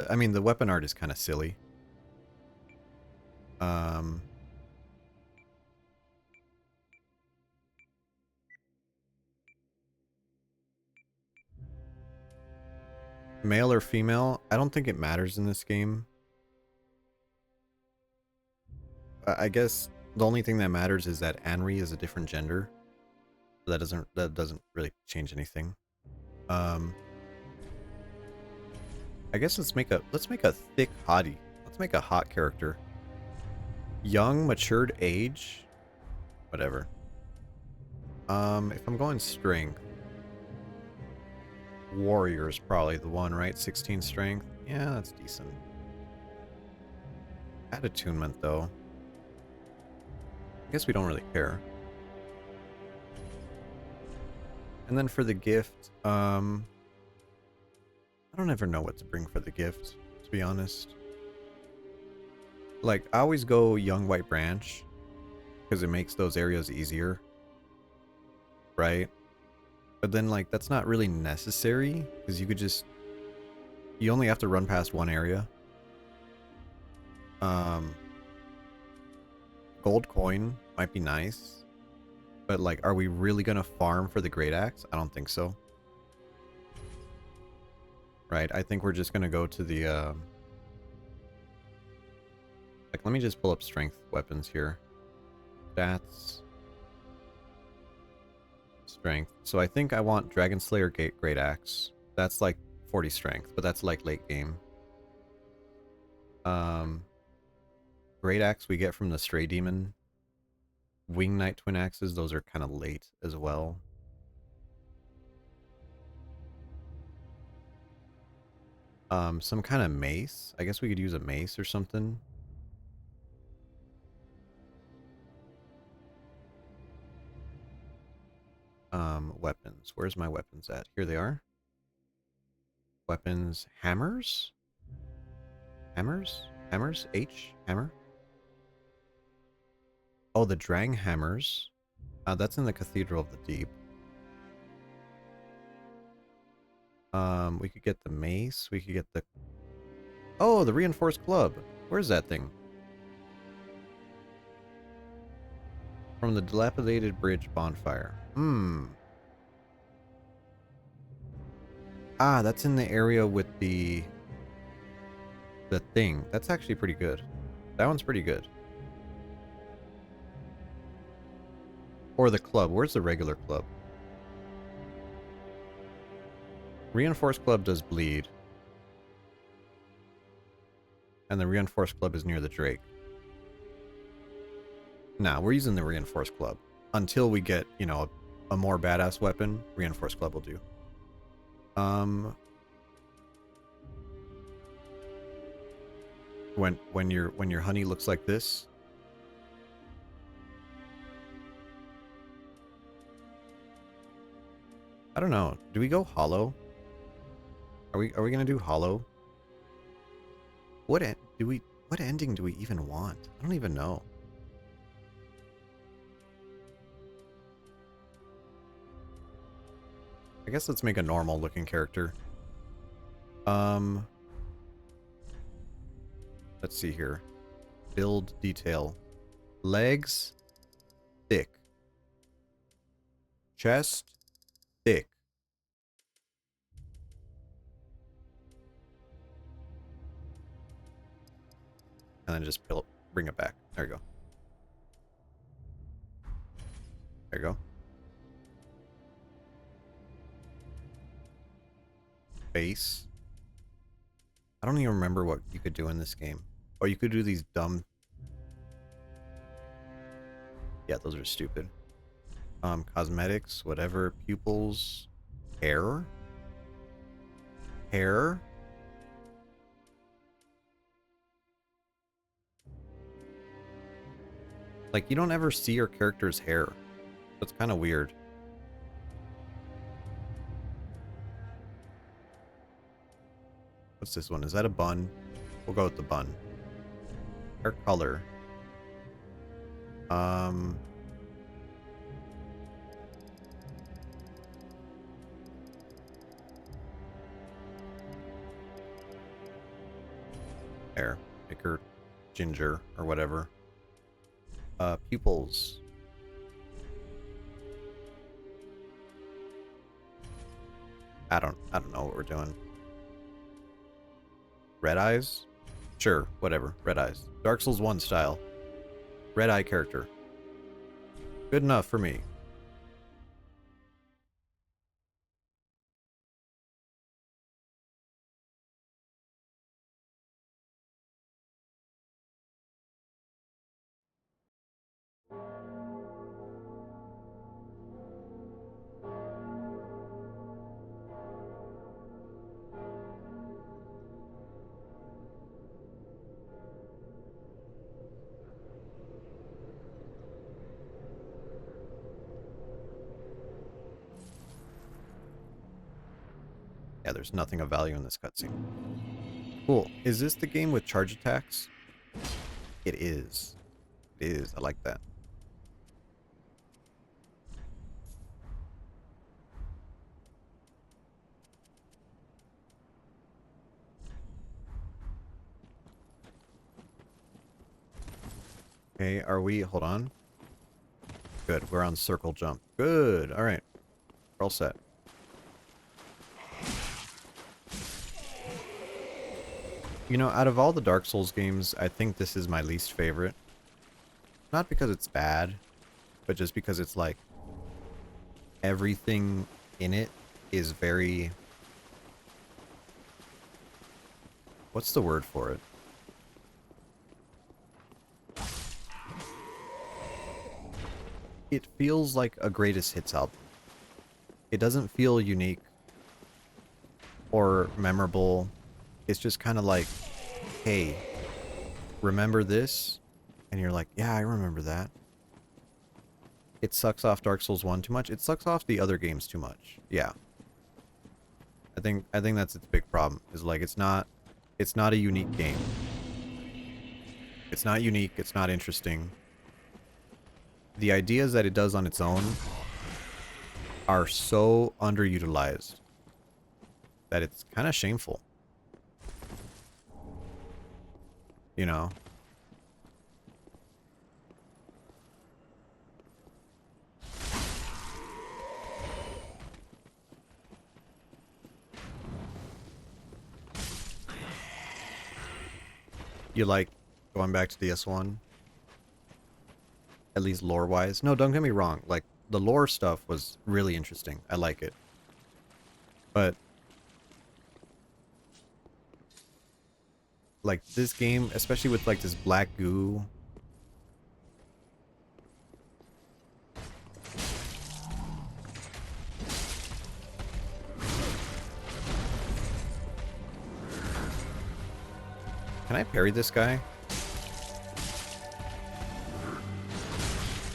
I mean the weapon art is kind of silly. Male or female, I don't think it matters in this game. I guess the only thing that matters is that Anri is a different gender. That doesn't really change anything. I guess let's make a thick hottie. Let's make a hot character. Young, matured age, whatever. If I'm going strength, warrior is probably the one, right? 16 strength. Yeah, that's decent. Add attunement though. I guess we don't really care. And then for the gift, I don't ever know what to bring for the gift, to be honest. Like, I always go Young White Branch, because it makes those areas easier. Right? But then, like, that's not really necessary, because you could just... You only have to run past one area. Gold coin might be nice. But, like, are we really going to farm for the Great Axe? I don't think so. Right, I think we're just going to go to the... Like, let me just pull up strength weapons here. Stats. Strength. So I think I want Dragon Slayer Great Axe. That's like 40 strength, but that's like late game. Great Axe we get from the Stray Demon. Wing Knight Twin Axes, those are kind of late as well. Some kind of mace. I guess we could use a mace or something. Weapons. Where's my weapons at? Here they are. Weapons. Hammers? Hammers? Hammers? H? Hammer? Oh, the Drang Hammers. That's in the Cathedral of the Deep. We could get the mace. We could get the... Oh, the Reinforced Club. Where's that thing? From the Dilapidated Bridge Bonfire. Ah, that's in the area with the thing. That's actually pretty good. That one's pretty good. Or the club. Where's the regular club? Reinforced Club does bleed. And the Reinforced Club is near the Drake. Nah, we're using the reinforced club. Until we get, you know, a more badass weapon, reinforced club will do. When your honey looks like this, I don't know. Do we go hollow? Are we gonna do hollow? What ending do we even want? I don't even know. I guess let's make a normal looking character. Let's see here. Build detail. Legs, thick. Chest, thick. And then just bring it back. There you go. There you go. Face. I don't even remember what you could do in this game. Oh, you could do these dumb... Yeah, those are stupid. Cosmetics, whatever. Pupils. Hair? Hair? Like, you don't ever see your character's hair. That's kind of weird. What's this one? Is that a bun? We'll go with the bun. Hair color. Hair. Make her ginger or whatever. Pupils. I don't know what we're doing. Red eyes? Sure, whatever. Red eyes. Dark Souls 1 style. Red eye character. Good enough for me. Yeah, there's nothing of value in this cutscene. Cool. Is this the game with charge attacks? It is. It is. I like that. Okay, are we... Hold on. Good. We're on circle jump. Good. All right. We're all set. You know, out of all the Dark Souls games, I think this is my least favorite. Not because it's bad, but just because it's like... everything in it is very... What's the word for it? It feels like a greatest hits album. It doesn't feel unique or memorable. It's just kind of like, hey, remember this? And you're like, yeah, I remember that. It sucks off Dark Souls 1 too much. It sucks off the other games too much. Yeah. I think that's its big problem. Is like it's not a unique game. It's not unique, it's not interesting. The ideas that it does on its own are so underutilized that it's kind of shameful. You know? You like going back to DS1? At least lore-wise? No, don't get me wrong. Like, the lore stuff was really interesting. I like it. But... like, this game, especially with, like, this black goo... Can I parry this guy?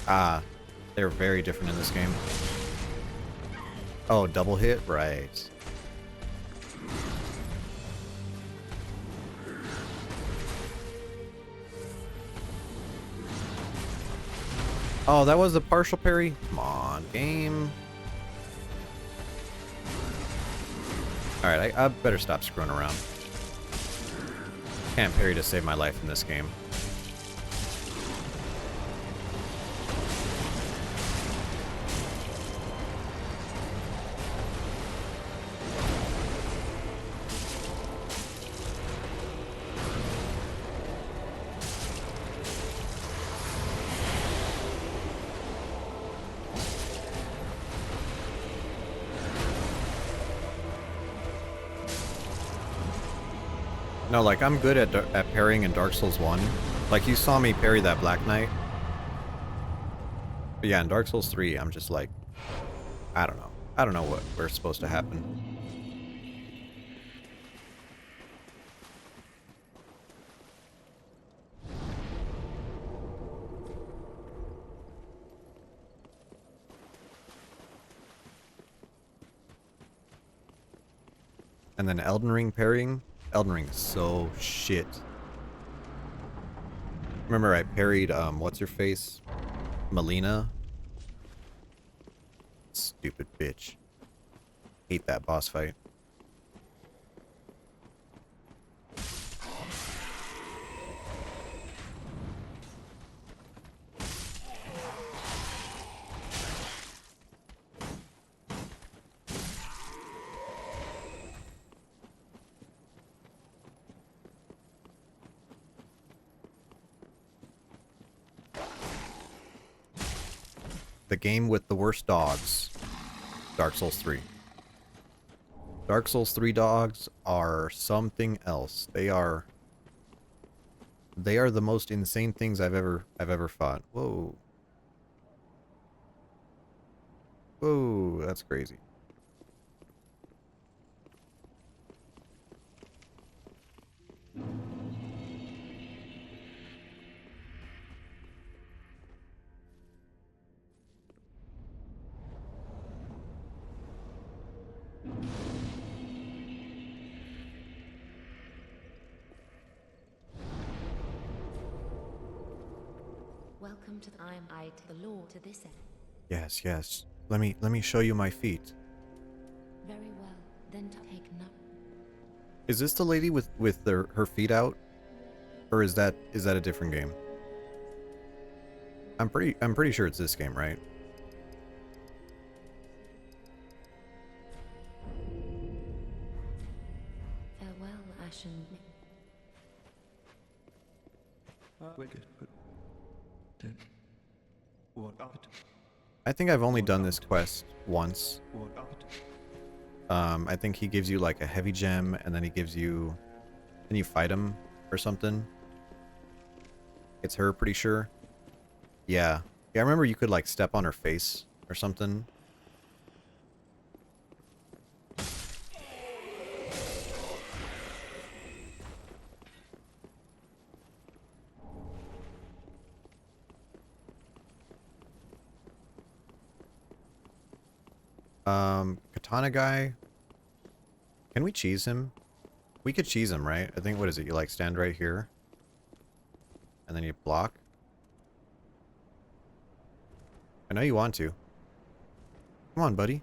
Ah, they're very different in this game. Oh, double hit? Right. Oh, that was a partial parry? Come on, game. Alright, I better stop screwing around. Can't parry to save my life in this game. No, like, I'm good at parrying in Dark Souls 1. Like, you saw me parry that Black Knight. But yeah, in Dark Souls 3, I'm just like, I don't know. I don't know where's supposed to happen. And then Elden Ring parrying. Elden Ring is so shit. Remember I parried, what's her face? Melina? Stupid bitch. Hate that boss fight. The game with the worst dogs. Dark Souls 3. Dark Souls 3 dogs are something else. They are the most insane things I've ever fought. Whoa. Whoa, that's crazy. Welcome to the law to this end. Yes, yes. Let me show you my feet. Very well, then take no. Is this the lady with her feet out? Or is that a different game? I'm pretty sure it's this game, right? Farewell, Ashen. Wicked, but then what of it? I think I've only done this quest once. What of it? I think he gives you like a heavy gem, and then he gives you, then you fight him or something. It's her, pretty sure. Yeah. Yeah, I remember you could like step on her face or something. Katana guy. Can we cheese him? We could cheese him, right? I think, what is it? You like stand right here. And then you block. I know you want to. Come on, buddy.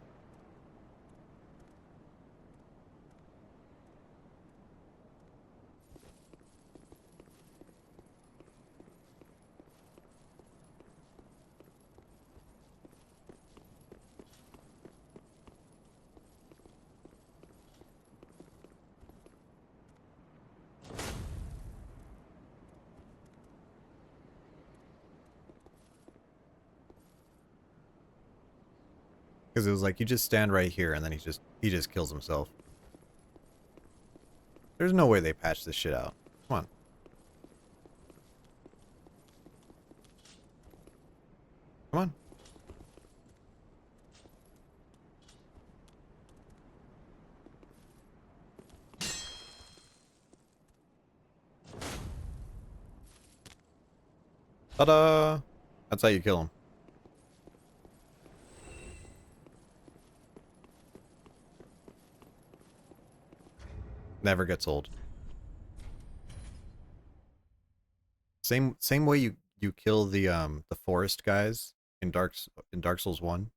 Because it was like, you just stand right here, and then he just kills himself. There's no way they patched this shit out. Come on. Come on. Ta-da! That's how you kill him. Never gets old. Same way you kill the forest guys in Dark Souls 1.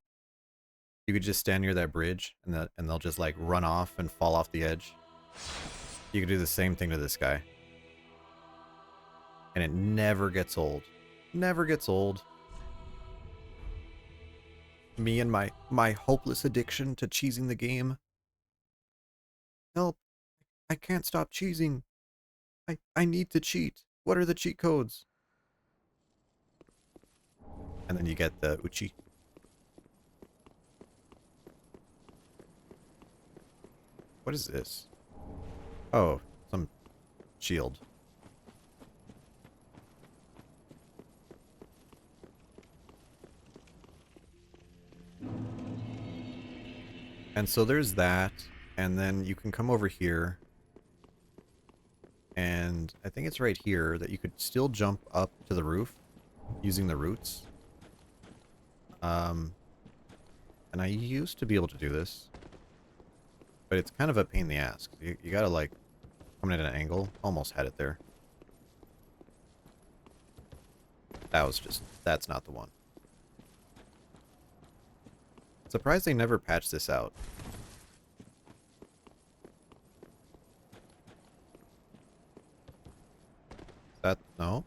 You could just stand near that bridge and they'll just like run off and fall off the edge. You could do the same thing to this guy. And it never gets old. Never gets old. Me and my hopeless addiction to cheesing the game. Help. I can't stop cheesing. I need to cheat. What are the cheat codes? And then you get the Uchi. What is this? Oh, some shield. And so there's that. And then you can come over here. And I think it's right here that you could still jump up to the roof using the roots. And I used to be able to do this. But it's kind of a pain in the ass. You gotta like come in at an angle. Almost had it there. That's not the one. Surprised they never patched this out. No?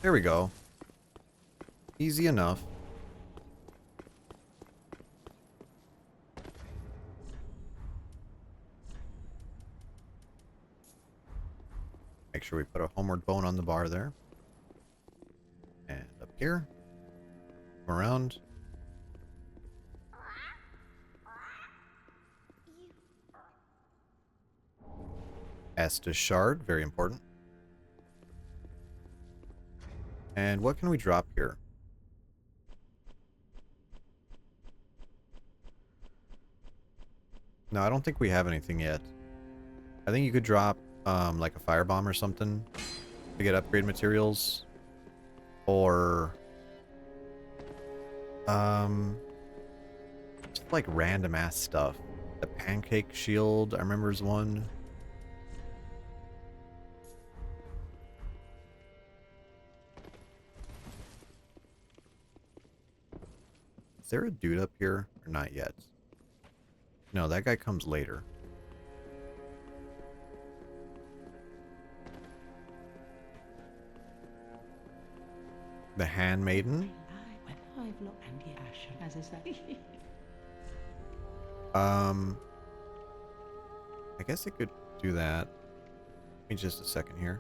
There we go. Easy enough. Make sure we put a homeward bone on the bar there. And up here. Come around. Estus Shard, very important. And what can we drop here? No, I don't think we have anything yet. I think you could drop like a firebomb or something to get upgrade materials. Or just like random ass stuff. The pancake shield, I remember is one. Is there a dude up here? Or not yet? No, that guy comes later. The handmaiden. I guess it could do that. Give me just a second here.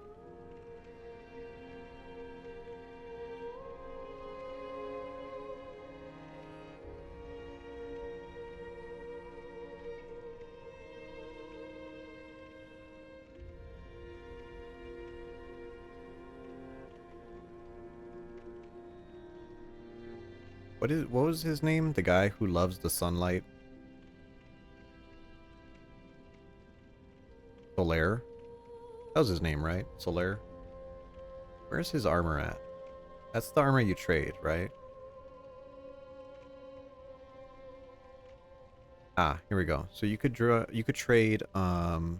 What was his name? The guy who loves the sunlight? Solaire? That was his name, right? Solaire? Where's his armor at? That's the armor you trade, right? Ah, here we go. So you could trade Black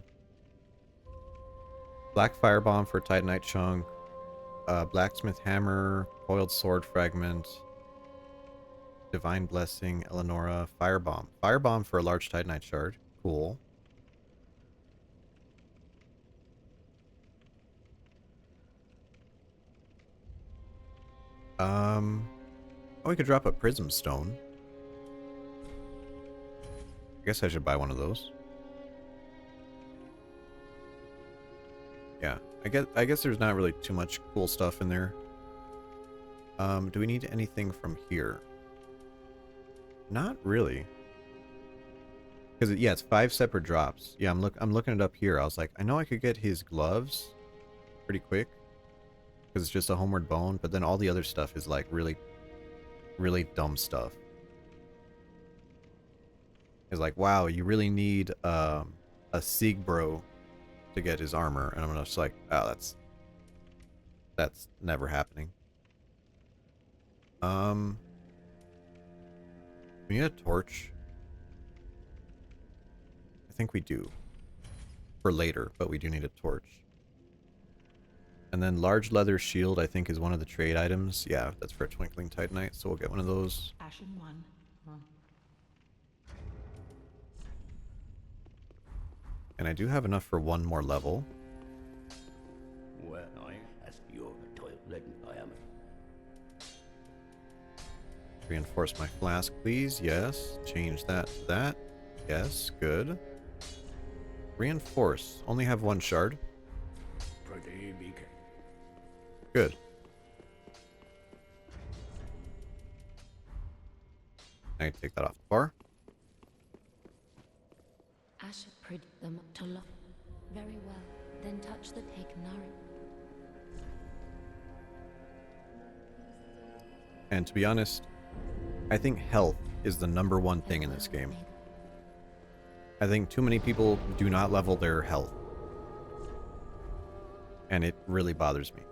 Firebomb for Titanite Chunk, Blacksmith Hammer, Coiled Sword Fragment, Divine Blessing, Eleonora, Firebomb. Firebomb for a large Titanite Shard. Cool. Oh, we could drop a Prism Stone. I guess I should buy one of those. Yeah, I guess there's not really too much cool stuff in there. Do we need anything from here? Not really. Because yeah, it's 5 separate drops. Yeah, I'm looking it up here. I was like, I know I could get his gloves pretty quick because it's just a homeward bone, but then all the other stuff is like really dumb stuff. It's like, wow, you really need a Sieg Bro to get his armor, and I'm just like, oh, That's never happening. We need a torch. I think we do. For later, but we do need a torch. And then large leather shield, I think, is one of the trade items. Yeah, that's for a twinkling titanite, so we'll get one of those. Ashen one. And I do have enough for one more level. Well, I as your toilet I am. Reinforce my flask, please. Yes. Change that to that. Yes, good. Reinforce. Only have one shard. Pretty big. Good. I take that off the bar. I should predict them to look. Very well. Then touch the pig Nari. And to be honest, I think health is the #1 thing in this game. I think too many people do not level their health. And it really bothers me.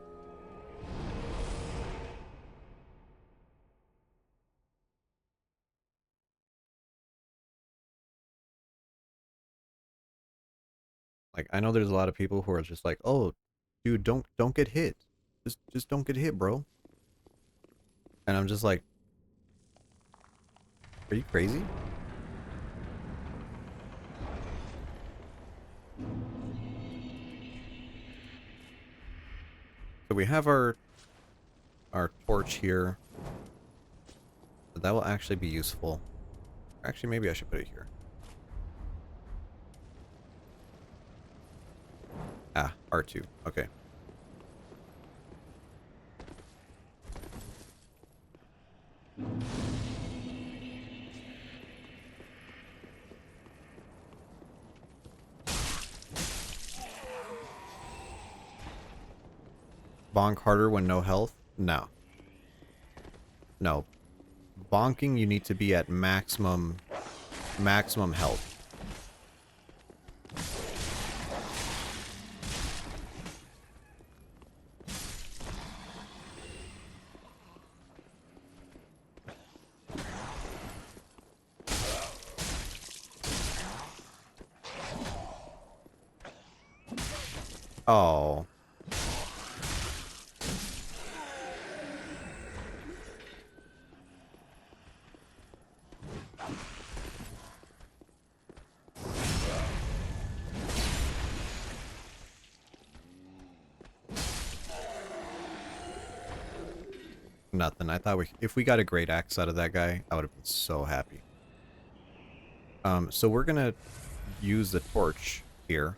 Like, I know there's a lot of people who are just like, "Oh, dude, don't get hit. Just don't get hit, bro." And I'm just like, "Are you crazy?" So we have our torch here. But that will actually be useful. Actually, maybe I should put it here. Ah, R2. Okay. Bonk harder when no health? No. No. Bonking, you need to be at maximum health. Oh. Nothing. I thought if we got a great axe out of that guy, I would have been so happy. So we're gonna use the torch here.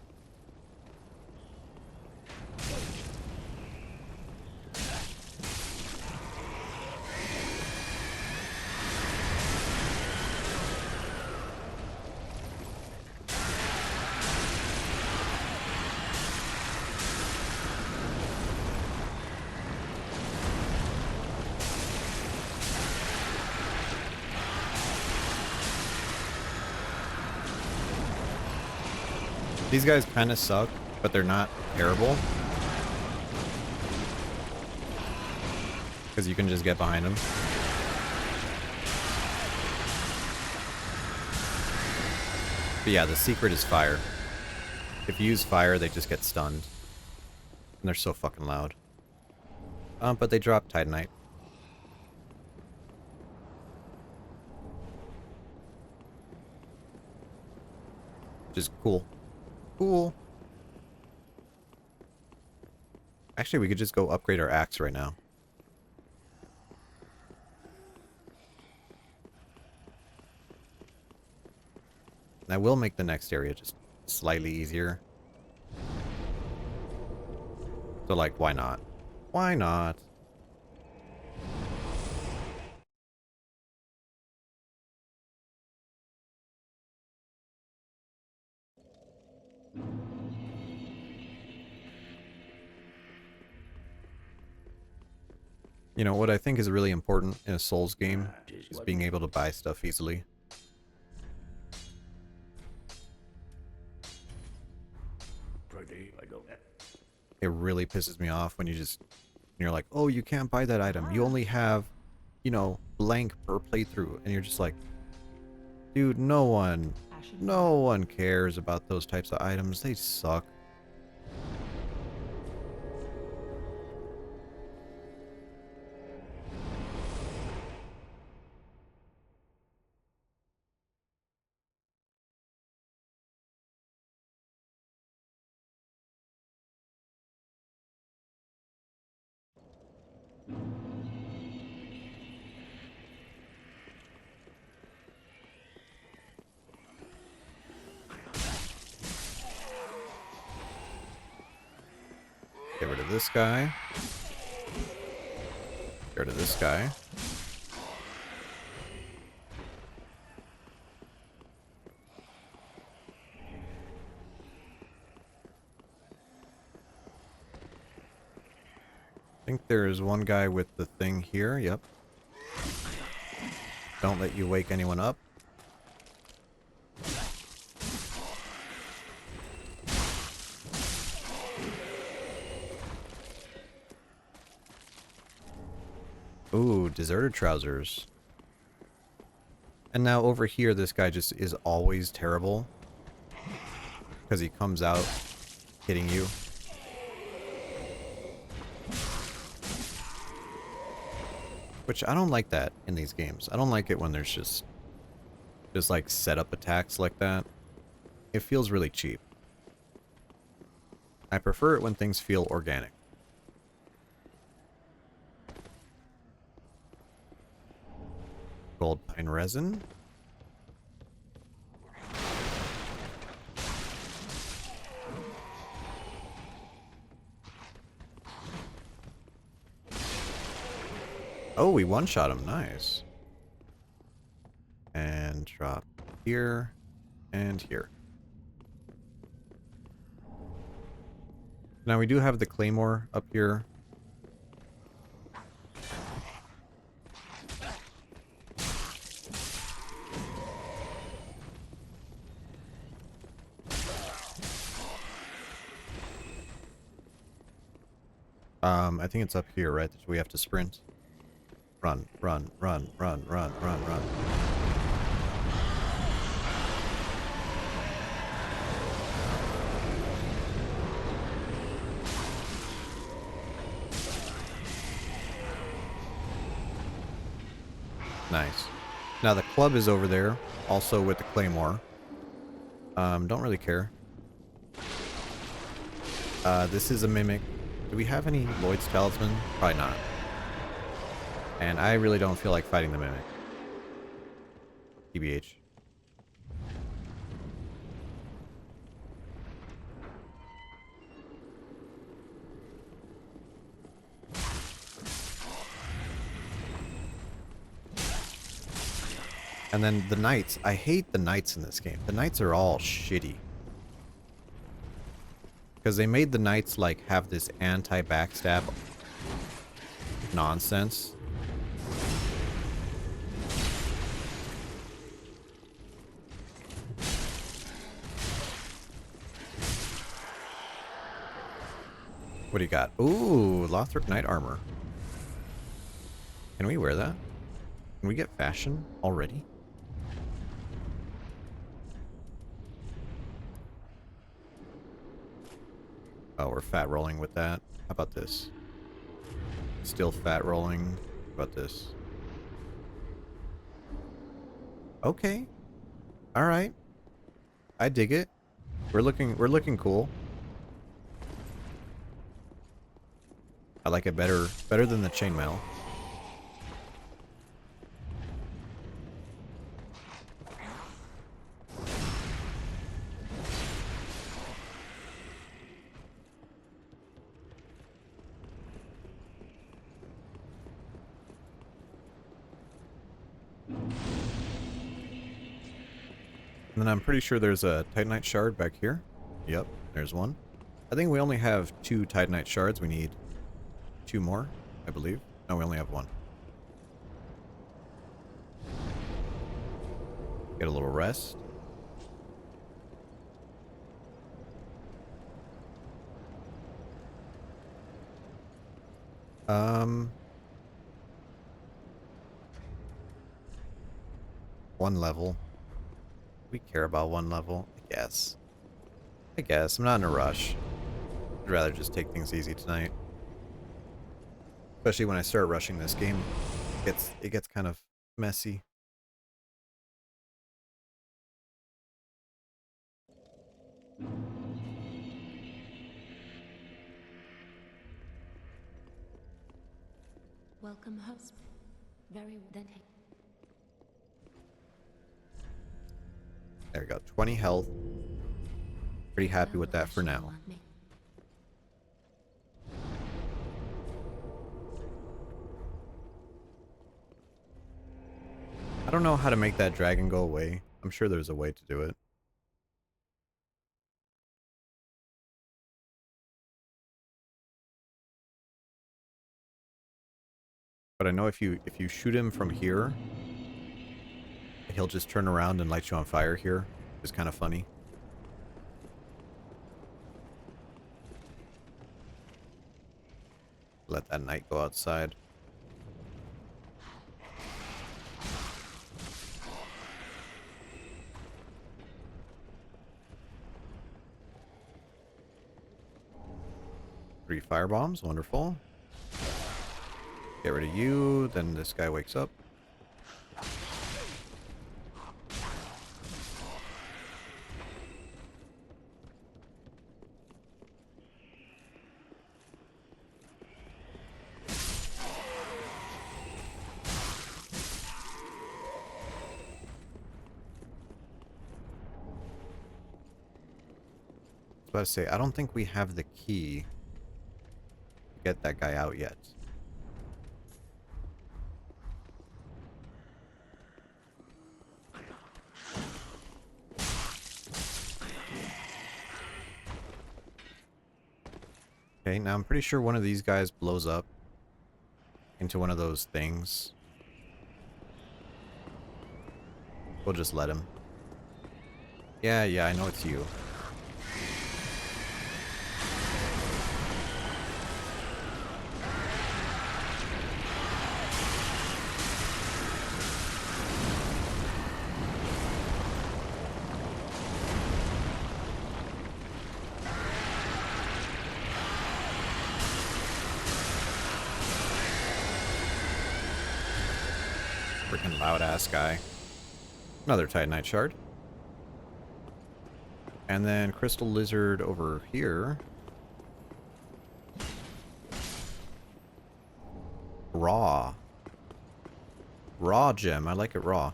These guys kind of suck, but they're not terrible. Because you can just get behind them. But yeah, the secret is fire. If you use fire, they just get stunned. And they're so fucking loud. But they drop Titanite. Which is cool. Cool. Actually, we could just go upgrade our axe right now. That will make the next area just slightly easier. So, like, why not? Why not? You know, what I think is really important in a Souls game is being able to buy stuff easily. Pretty I don't. It really pisses me off when you just you're like, oh, you can't buy that item. You only have, you know, blank per playthrough. And you're just like, dude, no one cares about those types of items. They suck. Get rid of this guy. Get rid of this guy. I think there's one guy with the thing here. Yep. Don't let you wake anyone up. Ooh, deserter trousers. And now over here, this guy just is always terrible. Because he comes out hitting you. Which I don't like that in these games. I don't like it when there's just like setup attacks like that. It feels really cheap. I prefer it when things feel organic. Gold pine resin. Oh, we one-shot him. Nice. And drop here and here. Now we do have the claymore up here. I think it's up here, right? We have to sprint. Run, run, run, run, run, run, run. Nice. Now the club is over there, also with the claymore. Don't really care. This is a mimic. Do we have any Lloyd's Talisman? Probably not. And I really don't feel like fighting the mimic. TBH. And then the knights. I hate the knights in this game. The knights are all shitty. Because they made the knights like have this anti-backstab nonsense. What do you got? Ooh, Lothric Knight armor. Can we wear that? Can we get fashion already? Oh, we're fat rolling with that. How about this? Still fat rolling. How about this? Okay. All right. I dig it. We're looking cool. I like it better than the chainmail. And then I'm pretty sure there's a Titanite shard back here. Yep, there's one. I think we only have 2 Titanite shards. We need 2 more, I believe. No, we only have 1. Get a little rest. Um, one level. We care about one level, I guess. I guess. I'm not in a rush. I'd rather just take things easy tonight. Especially when I start rushing this game, it gets kind of messy. Welcome, host. Very then. There we go. 20 health. Pretty happy with that for now. I don't know how to make that dragon go away. I'm sure there's a way to do it. But I know if you shoot him from here, he'll just turn around and light you on fire here. It's kind of funny. Let that knight go outside. Three fire bombs, wonderful. Get rid of you, then this guy wakes up. I was about to say, I don't think we have the key to get that guy out yet. Okay, now I'm pretty sure one of these guys blows up into one of those things. We'll just let him. Yeah, I know it's you. Freaking loud ass guy. Another Titanite shard. And then Crystal Lizard over here. Raw. Raw gem. I like it raw.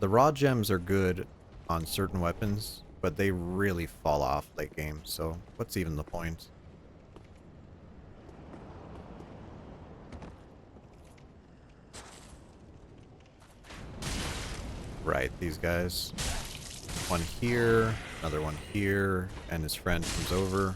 The raw gems are good on certain weapons, but they really fall off late game, so what's even the point? Right, these guys. One here, another one here, and his friend comes over.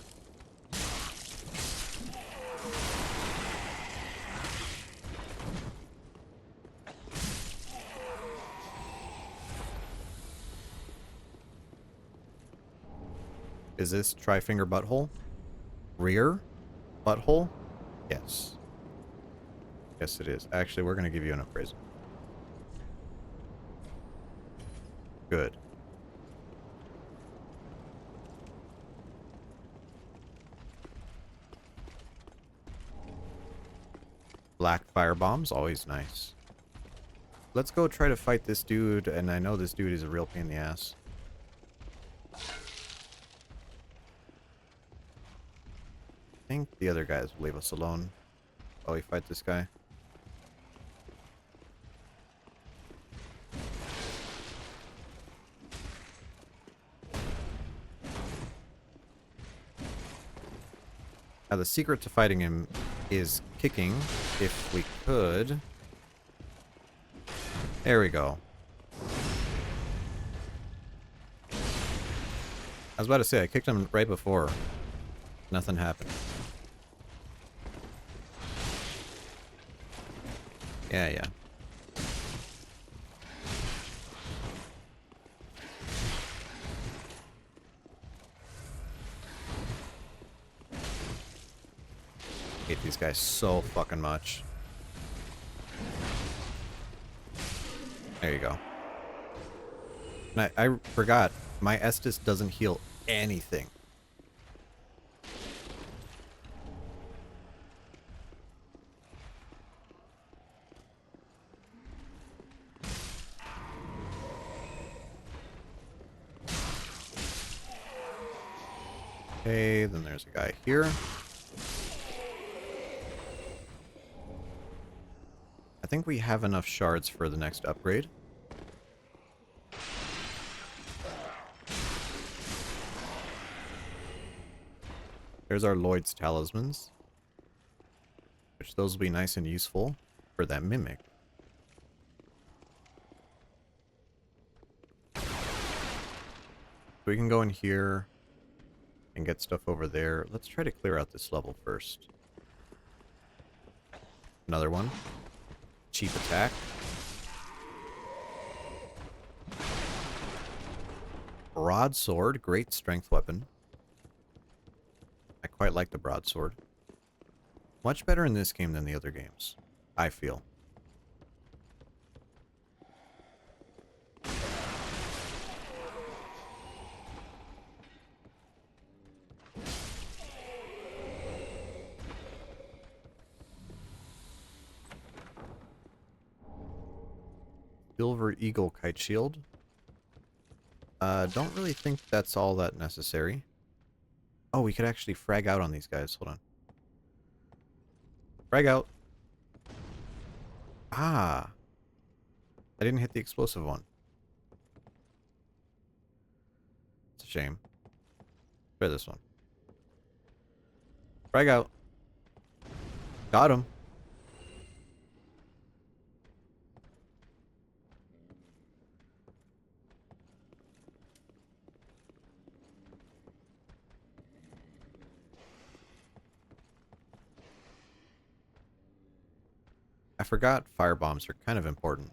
Is this Tri-Finger Butthole? Rear? Butthole? Yes. Yes, it is. Actually, we're going to give you an appraisal. Good. Black fire bombs, always nice. Let's go try to fight this dude, and I know this dude is a real pain in the ass. I think the other guys will leave us alone while we fight this guy. Now the secret to fighting him is kicking, if we could. There we go. I was about to say, I kicked him right before. Nothing happened. Yeah. hate these guys so fucking much. There you go. And I forgot, my Estus doesn't heal anything. Okay, then there's a guy here. I think we have enough shards for the next upgrade. There's our Lloyd's talismans, which those will be nice and useful for that mimic. We can go in here and get stuff over there. Let's try to clear out this level first. Another one. Cheap attack. Broadsword, great strength weapon. I quite like the broadsword. Much better in this game than the other games, I feel. Silver Eagle Kite Shield. Don't really think that's all that necessary. Oh, we could actually frag out on these guys. Hold on. Frag out. Ah. I didn't hit the explosive one. It's a shame. Try this one. Frag out. Got him. I forgot fire bombs are kind of important.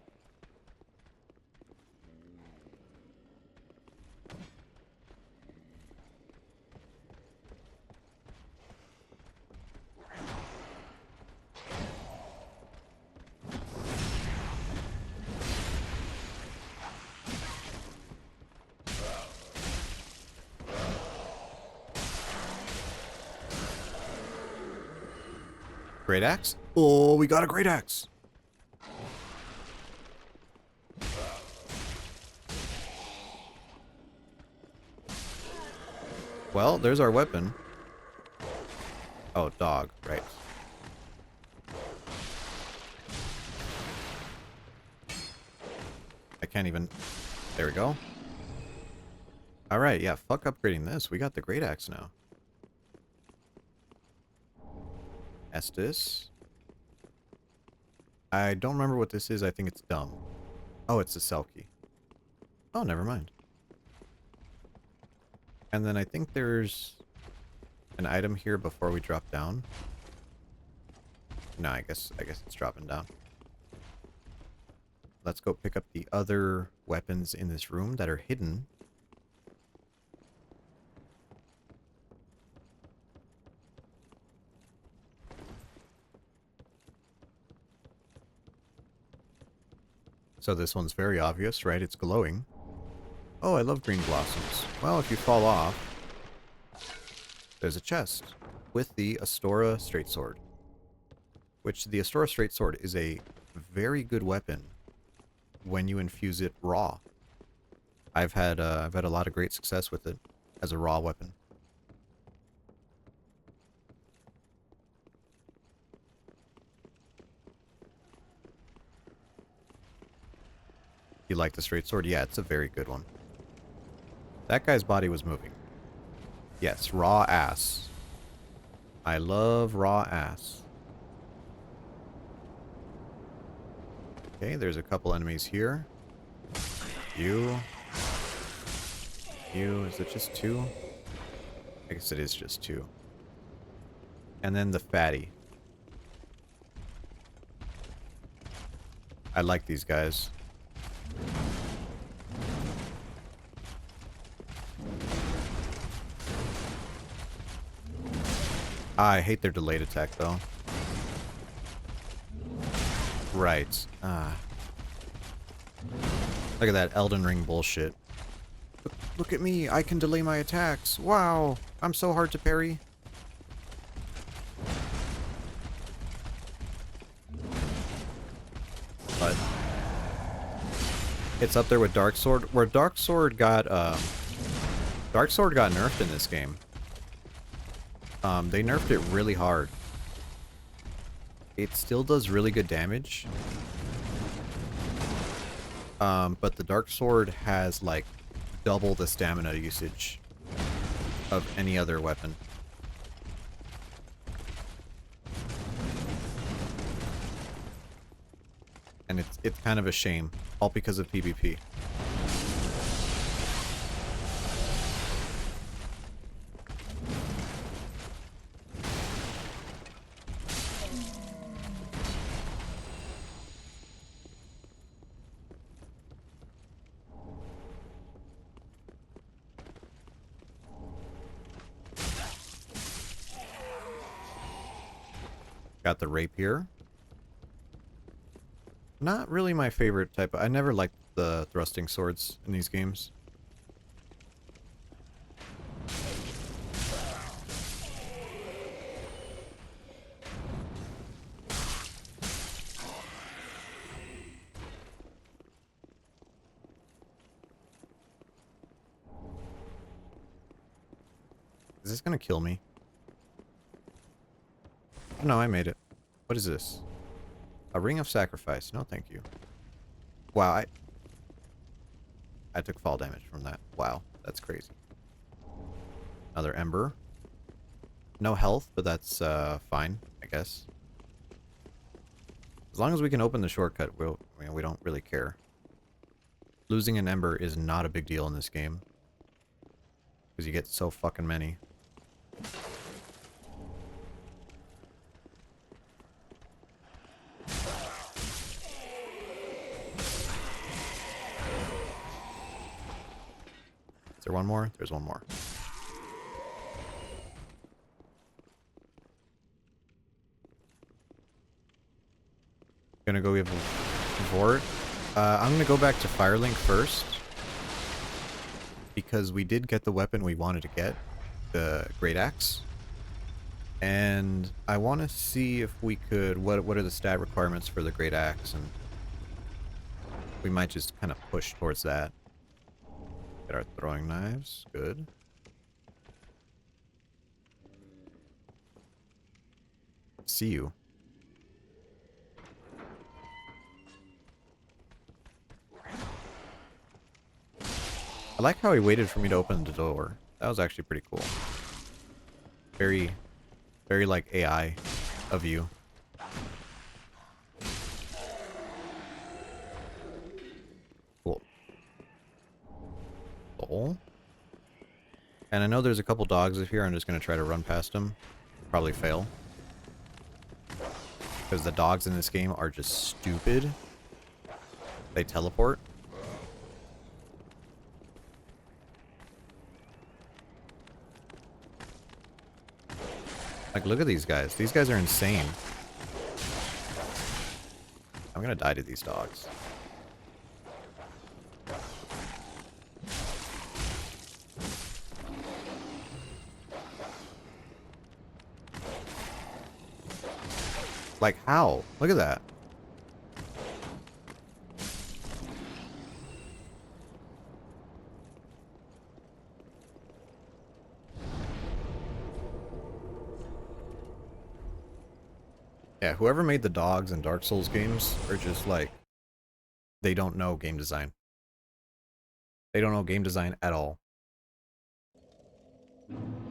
Great axe? Oh, we got a great axe. Well, there's our weapon. Oh, dog, right. I can't even... There we go. Alright, yeah, fuck upgrading this. We got the great axe now. Estus. I don't remember what this is. I think it's dumb. Oh, it's a Selkie. Oh, never mind. And then I think there's an item here before we drop down. No, I guess it's dropping down. Let's go pick up the other weapons in this room that are hidden. So this one's very obvious, right? It's glowing. Oh, I love green blossoms. Well, if you fall off, there's a chest with the Astora Straight Sword. Which the Astora Straight Sword is a very good weapon when you infuse it raw. I've had a lot of great success with it as a raw weapon. You like the straight sword? Yeah, it's a very good one. That guy's body was moving. Yes, raw ass. I love raw ass. Okay, there's a couple enemies here. You. Is it just two? I guess it is just two. And then the fatty. I like these guys. I hate their delayed attack, though. Right. Look at that Elden Ring bullshit. Look at me, I can delay my attacks. Wow, I'm so hard to parry. But it's up there with Dark Sword, where Dark Sword got nerfed in this game. They nerfed it really hard. It still does really good damage. But the Dark Sword has like double the stamina usage of any other weapon. And it's kind of a shame, all because of PvP. Got the rapier. Not really my favorite type. I never liked the thrusting swords in these games. Is this gonna kill me? Oh, no, I made it. What is this? A ring of sacrifice. No, thank you. Wow, I took fall damage from that. Wow, that's crazy. Another ember. No health, but that's fine, I guess. As long as we can open the shortcut, we don't really care. Losing an ember is not a big deal in this game. Because you get so fucking many. Is there one more? There's one more. Gonna go give a Vort. I'm gonna go back to Firelink first. Because we did get the weapon we wanted to get. The Great Axe. And I want to see if we could... What are the stat requirements for the Great Axe? And we might just kind of push towards that. Get our throwing knives. Good. See you. I like how he waited for me to open the door. That was actually pretty cool. Very, very like AI of you. Cool. Cool. And I know there's a couple dogs up here. I'm just going to try to run past them. Probably fail. Because the dogs in this game are just stupid. They teleport. Like, look at these guys. These guys are insane. I'm gonna die to these dogs. Like, how? Look at that. Yeah, whoever made the dogs in Dark Souls games are just like, they don't know game design. They don't know game design at all.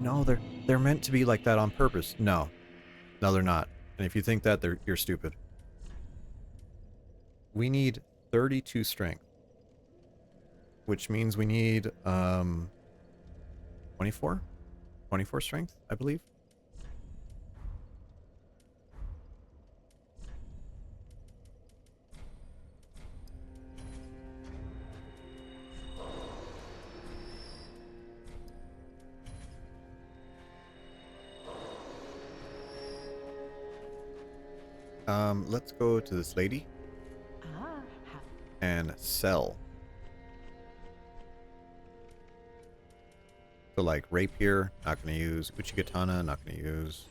No, they're meant to be like that on purpose. No. No, they're not. And if you think that, you're stupid. We need 32 strength. Which means we need 24? 24 strength, I believe. Let's go to this lady Ah, how and sell. So like rapier, not gonna use. Uchigatana, not gonna use.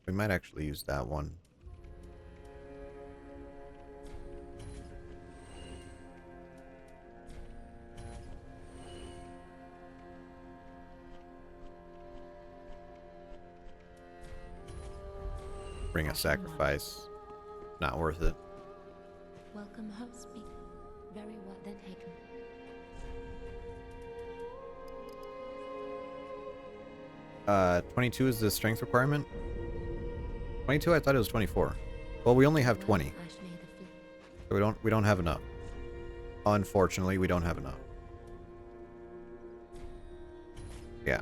We might actually use that one. Bring a sacrifice. Not worth it. Welcome home, speak. Very well, then taken. 22 is the strength requirement. 22, I thought it was 24. Well, we only have 20, so we don't have enough. Unfortunately, we don't have enough. Yeah.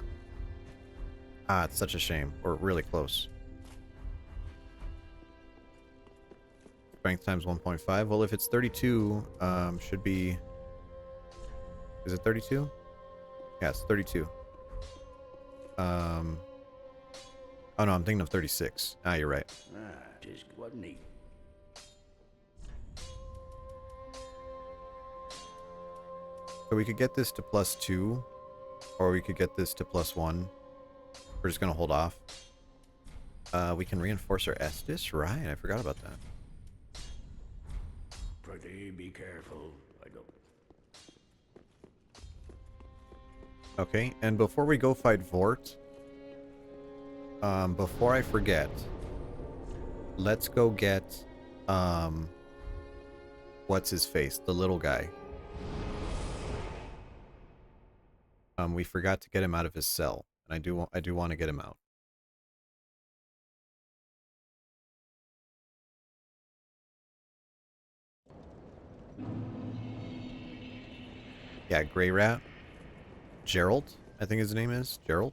Ah, it's such a shame. We're really close. Strength times 1.5. Well, if it's 32, should be... Is it 32? Yeah, it's 32. Oh no, I'm thinking of 36. Ah, you're right. Ah, just what neat. So we could get this to +2, or we could get this to +1. We're just gonna hold off. We can reinforce our Estus, right? I forgot about that. Pretty be careful. I don't. Okay, and before we go fight Vort, before I forget, let's go get, what's his face? The little guy. We forgot to get him out of his cell, and I do want to get him out. Yeah, Grey Rat. Gerald, I think his name is. Gerald.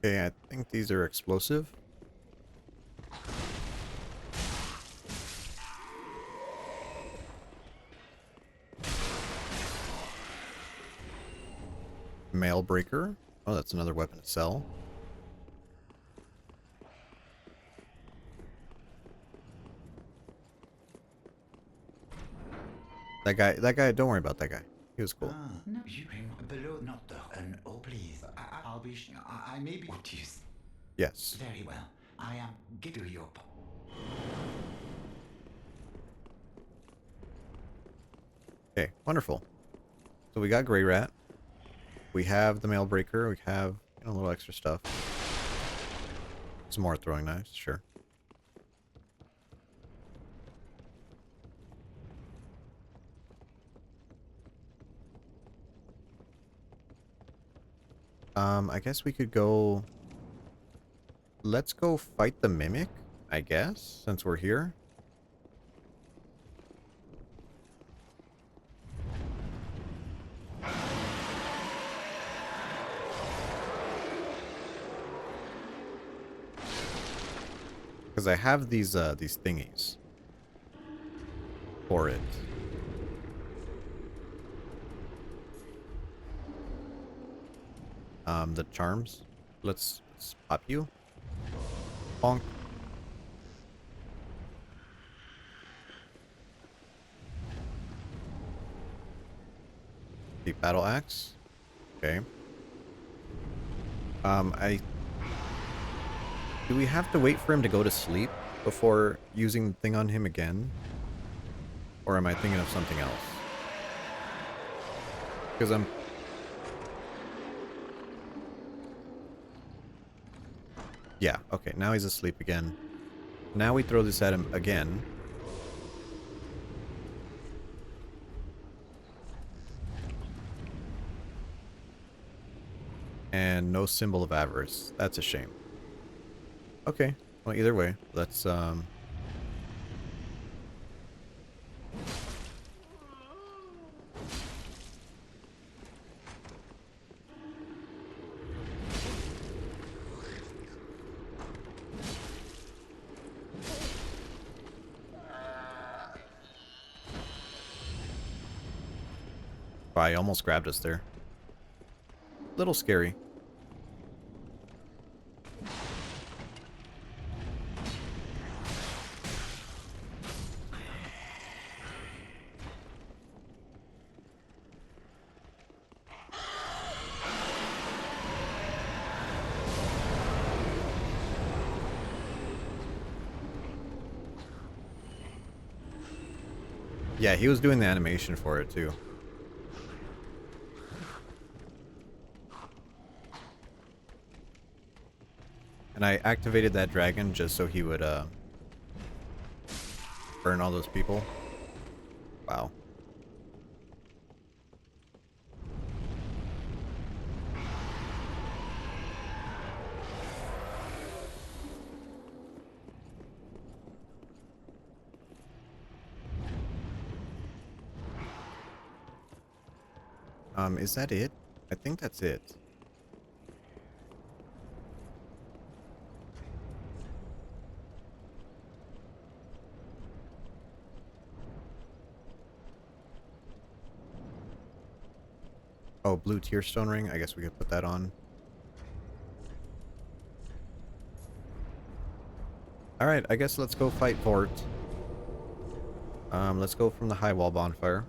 Okay, I think these are explosive. Mail breaker. Oh, that's another weapon to sell. That guy, don't worry about that guy. He was cool. No, you below not the and oh please. I'll be I may be what you Yes. very well. I am get to your Okay, wonderful. So we got Grey Rat. We have the mail breaker. We have, you know, a little extra stuff. Some more throwing knives, sure. I guess we could go... Let's go fight the Mimic, I guess, since we're here. Because I have these thingies for it. The charms. Let's pop you. Bonk. The battle axe. Okay. Do we have to wait for him to go to sleep before using the thing on him again? Or am I thinking of something else? Because I'm... Yeah, okay, now he's asleep again. Now we throw this at him again. And no symbol of avarice. That's a shame. Okay. Well, either way, let's I almost grabbed us there. Little scary. Yeah, he was doing the animation for it too. And I activated that dragon just so he would burn all those people. Wow. Is that it? I think that's it. Oh, blue tear stone ring. I guess we could put that on. Alright, I guess let's go fight Vort. Let's go from the high wall bonfire.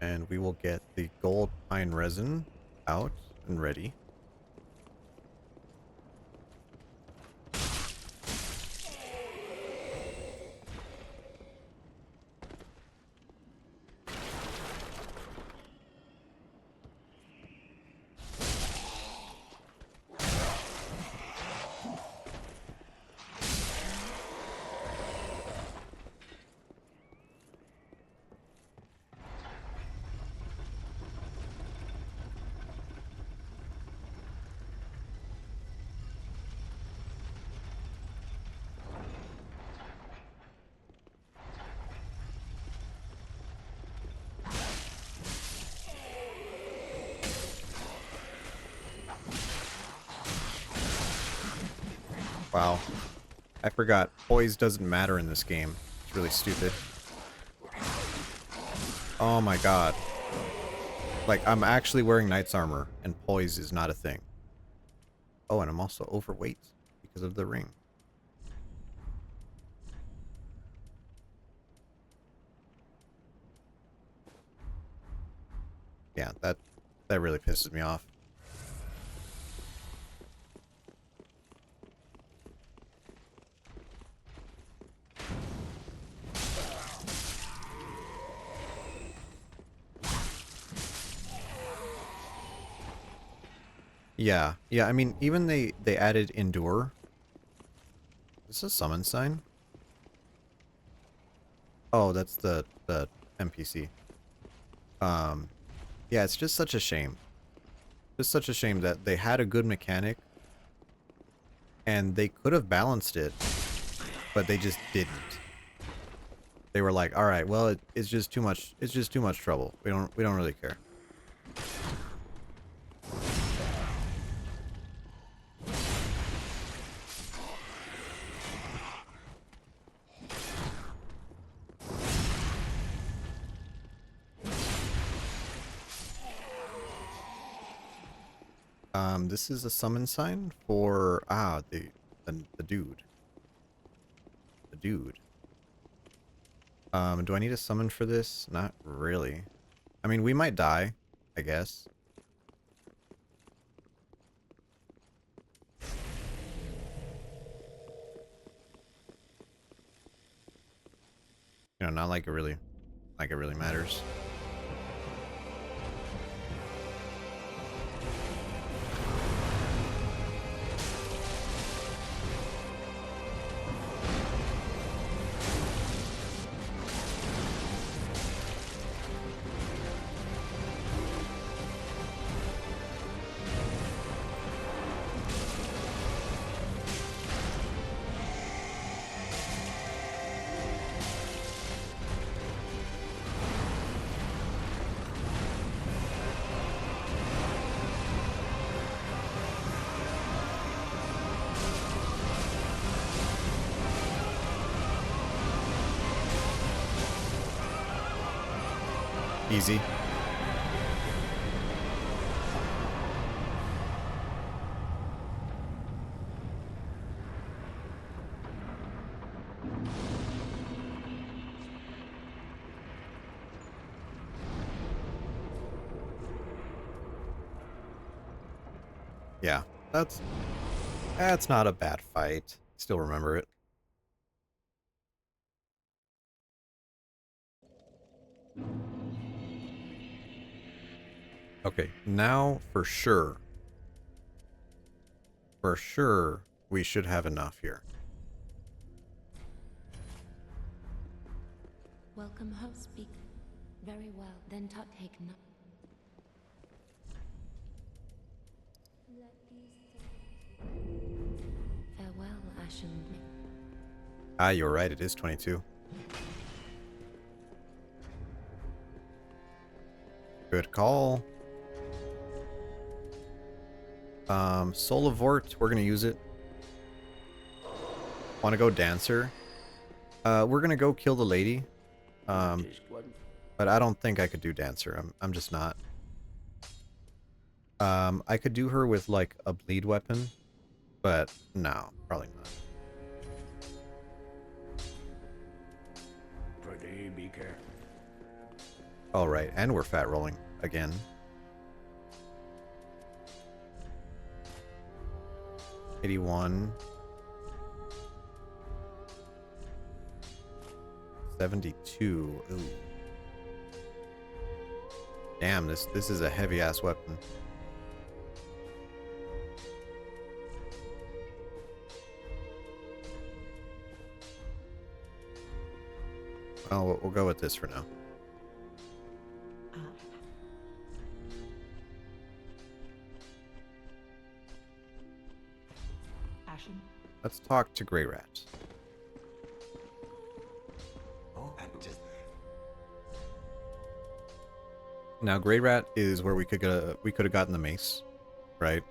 And we will get the gold pine resin out and ready. Wow. I forgot. Poise doesn't matter in this game. It's really stupid. Oh my god. Like, I'm actually wearing knight's armor, and poise is not a thing. Oh, and I'm also overweight because of the ring. Yeah, that really pisses me off. Yeah, yeah, I mean, even they added endure. Is this a summon sign? Oh, that's the NPC. Yeah, it's just such a shame. Just such a shame that they had a good mechanic and they could have balanced it, but they just didn't. They were like, "All right, well, it's just too much. It's just too much trouble. We don't really care." This is a summon sign for the dude. The dude. Do I need a summon for this? Not really. I mean, we might die, I guess. You know, not like it really matters. Easy. Yeah, that's not a bad fight. Still remember it. Okay, now for sure, we should have enough here. Welcome host speak. Very well, then take no. Farewell, Ashen. Ah, you're right, it is 22. Good call. Solavort, we're gonna use it. Wanna go Dancer? We're gonna go kill the lady. But I don't think I could do Dancer. I'm just not. I could do her with like a bleed weapon, but no, probably not. Pretty be careful. All right, and we're fat rolling again. $81. 72. Ooh. Damn, this is a heavy ass weapon. Oh, we'll go with this for now. Ashen? Let's talk to Grey Rat. Oh, and just Now, Grey Rat is where we could have gotten the mace, right?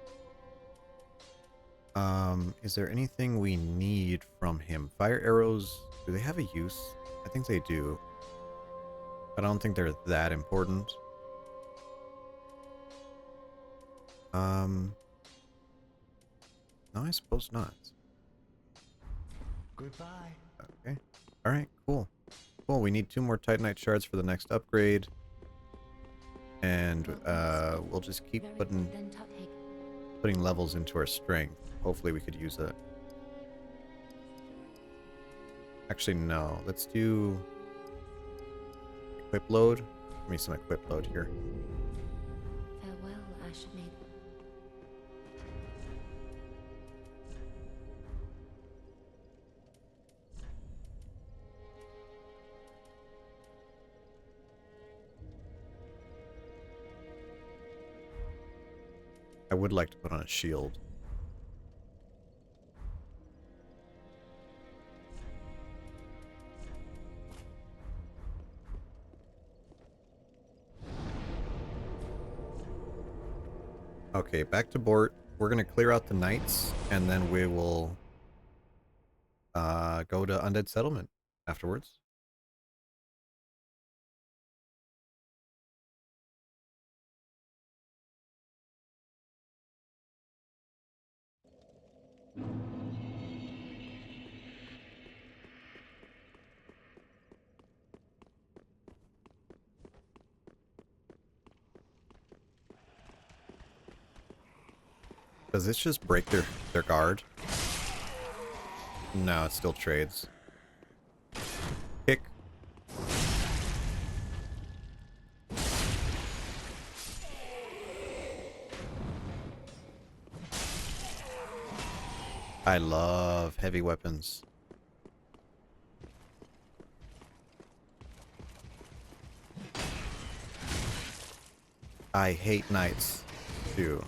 Is there anything we need from him? Fire arrows, do they have a use? I think they do. But I don't think they're that important. No, I suppose not. goodbye. Okay. Alright, cool. Cool, we need 2 more Titanite shards for the next upgrade. And we'll just keep putting levels into our strength. Hopefully we could use that. Actually, no. Let's do equip load. Give me some equip load here. Farewell, Ashen Maiden. I would like to put on a shield. Okay, back to Bort. We're gonna clear out the knights, and then we will go to Undead Settlement afterwards. Does this just break their guard? No, it still trades. Kick. I love heavy weapons. I hate knights, too.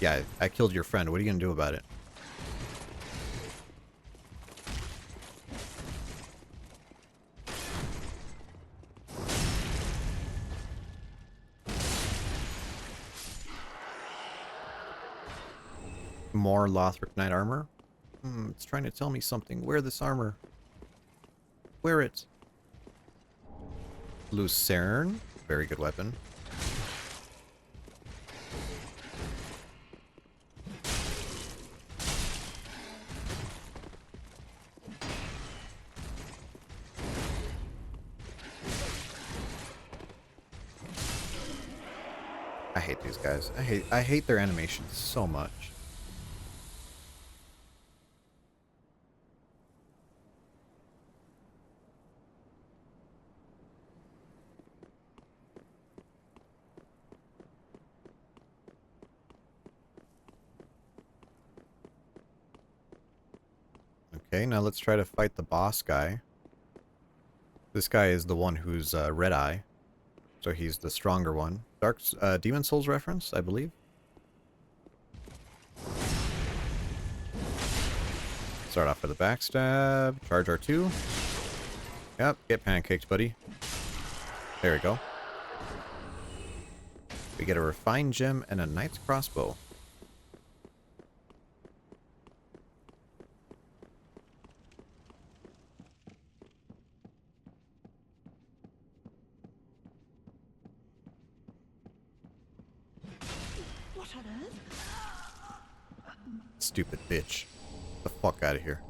Yeah, I killed your friend. What are you gonna do about it? More Lothric Knight armor? It's trying to tell me something. Wear this armor. Wear it. Lucerne. Very good weapon. I hate these guys. I hate their animations so much. Okay, now let's try to fight the boss guy. This guy is the one who's Red Eye, so he's the stronger one. Demon Souls reference, I believe. Start off with a backstab. Charge R2. Yep, get pancaked, buddy. There we go. We get a refined gem and a knight's crossbow. What on earth? Stupid bitch. Get the fuck out of here.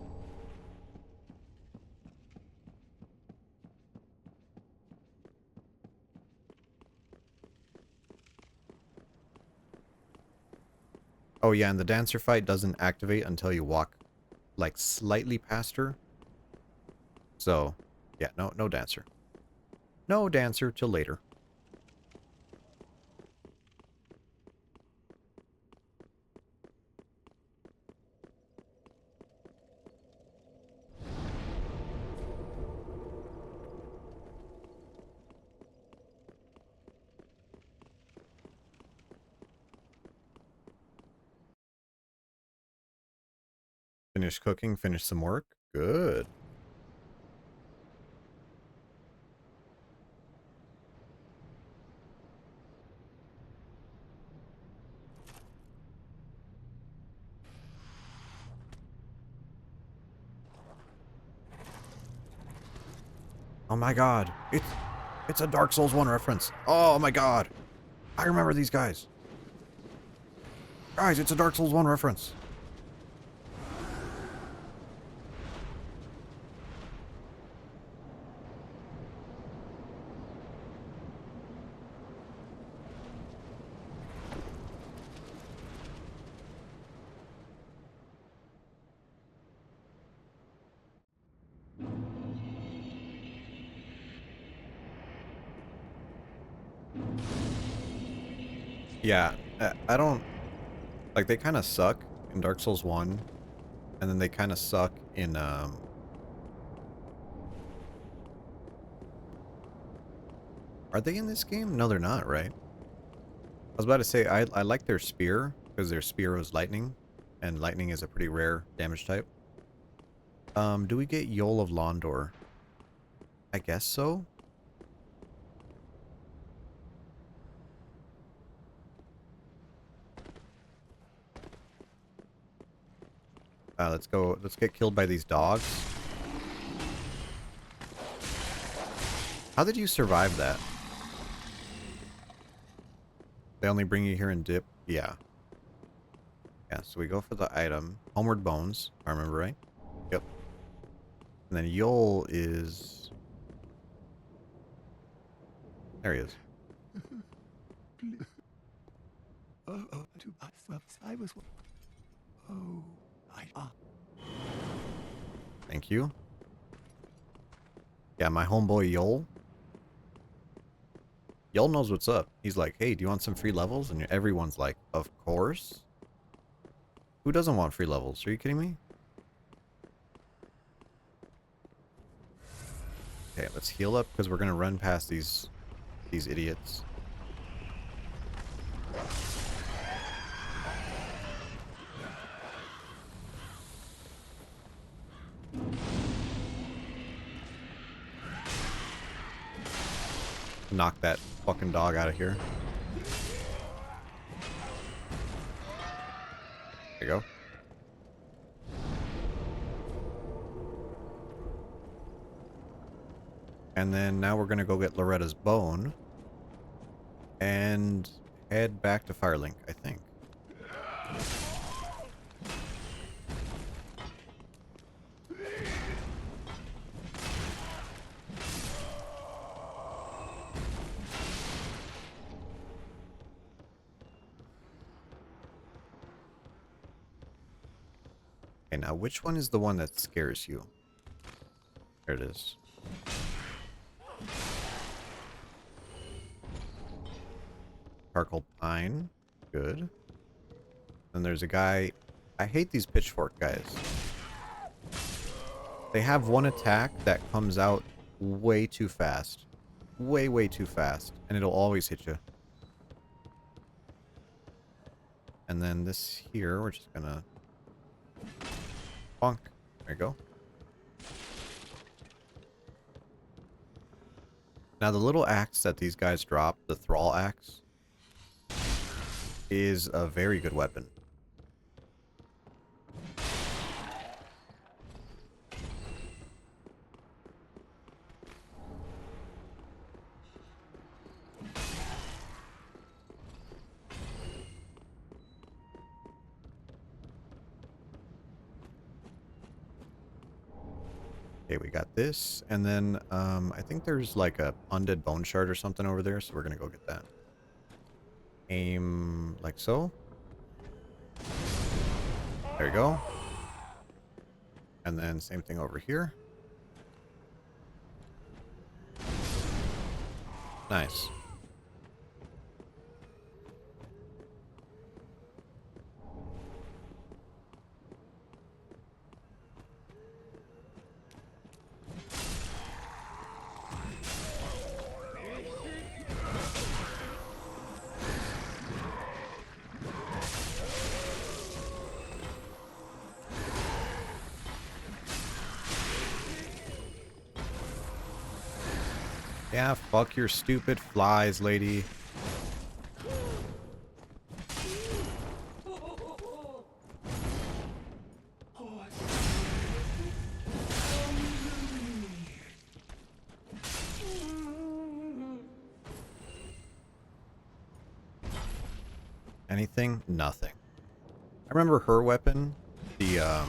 Oh yeah, and the dancer fight doesn't activate until you walk like slightly past her. So, yeah, no dancer. No dancer till later. Finish cooking, finish some work. Good. Oh my god. It's a Dark Souls 1 reference. Oh my god. I remember these guys. Guys, it's a Dark Souls 1 reference. Yeah, I don't... Like, they kind of suck in Dark Souls 1, and then they kind of suck in, Are they in this game? No, they're not, right? I was about to say, I like their spear, because their spear was lightning, and lightning is a pretty rare damage type. Do we get Yol of Londor? I guess so? Let's go, let's get killed by these dogs. How did you survive that? They only bring you here in dip? Yeah. Yeah, so we go for the item. Homeward Bones, if I remember right. Yep. And then Yol is... There he is. I was. Oh, Thank you. Yeah, my homeboy Yol. Yol knows what's up. He's like, hey, do you want some free levels? And everyone's like, of course. Who doesn't want free levels? Are you kidding me? Okay, let's heal up because we're gonna run past these idiots. Knock that fucking dog out of here. There you go. And then now we're gonna go get Loretta's bone and head back to Firelink, I think. Okay, now which one is the one that scares you? There it is. Charcoal pine. Good. Then there's a guy. I hate these pitchfork guys. They have one attack that comes out way too fast. Way too fast. And it'll always hit you. And then this here, we're just gonna... bonk. There you go. Now the little axe that these guys drop, the thrall axe, is a very good weapon. Okay, we got this, and then I think there's like a undead bone shard or something over there, so we're gonna go get that. Aim like so. There you go. And then same thing over here. Nice. Yeah, fuck your stupid flies, lady. Anything? Nothing. I remember her weapon, the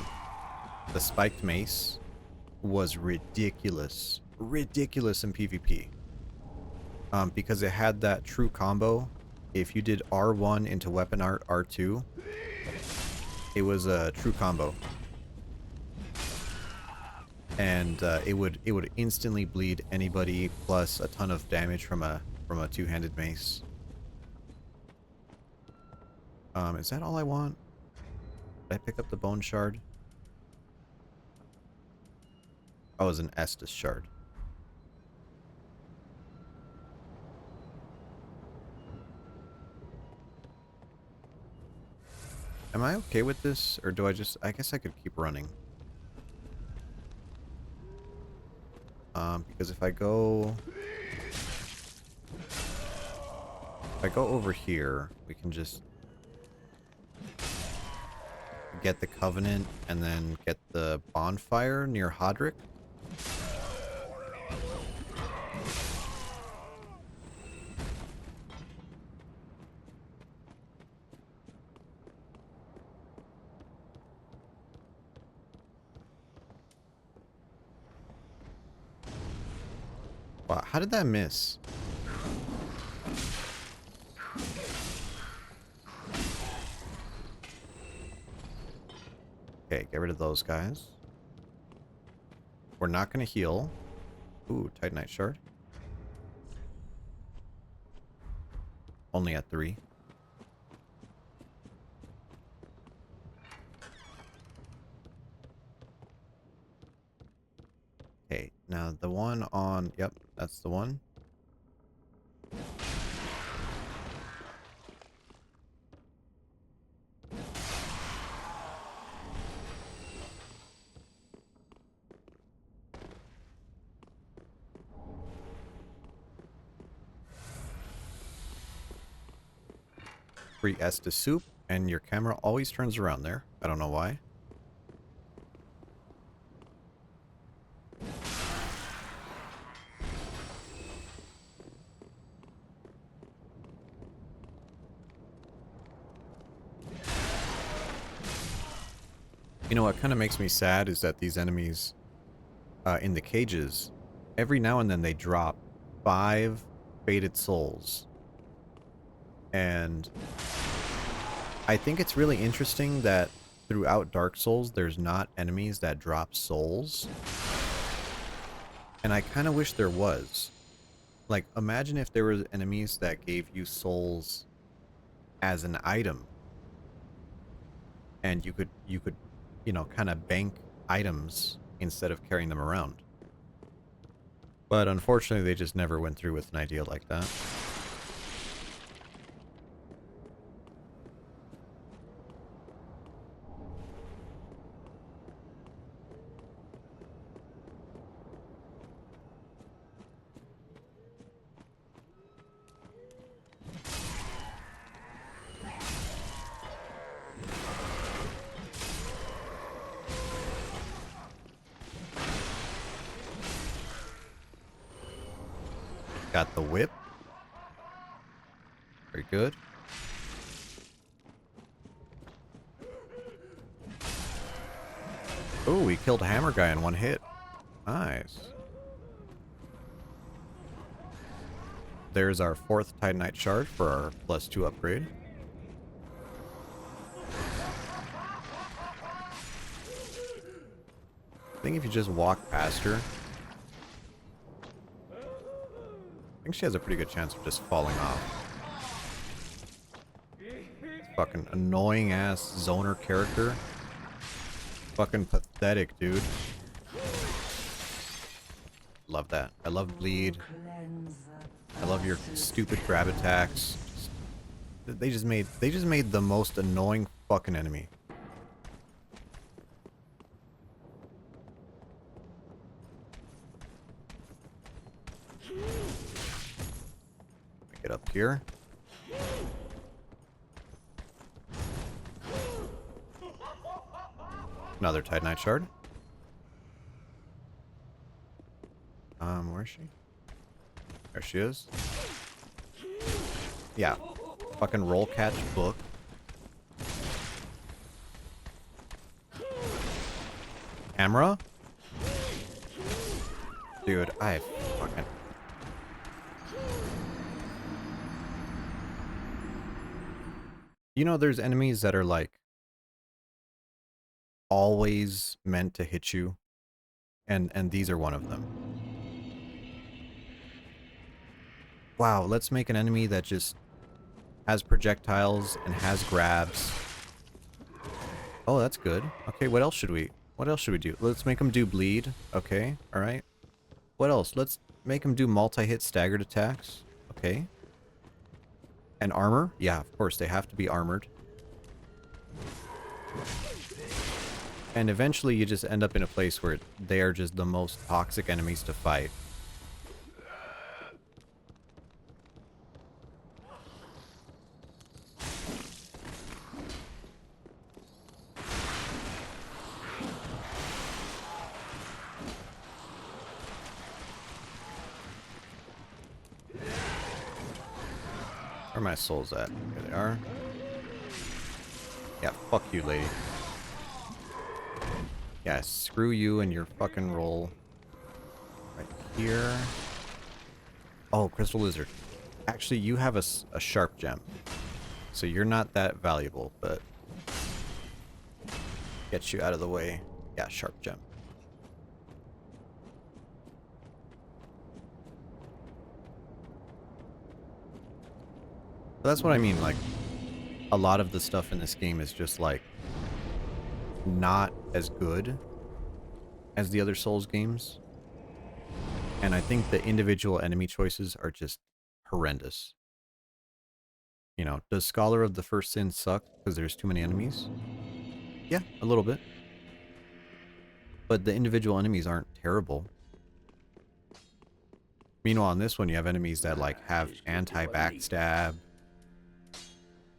spiked mace, was ridiculous. Ridiculous in PvP. Because it had that true combo. If you did R1 into weapon art R2, it was a true combo. And it would instantly bleed anybody, plus a ton of damage from a two-handed mace. Is that all I want? Did I pick up the bone shard? Oh, it was an Estus shard. Am I okay with this? Or do I just... I guess I could keep running. Because if I go... If I go over here, we can just... get the Covenant and then get the bonfire near Hodrick. Wow, how did that miss? Okay, get rid of those guys. We're not going to heal. Ooh, Titanite shard. Only at 3. Okay, now the one on... Yep, that's the one. Free Estus soup, and your camera always turns around there. I don't know why. You know what kind of makes me sad is that these enemies in the cages, every now and then they drop 5 faded souls. And I think it's really interesting that throughout Dark Souls, there's not enemies that drop souls. And I kind of wish there was. Like, imagine if there was enemies that gave you souls as an item. And you could, you know, kind of bank items instead of carrying them around. But unfortunately, they just never went through with an idea like that. Got the whip. Very good. Oh, we killed a hammer guy in one hit. Nice. There's our 4th Titanite shard for our +2 upgrade. I think if you just walk past her, I think she has a pretty good chance of just falling off. Fucking annoying ass zoner character. Fucking pathetic, dude. Love that. I love bleed. I love your stupid grab attacks. They just made the most annoying fucking enemy. Get up here. Another Titanite shard. Where is she? There she is. Yeah. Fucking roll catch book. Camera? Dude, I fucking... You know, there's enemies that are like always meant to hit you, and these are one of them. Wow, let's make an enemy that just has projectiles and has grabs. Oh, that's good. Okay, what else should we do? Let's make him do bleed. Okay, all right. What else? Let's make him do multi-hit staggered attacks. Okay. And armor? Yeah, of course, they have to be armored. And eventually you just end up in a place where they are just the most toxic enemies to fight. Where are my souls at? Here they are. Yeah, fuck you, lady. Yeah, screw you and your fucking roll. Right here. Oh, Crystal Lizard. Actually, you have a sharp gem. So you're not that valuable, but... Get you out of the way. Yeah, sharp gem. But that's what I mean, like... A lot of the stuff in this game is just, like... not as good as the other Souls games. And I think the individual enemy choices are just horrendous. You know, does Scholar of the First Sin suck because there's too many enemies? Yeah, a little bit. But the individual enemies aren't terrible. Meanwhile, on this one, you have enemies that, like, have anti-backstab.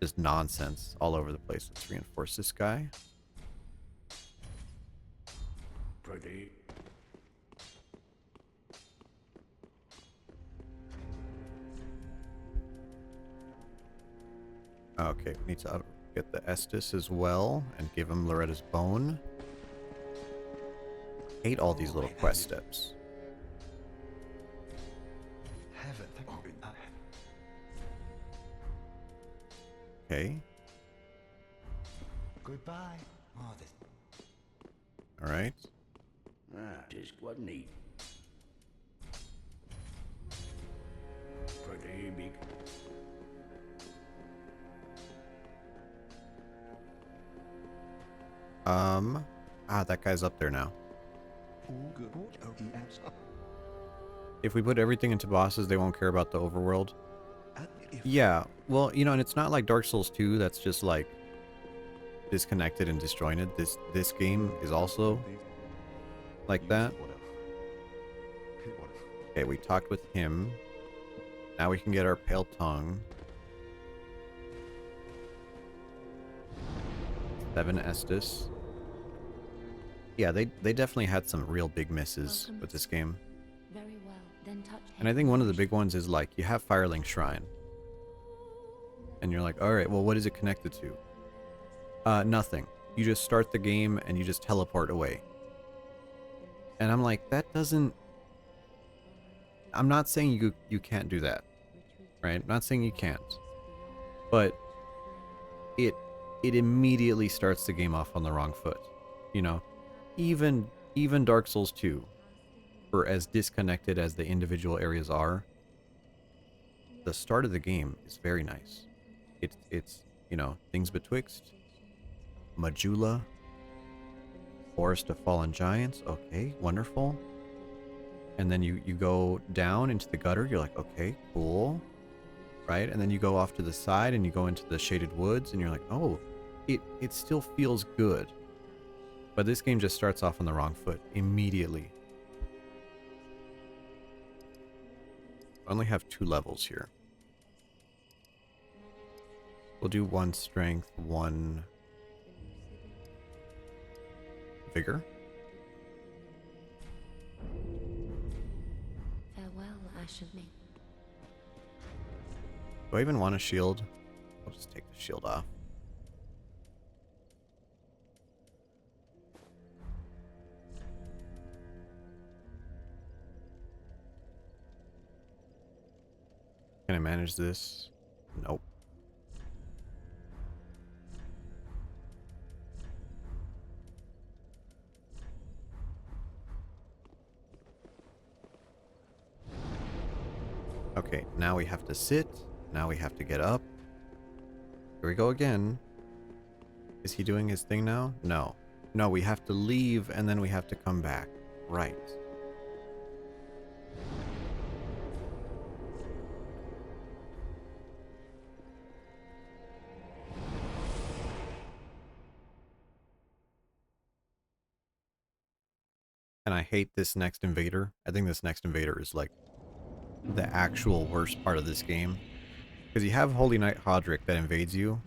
Just nonsense all over the place. Let's reinforce this guy. Pretty. Okay, we need to get the Estus as well and give him Loretta's bone. hate all these little quest steps. Heaven. Okay. Goodbye. Oh, this. All right. Just what neat. Pretty big. That guy's up there now. All good. If we put everything into bosses, they won't care about the overworld. Yeah, well, you know, and it's not like Dark Souls 2 that's just like disconnected and disjointed. This game is also like that. Okay, we talked with him. Now we can get our pale tongue. 7 Estus. Yeah, they definitely had some real big misses with this game. Very well, then touch And I think one of the big ones is like, you have Firelink Shrine. And you're like, alright, well, what is it connected to? Nothing. You just start the game and you just teleport away. And I'm like, that doesn't... I'm not saying you can't do that. Right? I'm not saying you can't. But it immediately starts the game off on the wrong foot. You know? Even Dark Souls 2, for as disconnected as the individual areas are, the start of the game is very nice. It's you know, things betwixt, Majula, Forest of Fallen Giants, okay, wonderful. And then you go down into the gutter, you're like, okay, cool. Right? And then you go off to the side and you go into the shaded woods and you're like, oh, it still feels good. But this game just starts off on the wrong foot immediately. I only have 2 levels here. We'll do 1 strength, 1 vigor. Farewell, Ash of Me. Do I even want a shield? I'll just take the shield off. Can I manage this? Nope. Okay, now we have to sit. Now we have to get up. Here we go again. Is he doing his thing now? No. No, we have to leave and then we have to come back. Right. And I hate this next invader. I think this next invader is like the actual worst part of this game. Because you have Holy Knight Hodrick that invades you.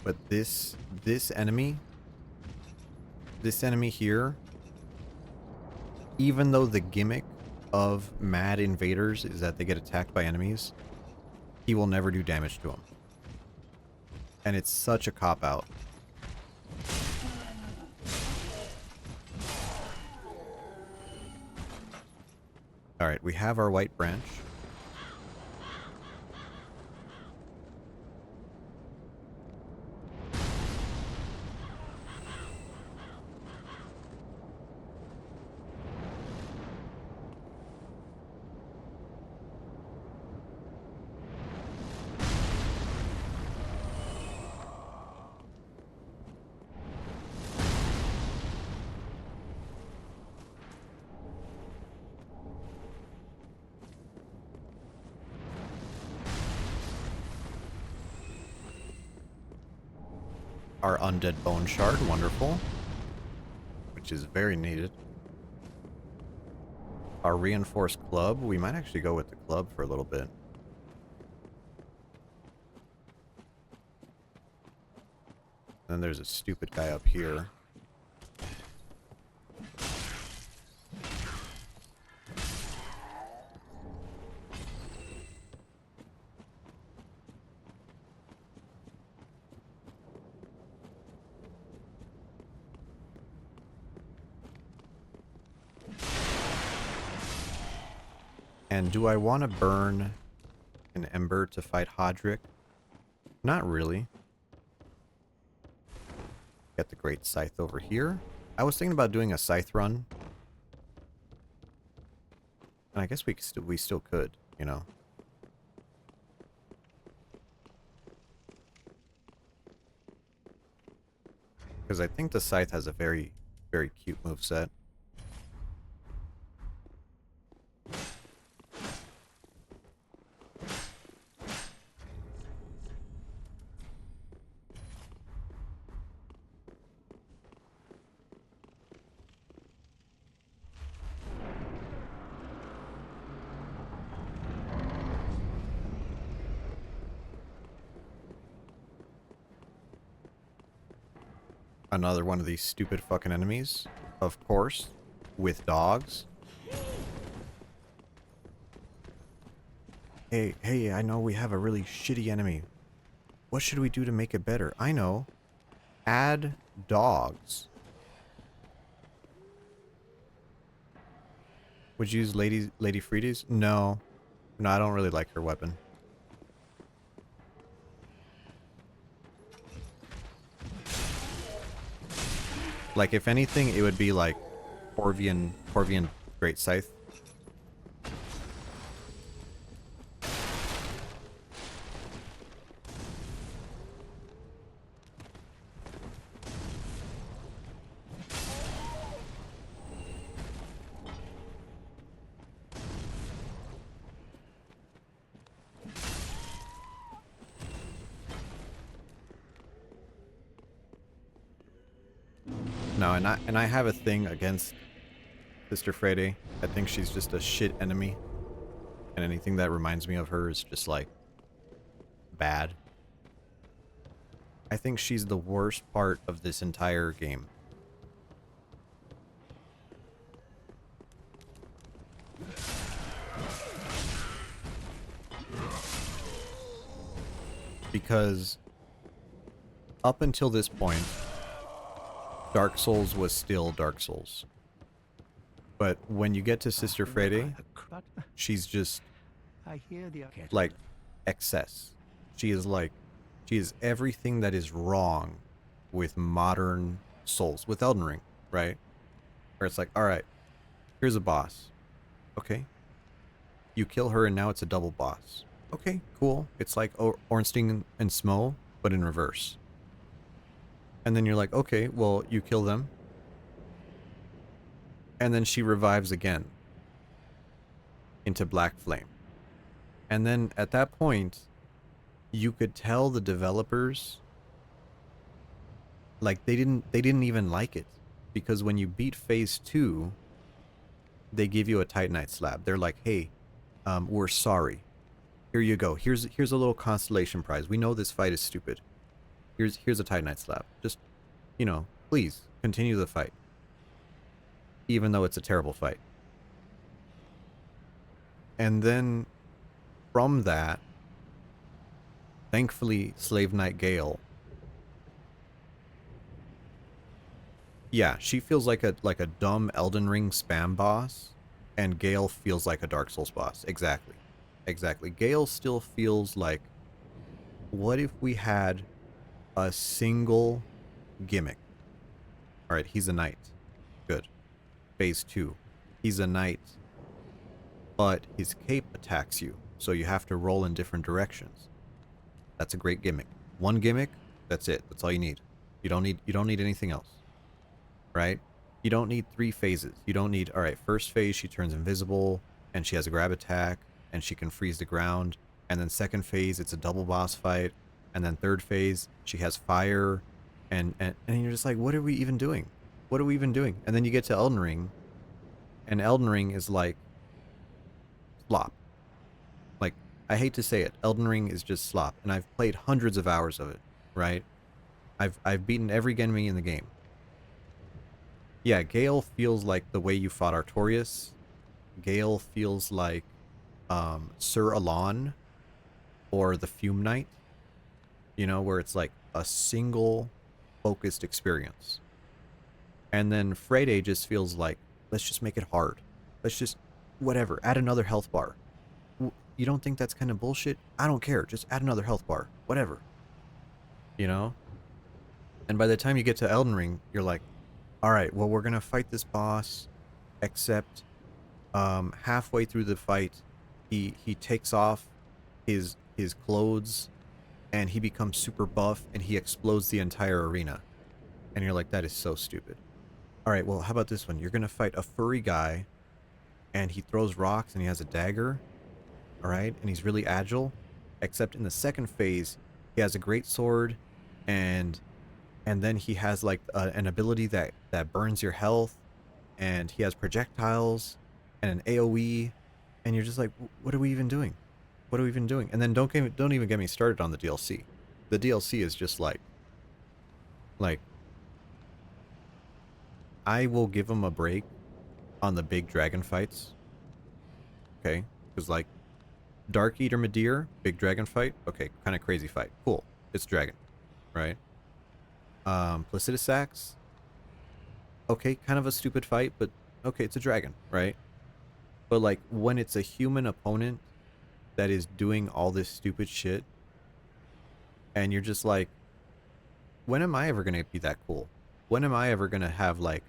But this enemy here, even though the gimmick of mad invaders is that they get attacked by enemies, he will never do damage to them. And it's such a cop-out. Alright, we have our white branch. Our undead bone shard, wonderful. Which is very needed. Our reinforced club, we might actually go with the club for a little bit. Then there's a stupid guy up here. And do I want to burn an ember to fight Hodrick? Not really. Get the great scythe over here. I was thinking about doing a scythe run. And I guess we still could, you know. Because I think the scythe has a very, very cute moveset. Another one of these stupid fucking enemies. Of course. With dogs. Hey, I know we have a really shitty enemy. What should we do to make it better? I know. Add dogs. Would you use Lady Frida's? No. No, I don't really like her weapon. Like, if anything, it would be like Corvian Great Scythe. No, and I have a thing against Sister Friday. I think she's just a shit enemy. And anything that reminds me of her is just like bad. I think she's the worst part of this entire game. Because up until this point, Dark Souls was still Dark Souls. But when you get to Sister Friday, she's just I hear the like excess. She is everything that is wrong with modern Souls, with Elden Ring, right? Where it's like, alright, here's a boss. Okay. You kill her and now it's a double boss. Okay, cool. It's like Ornstein and Smo, but in reverse. And then you're like, okay, well, you kill them. And then she revives again into Black Flame. And then at that point, you could tell the developers, like, they didn't even like it. Because when you beat phase 2, they give you a Titanite slab. They're like, hey, we're sorry. Here you go. Here's a little constellation prize. We know this fight is stupid. Here's a Titanite slab. Just, you know, please continue the fight. Even though it's a terrible fight. And then from that, thankfully, Slave Knight Gale. Yeah, she feels like a dumb Elden Ring spam boss, and Gale feels like a Dark Souls boss. Exactly. Exactly. Gale still feels like, what if we had a single gimmick? Alright, he's a knight. Good. Phase 2. He's a knight, but his cape attacks you, so you have to roll in different directions. That's a great gimmick. One gimmick, that's it. That's all you need. You don't need anything else. Right? You don't need 3 phases. You don't need, alright, first phase she turns invisible and she has a grab attack and she can freeze the ground, and then second phase it's a double boss fight, and then third phase she has fire, and you're just like, what are we even doing? What are we even doing? And then you get to Elden Ring, and Elden Ring is like slop. Like, I hate to say it, Elden Ring is just slop, and I've played hundreds of hours of it, right? I've beaten every enemy in the game. Yeah, Gale feels like the way you fought Artorias. Gale feels like Sir Alon or the Fume Knight. You know, where it's like a single focused experience. And then Friday just feels like, let's just make it hard. Let's just, whatever, add another health bar. You don't think that's kind of bullshit? I don't care. Just add another health bar. Whatever. You know? And by the time you get to Elden Ring, you're like, alright, well, we're gonna fight this boss, except halfway through the fight, he takes off his clothes and he becomes super buff and he explodes the entire arena. And you're like, that is so stupid. Alright, well, how about this one? You're gonna fight a furry guy and he throws rocks and he has a dagger. Alright, and he's really agile. Except in the second phase, he has a great sword and then he has like an ability that burns your health, and he has projectiles and an AoE, and you're just like, what are we even doing? What are we even doing? And then don't even get me started on the DLC. The DLC is just like I will give them a break on the big dragon fights, okay? Because like Dark Eater Midir, big dragon fight, okay, kind of crazy fight, cool. It's dragon, right? Placidus Sax, okay, kind of a stupid fight, but okay, it's a dragon, right? But like when it's a human opponent that is doing all this stupid shit, and you're just like, when am I ever gonna be that cool? When am I ever gonna have like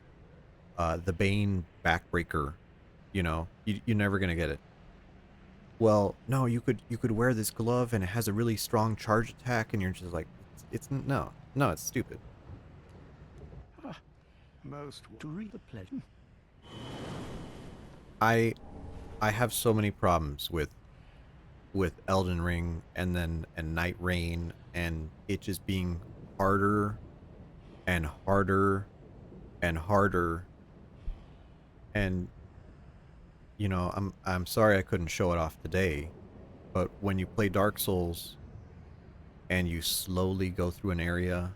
the Bane backbreaker? You know, you're never gonna get it. Well, no, you could wear this glove and it has a really strong charge attack, and you're just like, it's no, it's stupid. Most to read the pleasure. I I have so many problems with Elden Ring and Night Rain, and it just being harder and harder and harder. And you know, I'm sorry I couldn't show it off today, but when you play Dark Souls and you slowly go through an area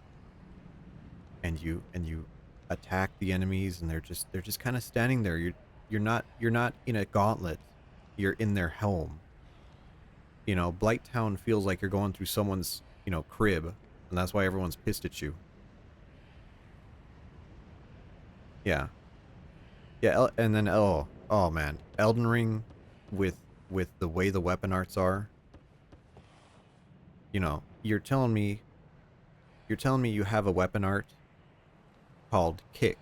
and you attack the enemies and they're just kind of standing there. You're not in a gauntlet. You're in their home. You know, Blighttown feels like you're going through someone's, you know, crib, and that's why everyone's pissed at you. Yeah. Yeah, and then oh man, Elden Ring with the way the weapon arts are. You know, you're telling me you have a weapon art called kick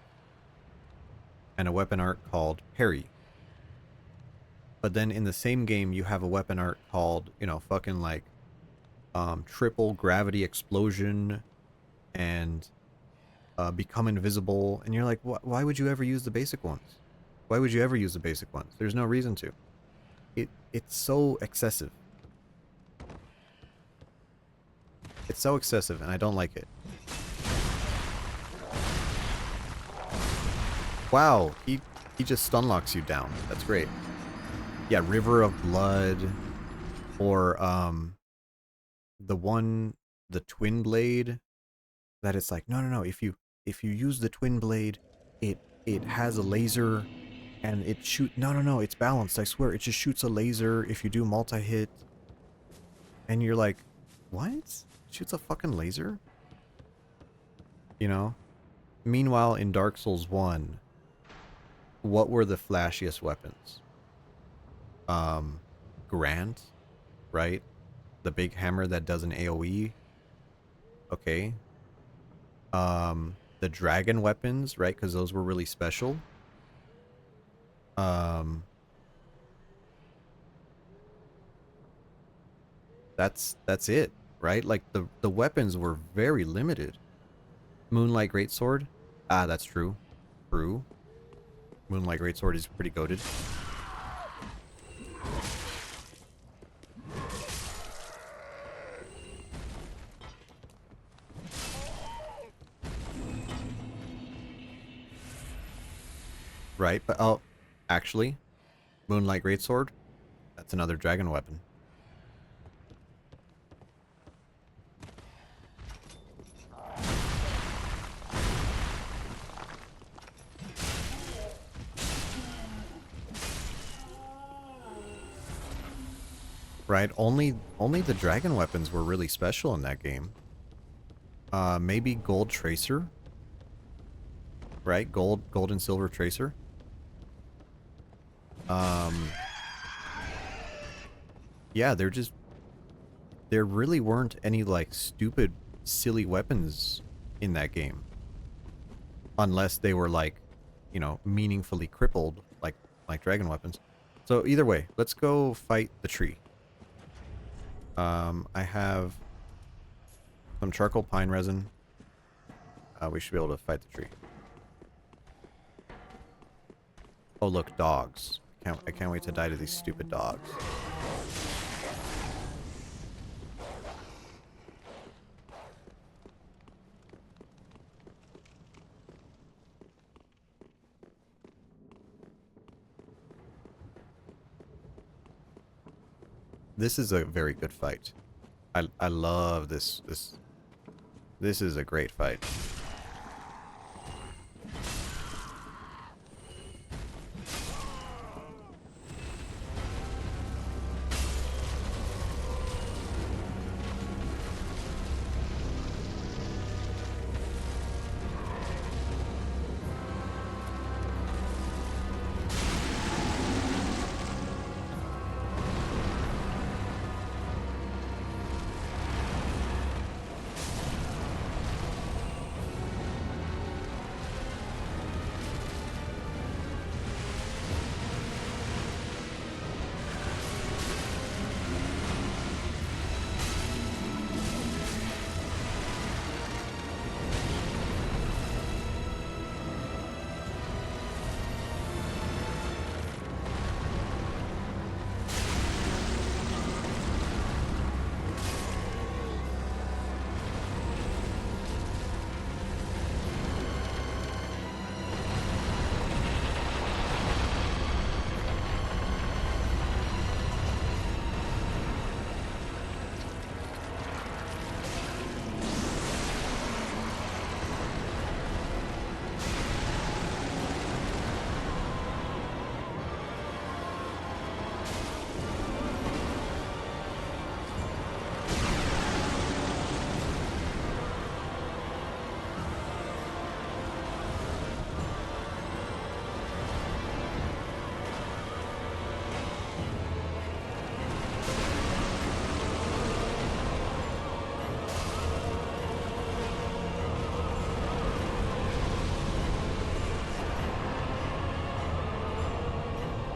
and a weapon art called parry. But then in the same game you have a weapon art called, you know, fucking like triple gravity explosion and become invisible, and you're like, why would you ever use the basic ones? Why would you ever use the basic ones? There's no reason to. It's so excessive. It's so excessive, and I don't like it. Wow, he just stun locks you down. That's great. Yeah, River of Blood, or the Twin Blade, that it's like, no, if you use the Twin Blade, it has a laser and it no, it's balanced, I swear. It just shoots a laser if you do multi-hit. And you're like, what? It shoots a fucking laser? You know? Meanwhile, in Dark Souls 1, what were the flashiest weapons? Grant, right? The big hammer that does an AoE. Okay. The dragon weapons, right? Because those were really special. That's it, right? Like the weapons were very limited. Moonlight Greatsword? Ah, that's true. True. Moonlight Greatsword is pretty goated. Right, but oh, actually, Moonlight Greatsword, that's another dragon weapon. Right, only the dragon weapons were really special in that game. Maybe Gold Tracer? Right, gold and silver tracer. yeah, there really weren't any like stupid, silly weapons in that game, unless they were like, you know, meaningfully crippled, like dragon weapons. So either way, let's go fight the tree. I have some charcoal pine resin. We should be able to fight the tree. Oh look, dogs. I can't wait to die to these stupid dogs. This is a very good fight. I love this is a great fight.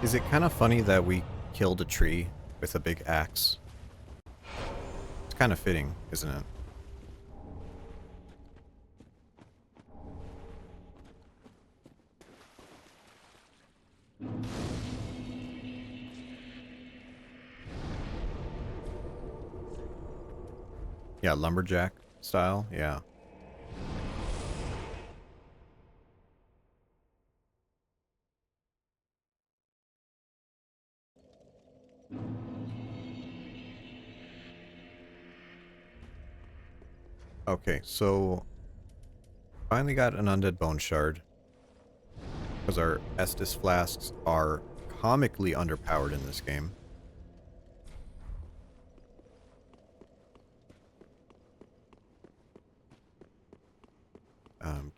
Is it kind of funny that we killed a tree with a big axe? It's kind of fitting, isn't it? Yeah, lumberjack style, yeah. Okay, so finally got an undead bone shard. Because our Estus flasks are comically underpowered in this game.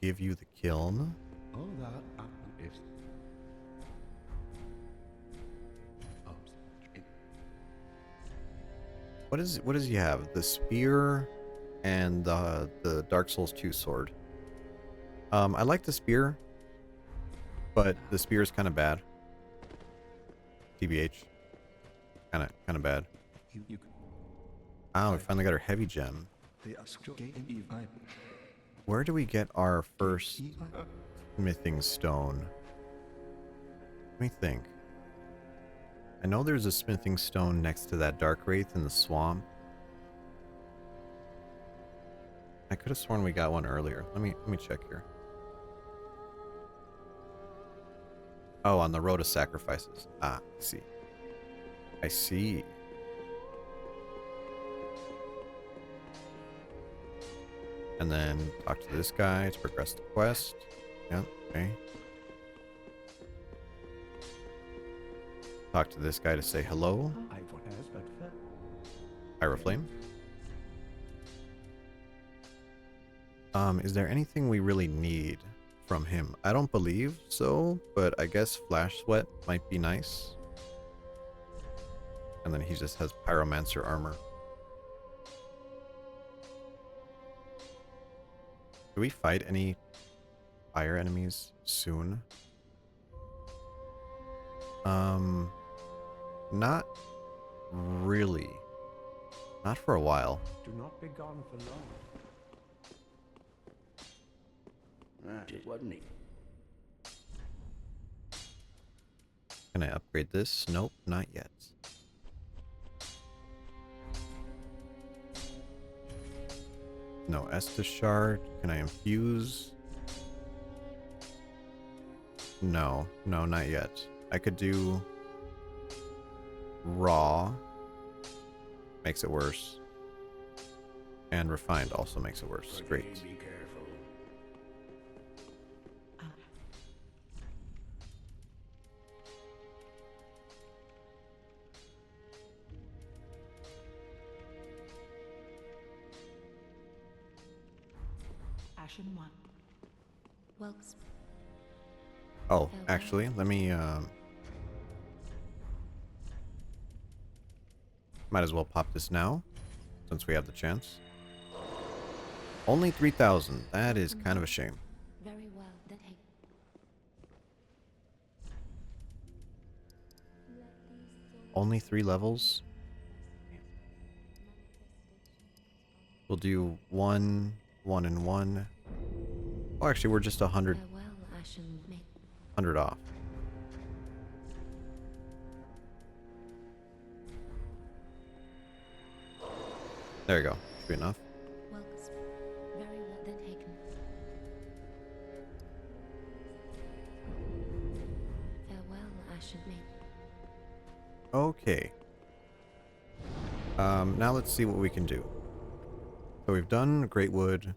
Give you the kiln. All that happened is... What does he have? The spear and the Dark Souls 2 sword. I like the spear, but the spear is kind of bad. TBH. Kind of bad. Oh, we finally got our heavy gem. Where do we get our first smithing stone? Let me think. I know there's a smithing stone next to that dark wraith in the swamp. I could have sworn we got one earlier. Let me check here. Oh, on the road of sacrifices. Ah, I see. I see. And then talk to this guy to progress the quest. Yep, okay. Talk to this guy to say hello. Pyroflame. Is there anything we really need from him? I don't believe so, but I guess Flash Sweat might be nice. And then he just has pyromancer armor. Do we fight any fire enemies soon? Not really. Not for a while. Do not be gone for long. That it wasn't it. Can I upgrade this? Nope, not yet. No Estus shard. Can I infuse? No, not yet. I could do raw. Makes it worse. And refined also makes it worse. Great. Be careful. Ashen one. Well, Oh, actually, let me might as well pop this now, since we have the chance. Only 3,000. That is kind of a shame. very well. Then hey, Only 3 levels. We'll do 1, 1, and 1. Oh, actually, we're just 100 farewell, Ashen Maid. off. There you go. Should be enough. Well, very well. Then taken. Farewell, Ashen Maid. Okay. Now let's see what we can do. So we've done Greatwood.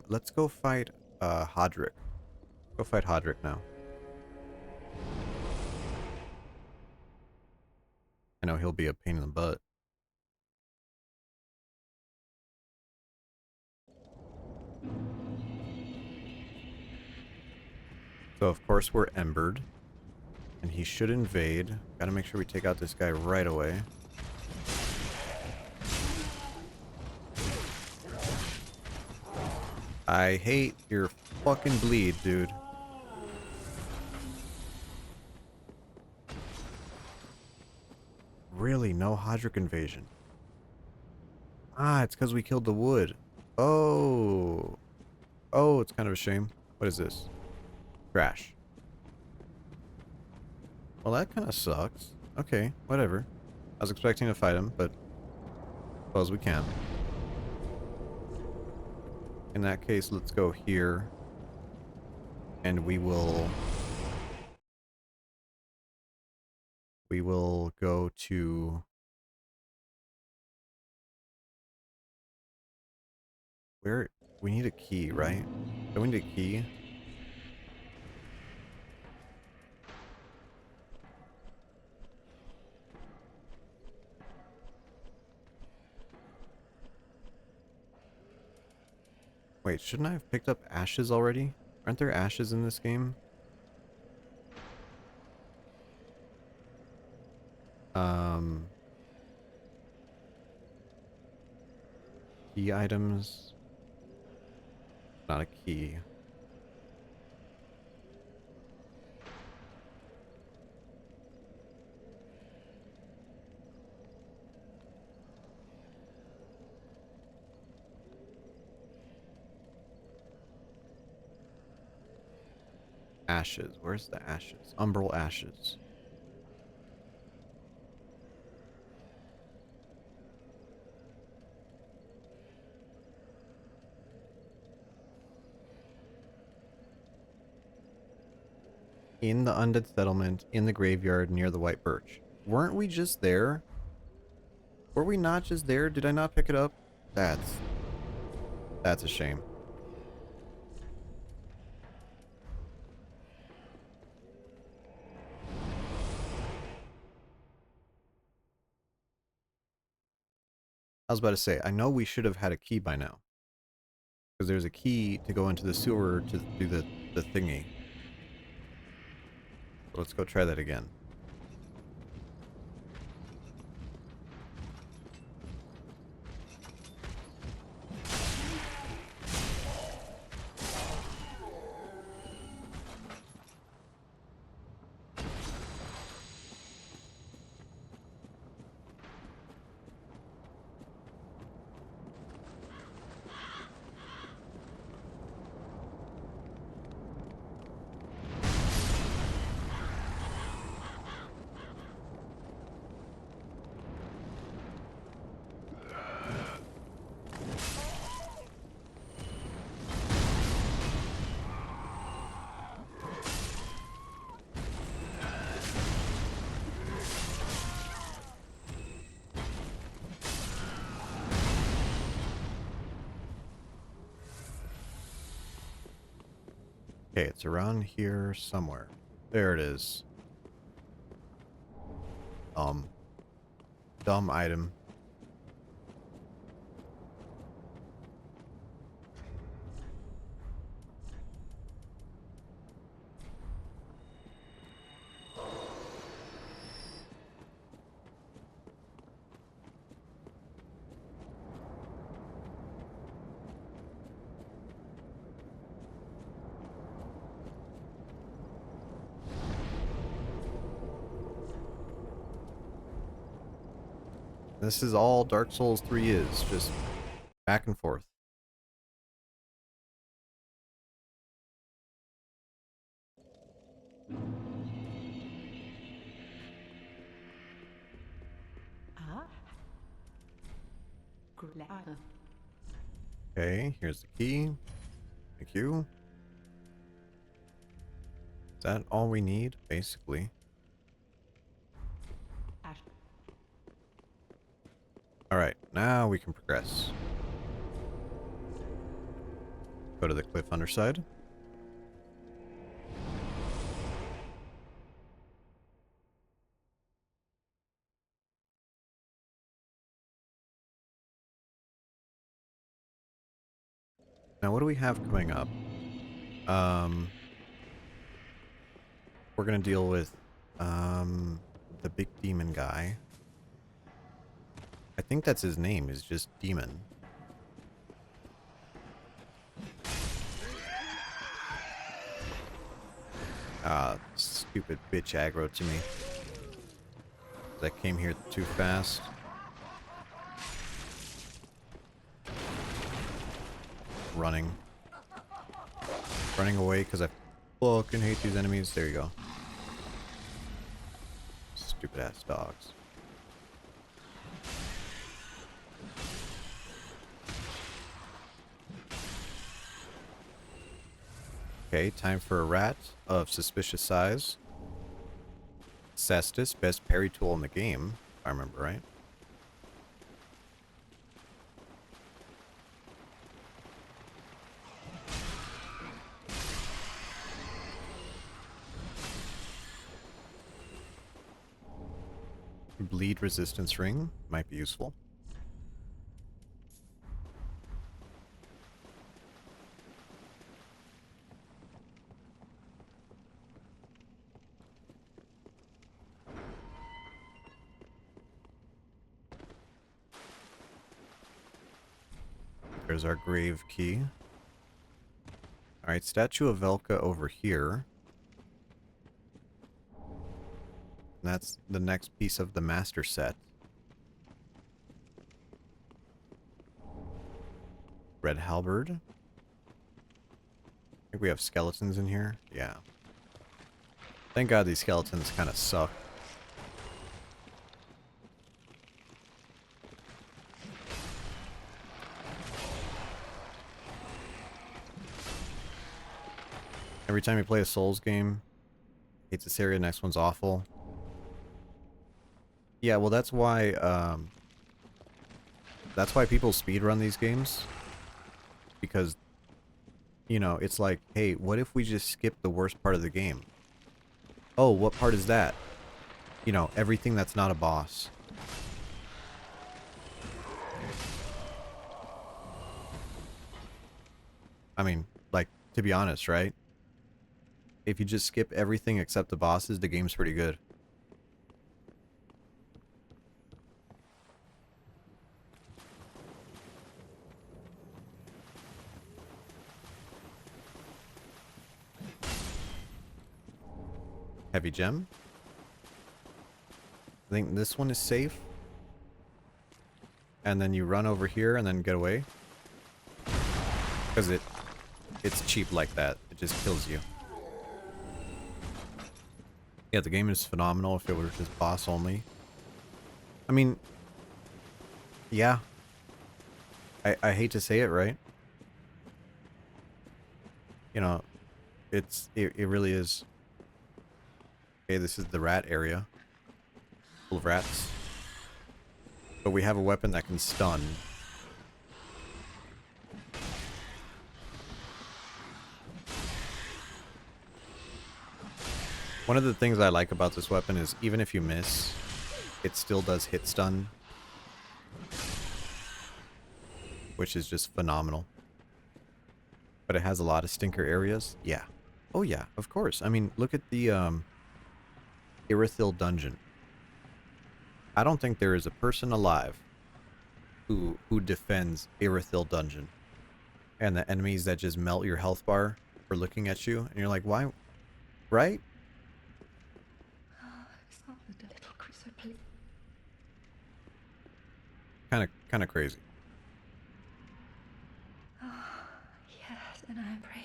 Let's go fight Hodrick. Go fight Hodrick now. I know he'll be a pain in the butt. So of course we're embered. And he should invade. Gotta make sure we take out this guy right away. I hate your fucking bleed, dude. Really? No Hodrick invasion? Ah, it's because we killed the wood. Oh. Oh, it's kind of a shame. What is this? Trash. Well, that kind of sucks. Okay, whatever. I was expecting to fight him, but suppose we can. In that case, let's go here. And we will go to where we need a key, right? Do we need a key? Wait, shouldn't I have picked up ashes already? Aren't there ashes in this game? Key items. Not a key. Ashes. Where's the ashes? Umbral ashes. In the undead settlement, in the graveyard near the white birch. Weren't we just there? Were we not just there? Did I not pick it up? That's a shame. I was about to say, I know we should have had a key by now. Because there's a key to go into the sewer to do the thingy. So let's go try that again. Okay, it's around here somewhere. There it is. Dumb item. This is all Dark Souls 3 is, just back and forth. Okay, here's the key. Thank you. Is that all we need, basically? Alright, now we can progress. Go to the cliff underside. Now, what do we have coming up? We're gonna deal with, the big demon guy. I think that's his name, is just Demon. Ah, stupid bitch aggro to me. I came here too fast. Running. Running away because I fucking hate these enemies. There you go. Stupid ass dogs. Okay, time for a rat of suspicious size. Cestus, best parry tool in the game, if I remember right. Bleed resistance ring might be useful. There's our grave key. Alright, statue of Velka over here. And that's the next piece of the master set. Red halberd. I think we have skeletons in here. Yeah. Thank God these skeletons kind of suck. Every time you play a Souls game, hates this area, next one's awful. Yeah, well that's why people speedrun these games. Because, you know, it's like, hey, what if we just skip the worst part of the game? Oh, what part is that? You know, everything that's not a boss. I mean, like, to be honest, right? If you just skip everything except the bosses, the game's pretty good. Heavy gem. I think this one is safe. And then you run over here and then get away. Because it's cheap like that. It just kills you. Yeah, the game is phenomenal if it were just boss only. I mean, yeah. I hate to say it, right? You know, it really is. Okay, this is the rat area. Full of rats. But we have a weapon that can stun. One of the things I like about this weapon is even if you miss, it still does hit stun, which is just phenomenal. But it has a lot of stinker areas. Yeah. Oh yeah, of course. I mean, look at the Irithyll dungeon. I don't think there is a person alive who defends Irithyll dungeon. And the enemies that just melt your health bar for looking at you, and you're like, why? Right? Kind of crazy. Yes, and I pray.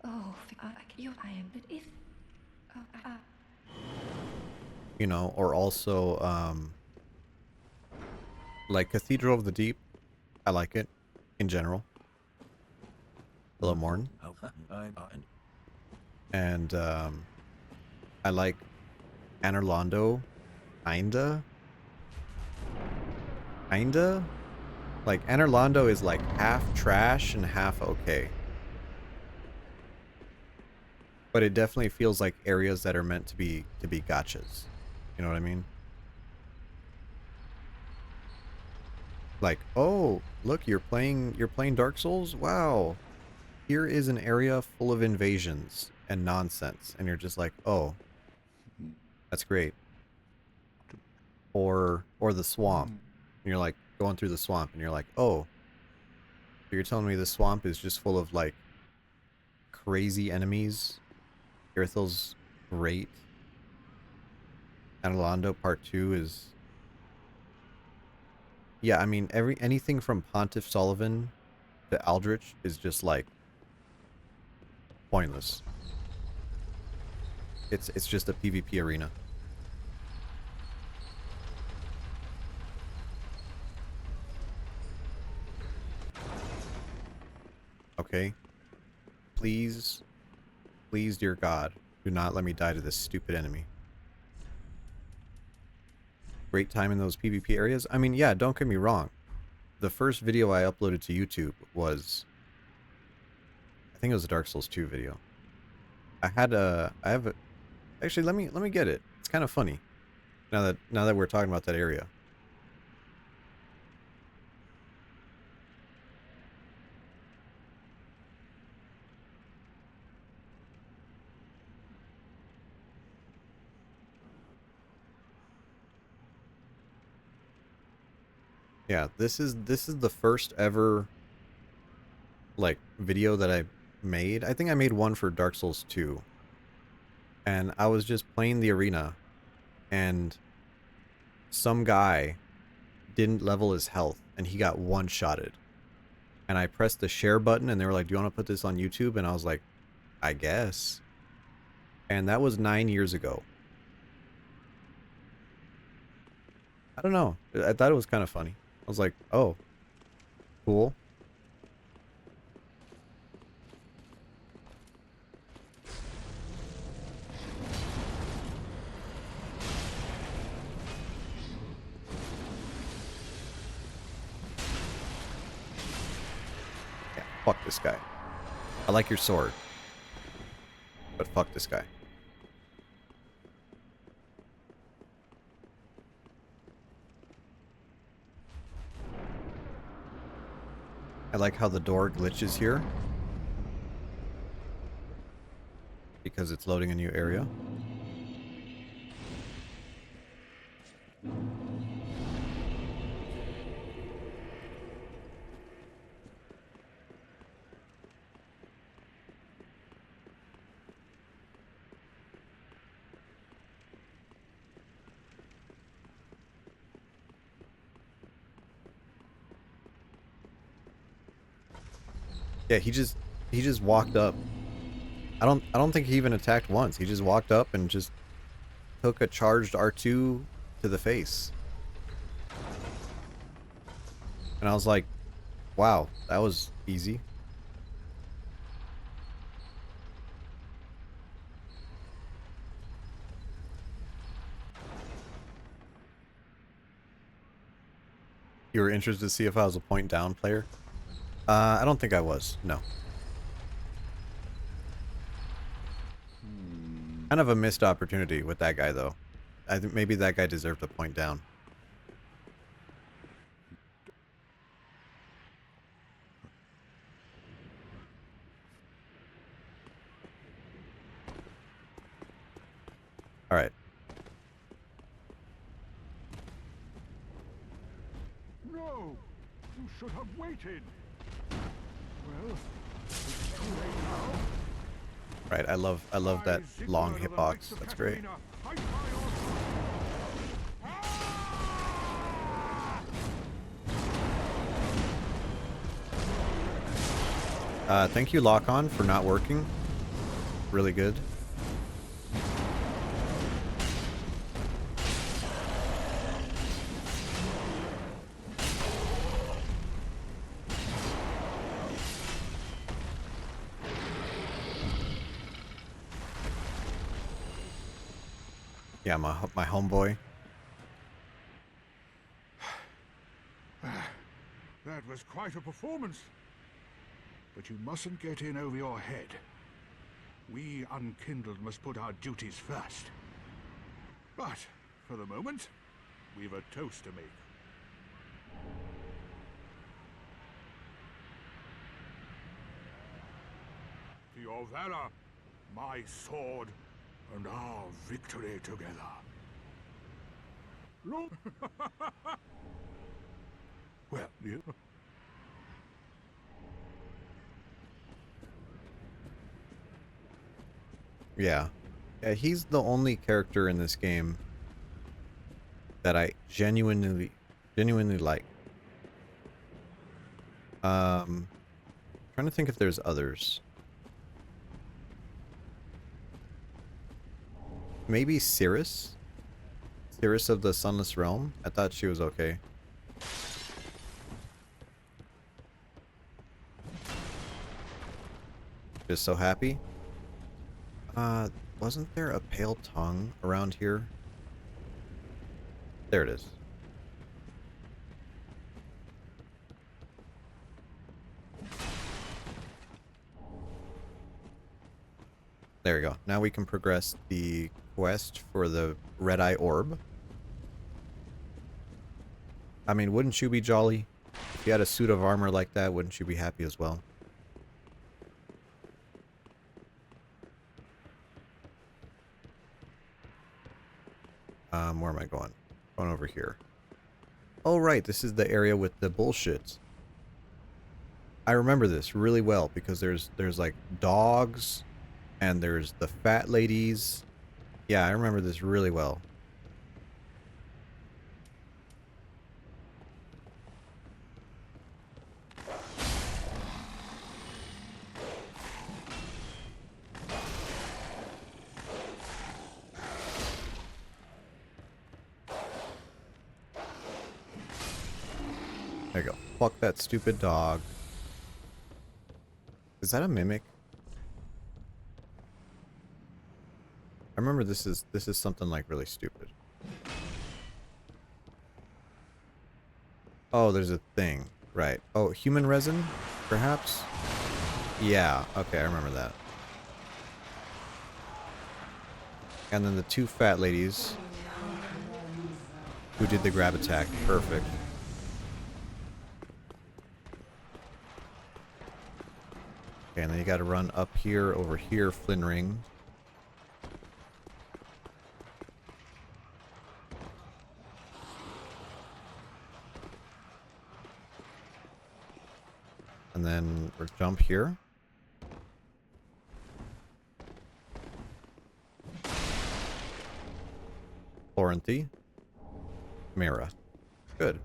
Oh, I am, but if... You know, or also, like Cathedral of the Deep. I like it, in general. Hello, Morn. And, I like Anorlando, kinda? Kinda? Like, Anorlando is like half trash and half okay. But it definitely feels like areas that are meant to be gotchas. You know what I mean? Like, oh, look, you're playing Dark Souls? Wow. Here is an area full of invasions and nonsense. And you're just like, oh, that's great. Or the swamp. And you're like going through the swamp and you're like, oh, so you're telling me the swamp is just full of like crazy enemies? Irithyll's great. Anolondo Part 2 is... Yeah, I mean, anything from Pontiff Sullivan to Aldrich is just like pointless. It's just a PvP arena. Okay? Please, please, dear God, do not let me die to this stupid enemy. Great time in those PvP areas? I mean, yeah, don't get me wrong. The first video I uploaded to YouTube was... I think it was a Dark Souls 2 video. I have a... Actually, let me get it. It's kind of funny. Now that we're talking about that area. Yeah, this is the first ever like video that I made. I think I made one for Dark Souls 2. And I was just playing the arena and some guy didn't level his health and he got one-shotted. And I pressed the share button and they were like, "Do you want to put this on YouTube?" And I was like, "I guess." And that was 9 years ago. I don't know. I thought it was kind of funny. I was like, "Oh, cool." Yeah, fuck this guy. I like your sword. But fuck this guy. I like how the door glitches here. Because it's loading a new area. Yeah, he just walked up. I don't think he even attacked once. He just walked up and just took a charged R2 to the face. And I was like, wow, that was easy. You were interested to see if I was a point down player? I don't think I was. No. Kind of a missed opportunity with that guy, though. I think maybe that guy deserved a point down. All right. No! You should have waited! Well, it's too late now. Right. I love that I, long Sigurd of the hitbox. Knights of That's great. Catalina, fight by your Thank you, Lock On, for not working. Really good. Yeah, my homeboy. That was quite a performance. But you mustn't get in over your head. We unkindled must put our duties first. But, for the moment, we've a toast to make. To your valor, my sword, and our victory together. Look! Well, you... Yeah. Yeah, he's the only character in this game that I genuinely like. Trying to think if there's others. Maybe Cirrus? Cirrus of the Sunless Realm? I thought she was okay. Just so happy. Wasn't there a pale tongue around here? There it is. There we go. Now we can progress the quest for the red-eye orb. I mean, wouldn't you be jolly? If you had a suit of armor like that, wouldn't you be happy as well? Where am I going? Going over here. Oh, right. This is the area with the bullshit. I remember this really well because there's like dogs and there's the fat ladies. Yeah, I remember this really well. There you go. Fuck that stupid dog. Is that a mimic? I remember this is something like really stupid. Oh, there's a thing. Right. Oh, human resin? Perhaps? Yeah, okay, I remember that. And then the two fat ladies who did the grab attack. Perfect. Okay, and then you gotta run up here, over here, Flynn Ring. And then we'll jump here. Florenty. Mira. Good.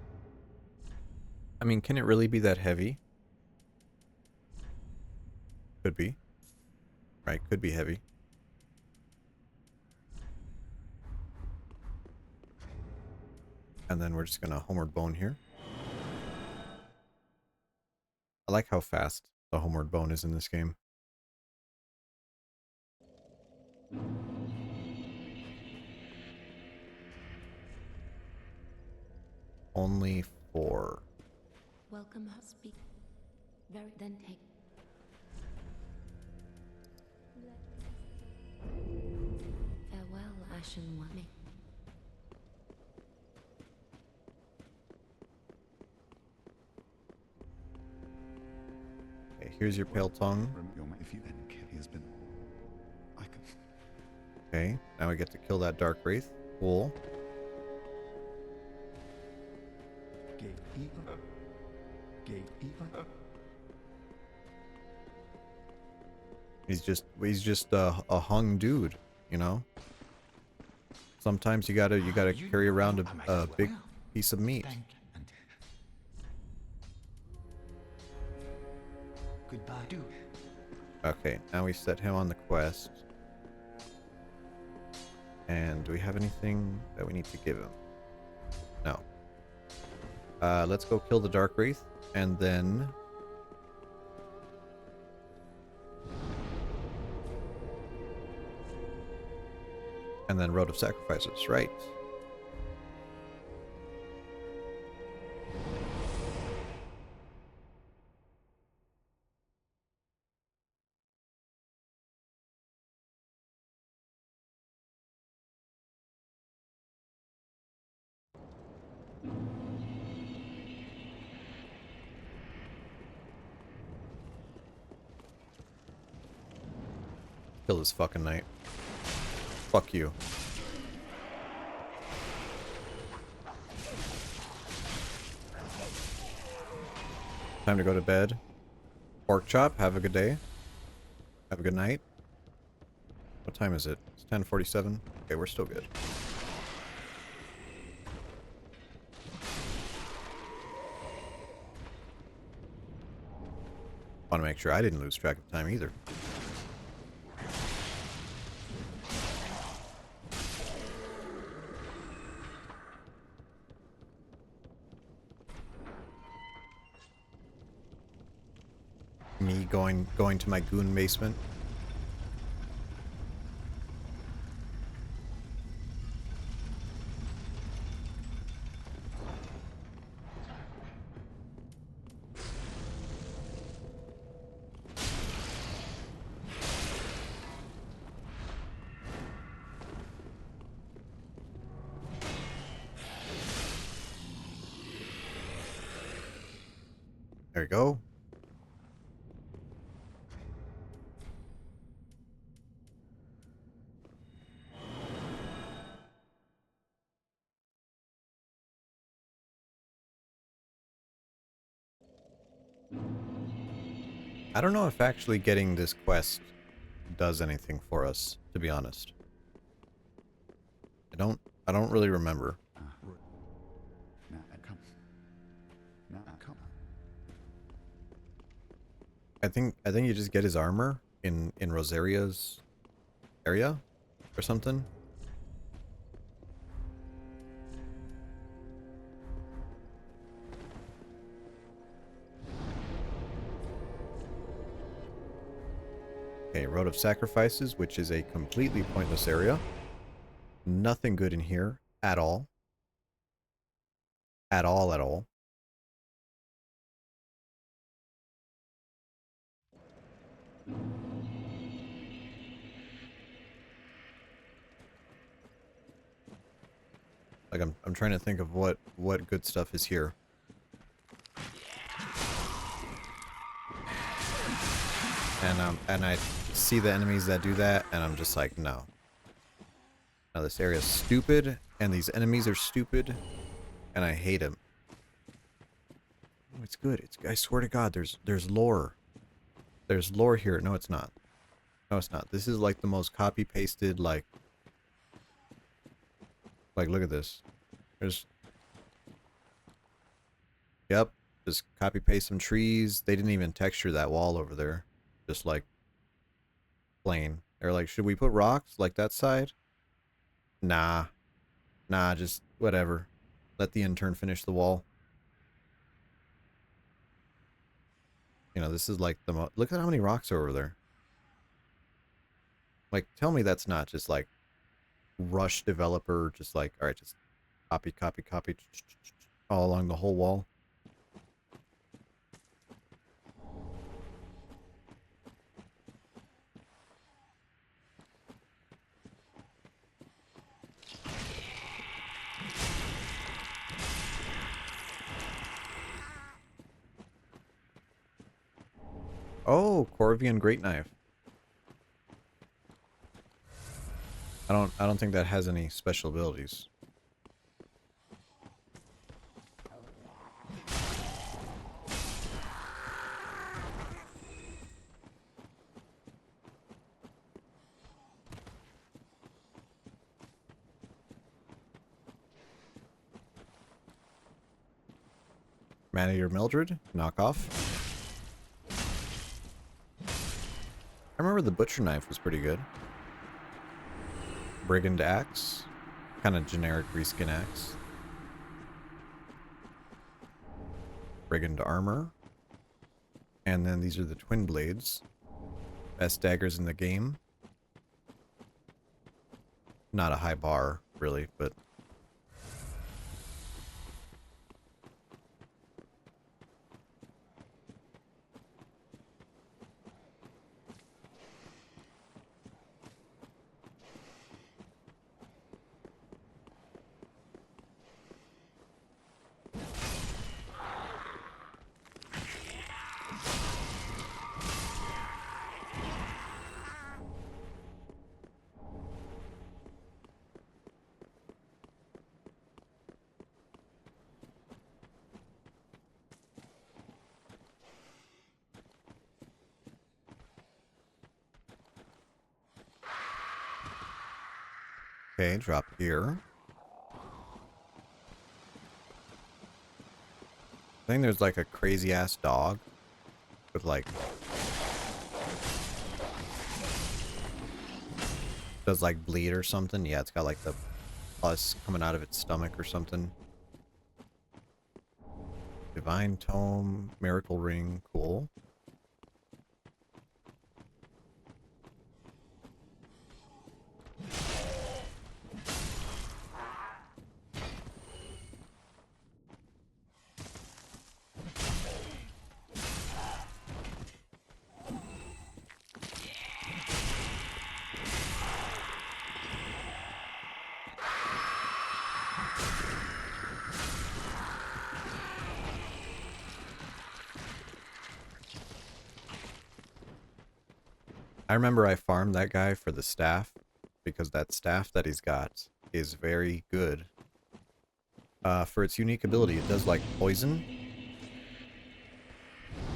I mean, can it really be that heavy? Could be. Right, could be heavy. And then we're just gonna homeward bone here. I like how fast the homeward bone is in this game. Only 4. Welcome her speak. Very then take. Ashen One. Okay, here's your pale tongue. If you then kill, he has been. I can. Okay, now we get to kill that dark wraith. Cool. He's just a hung dude, you know. Sometimes you gotta carry around a big piece of meat. Goodbye. Do. Okay, now we set him on the quest. And do we have anything that we need to give him? No. Let's go kill the dark wraith, and then Road of Sacrifices, right? Kill this fucking knight. Fuck you. Time to go to bed. Pork chop, have a good day. Have a good night. What time is it? It's 10:47. Okay, we're still good. Want to make sure I didn't lose track of time either. Me going to my goon basement. There you go. I don't know if actually getting this quest does anything for us, to be honest. I don't really remember. Now come. Now come. I think you just get his armor in Rosaria's area or something. Okay, Road of Sacrifices, which is a completely pointless area. Nothing good in here at all. At all, at all. Like I'm trying to think of what good stuff is here. And I see the enemies that do that, and I'm just like, no. Now this area is stupid, and these enemies are stupid, and I hate them. Oh, it's good. I swear to God, there's lore. There's lore here. No, it's not. No, it's not. This is like the most copy pasted like look at this. There's Yep. Just copy paste some trees. They didn't even texture that wall over there. Just like plain. They're like, should we put rocks like that side? Nah. Nah, just whatever. Let the intern finish the wall. You know, this is like the look at how many rocks are over there. Like, tell me that's not just like rush developer, just like, alright, just copy, copy, copy all along the whole wall. Oh, Corvian Great Knife. I don't think that has any special abilities. Man-Eater Mildred, knockoff. I remember the Butcher Knife was pretty good. Brigand Axe. Kind of generic reskin axe. Brigand Armor. And then these are the Twin Blades. Best daggers in the game. Not a high bar, really, but... Okay, drop here. I think there's like a crazy ass dog with like does like bleed or something. Yeah, it's got like the pus coming out of its stomach or something. Divine Tome, Miracle Ring, cool. I remember I farmed that guy for the staff because that staff that he's got is very good. For its unique ability, it does like poison.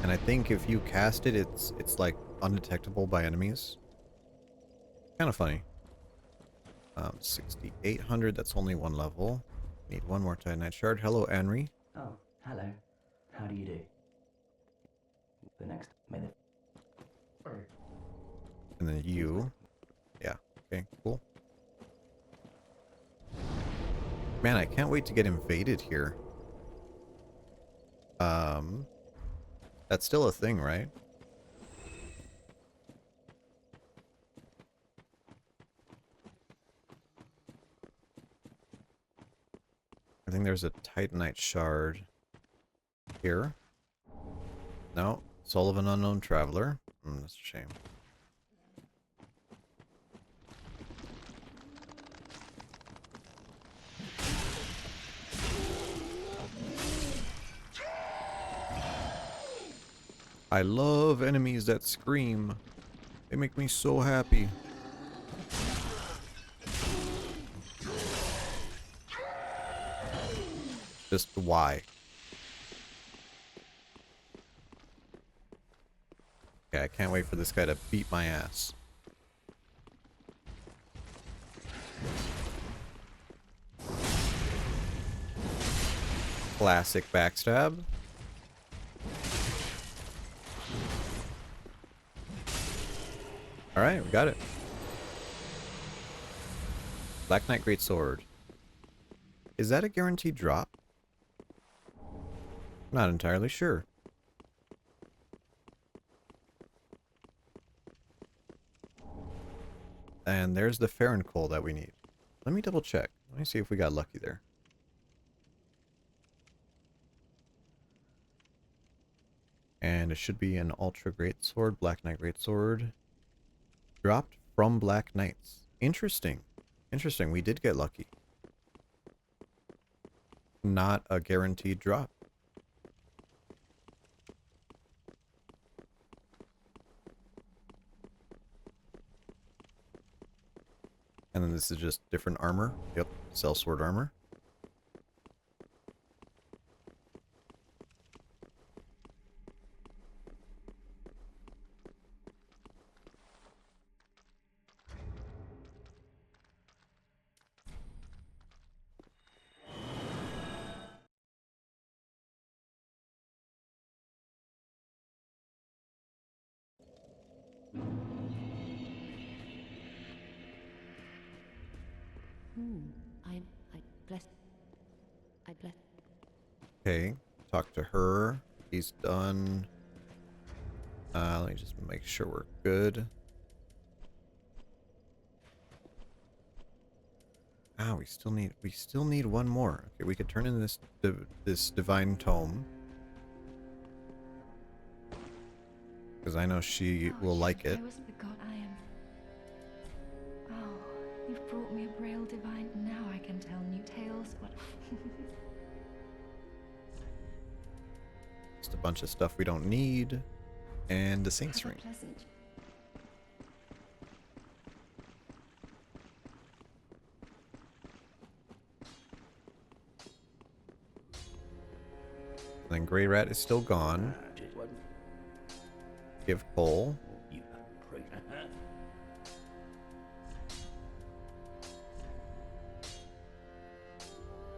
And I think if you cast it, it's like undetectable by enemies. Kind of funny. 6,800, that's only one level. Need one more Titanite Shard. Hello, Henry. Oh, hello. How do you do? The next minute. And then you. Yeah, okay, cool. Man, I can't wait to get invaded here. That's still a thing, right? I think there's a Titanite Shard here. No, Soul of an Unknown Traveler. That's a shame. I love enemies that scream. They make me so happy. Just why? Okay, I can't wait for this guy to beat my ass. Classic backstab. Alright, we got it. Black Knight Greatsword. Is that a guaranteed drop? Not entirely sure. And there's the Farron Coal that we need. Let me double check. Let me see if we got lucky there. And it should be an Ultra Greatsword, Black Knight Greatsword. Dropped from Black Knights. Interesting. Interesting, we did get lucky. Not a guaranteed drop. And then this is just different armor. Yep, sellsword armor. I bless. I bless. Okay, talk to her. He's done. Let me just make sure we're good. Ah, we still need one more. Okay, we could turn in this divine tome because I know she will like it. I wasn't the god I am. Oh, you've brought me a braille divine. Now I can tell new tales. What? Just a bunch of stuff we don't need, and the Saints Have a ring. pleasant. And then Grey Rat is still gone. It wasn't Give Cole. you, right?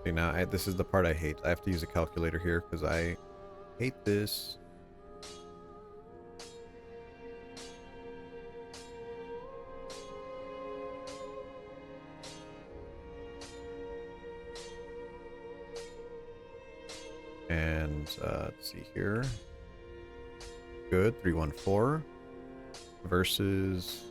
Okay, now this is the part I hate. I have to use a calculator here because I hate this. And let's see here. Good, 314 versus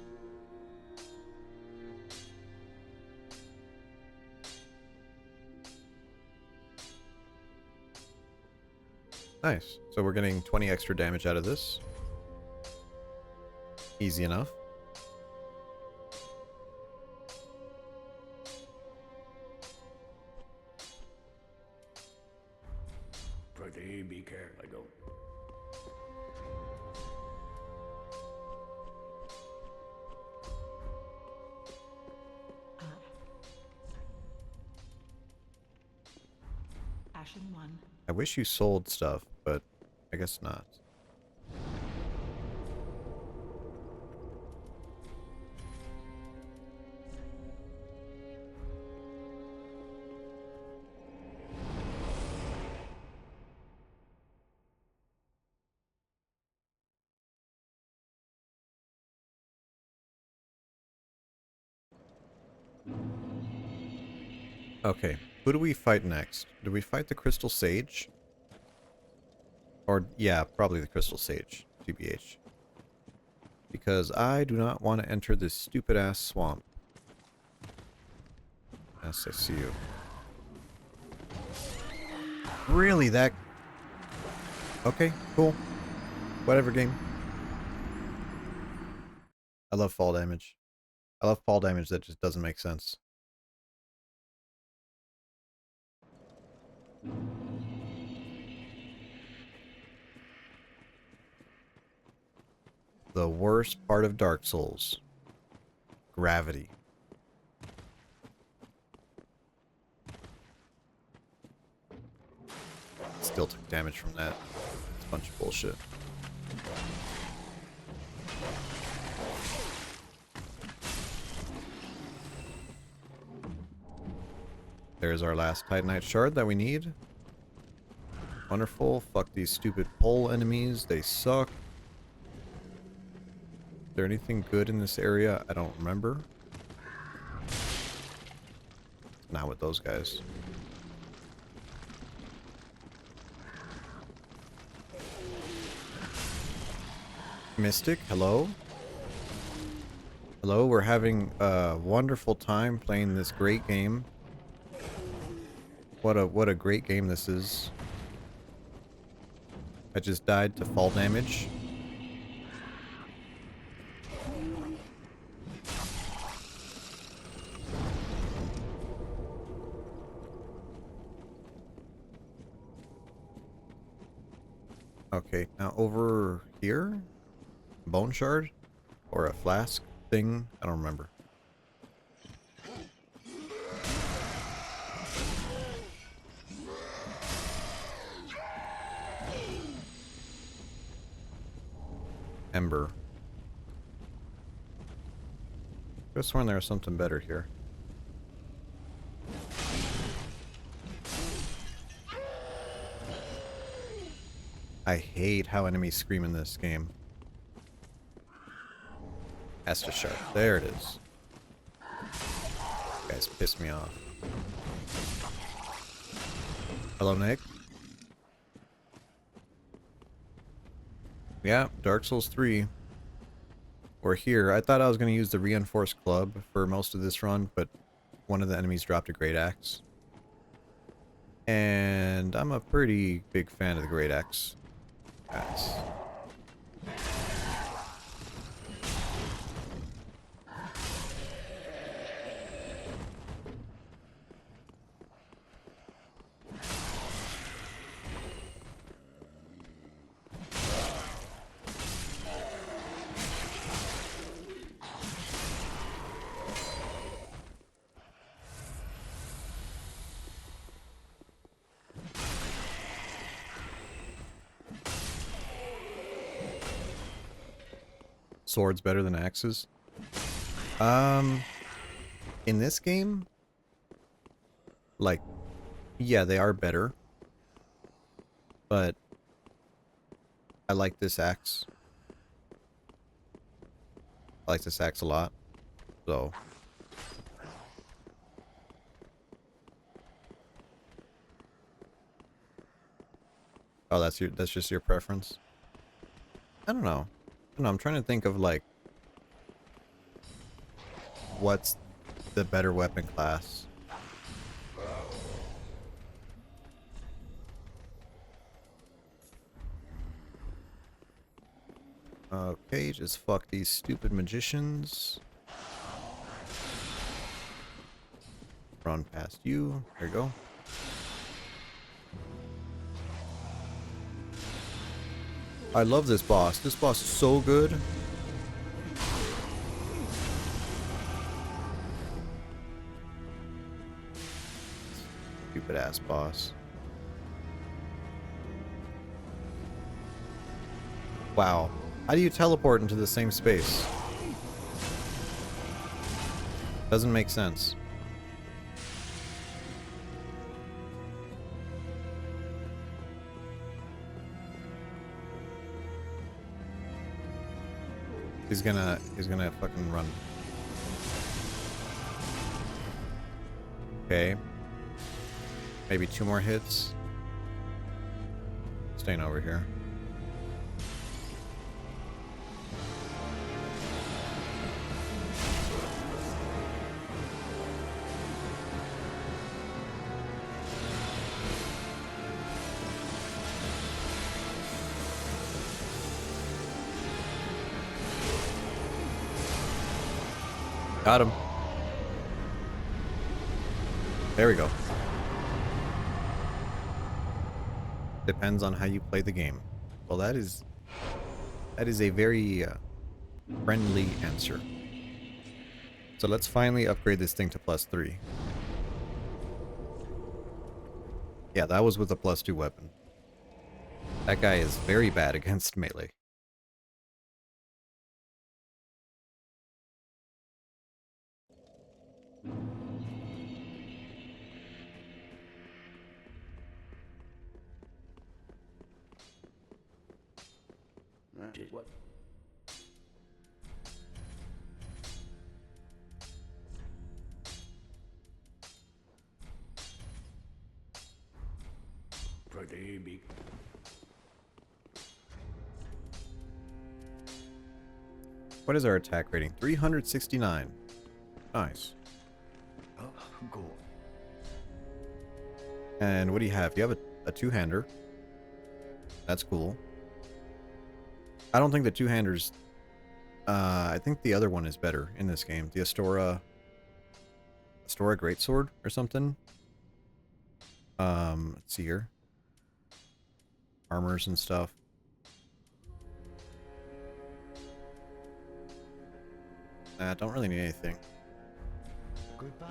nice. So we're getting 20 extra damage out of this. Easy enough. Pretty be careful, I don't. Ashen one. I wish you sold stuff, but I guess not. Okay, who do we fight next? Do we fight the Crystal Sage? Or, yeah, probably the Crystal Sage, TBH. Because I do not want to enter this stupid-ass swamp. Yes, I see you. Really, that... Okay, cool. Whatever, game. I love fall damage. I love fall damage that just doesn't make sense. The worst part of Dark Souls. Gravity. Still took damage from that. It's a bunch of bullshit. There's our last Titanite shard that we need. Wonderful. Fuck these stupid pole enemies. They suck. Is there anything good in this area? I don't remember. Not with those guys. Mystic, hello? Hello, we're having a wonderful time playing this great game. What a great game this is. I just died to fall damage. Okay, now over here? Bone shard? Or a flask thing? I don't remember. Ember. Just sworn there was something better here. I hate how enemies scream in this game. Estus Shark. There it is. You guys piss me off. Hello, Nick. Yeah, Dark Souls 3. We're here. I thought I was going to use the Reinforced Club for most of this run, but one of the enemies dropped a Great Axe. And I'm a pretty big fan of the Great Axe. That's... Swords better than axes? In this game, like, yeah, they are better. But I like this axe. I like this axe a lot. So oh, that's just your preference? I don't know. I'm trying to think of like what's the better weapon class. Okay, just fuck these stupid magicians. Run past you. There you go. I love this boss. This boss is so good. Stupid ass boss. Wow. How do you teleport into the same space? Doesn't make sense. He's gonna fucking run. Okay. Maybe 2 more hits. Staying over here. Got him. There we go. Depends on how you play the game. Well, that is a very friendly answer. So let's finally upgrade this thing to +3. Yeah, that was with a +2 weapon. That guy is very bad against melee. What? Pretty big. What is our attack rating? 369. Nice. Oh, go. And what do you have? You have a two-hander. That's cool. I don't think the two-handers... I think the other one is better in this game. The Astora Greatsword or something. Let's see here. Armors and stuff. Don't really need anything. Goodbye.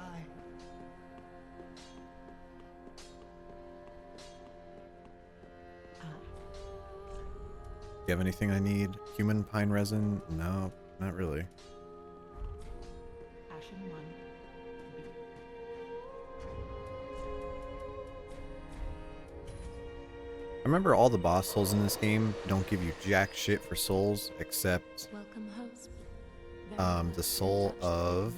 you have anything I need? Human pine resin? No, not really. Ashen 1. I remember all the boss souls in this game don't give you jack shit for souls except Welcome, host. the soul of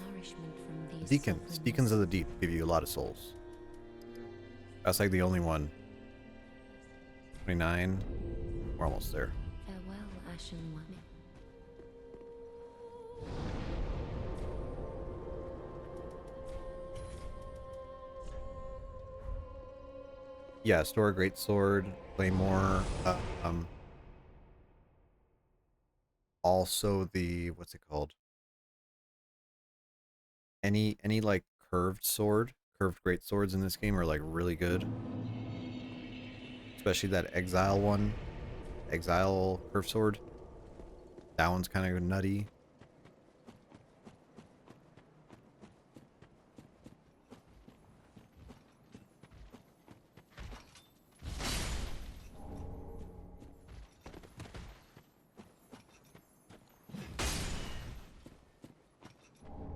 Deacons. Deacons of the Deep give you a lot of souls. That's like the only one. 29. We're almost there. Farewell, Ashen One. Yeah, store a great sword, claymore. Also the what's it called? Any like curved sword, curved great swords in this game are like really good. Especially that exile one, exile curved sword. That one's kind of nutty.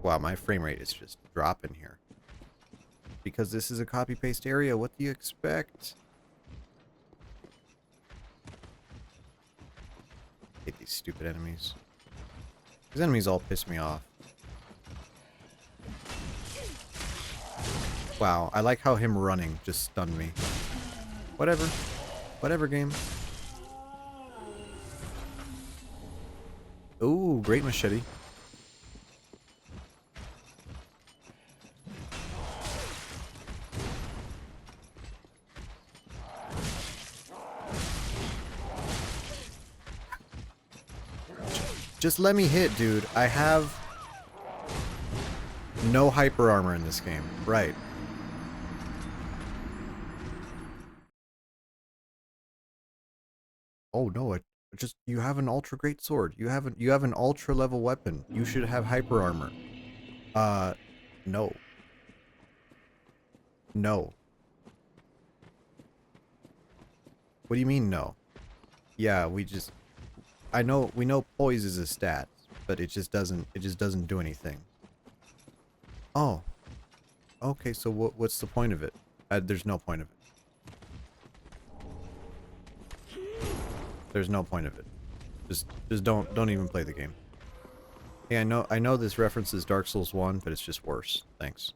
Wow, my frame rate is just dropping here. Because this is a copy-paste area, what do you expect? Hate these stupid enemies. These enemies all piss me off. Wow, I like how him running just stunned me. Whatever. Whatever, game. Ooh, great machete. Just let me hit, dude. I have no hyper armor in this game. Right. Oh no, you have an ultra great sword. You have an ultra level weapon. You should have hyper armor. No. No. What do you mean no? Yeah, we know poise is a stat, but it just doesn't do anything. Oh. Okay, so what's the point of it? There's no point of it. There's no point of it. Just don't even play the game. Hey, I know this references Dark Souls 1, but it's just worse. Thanks.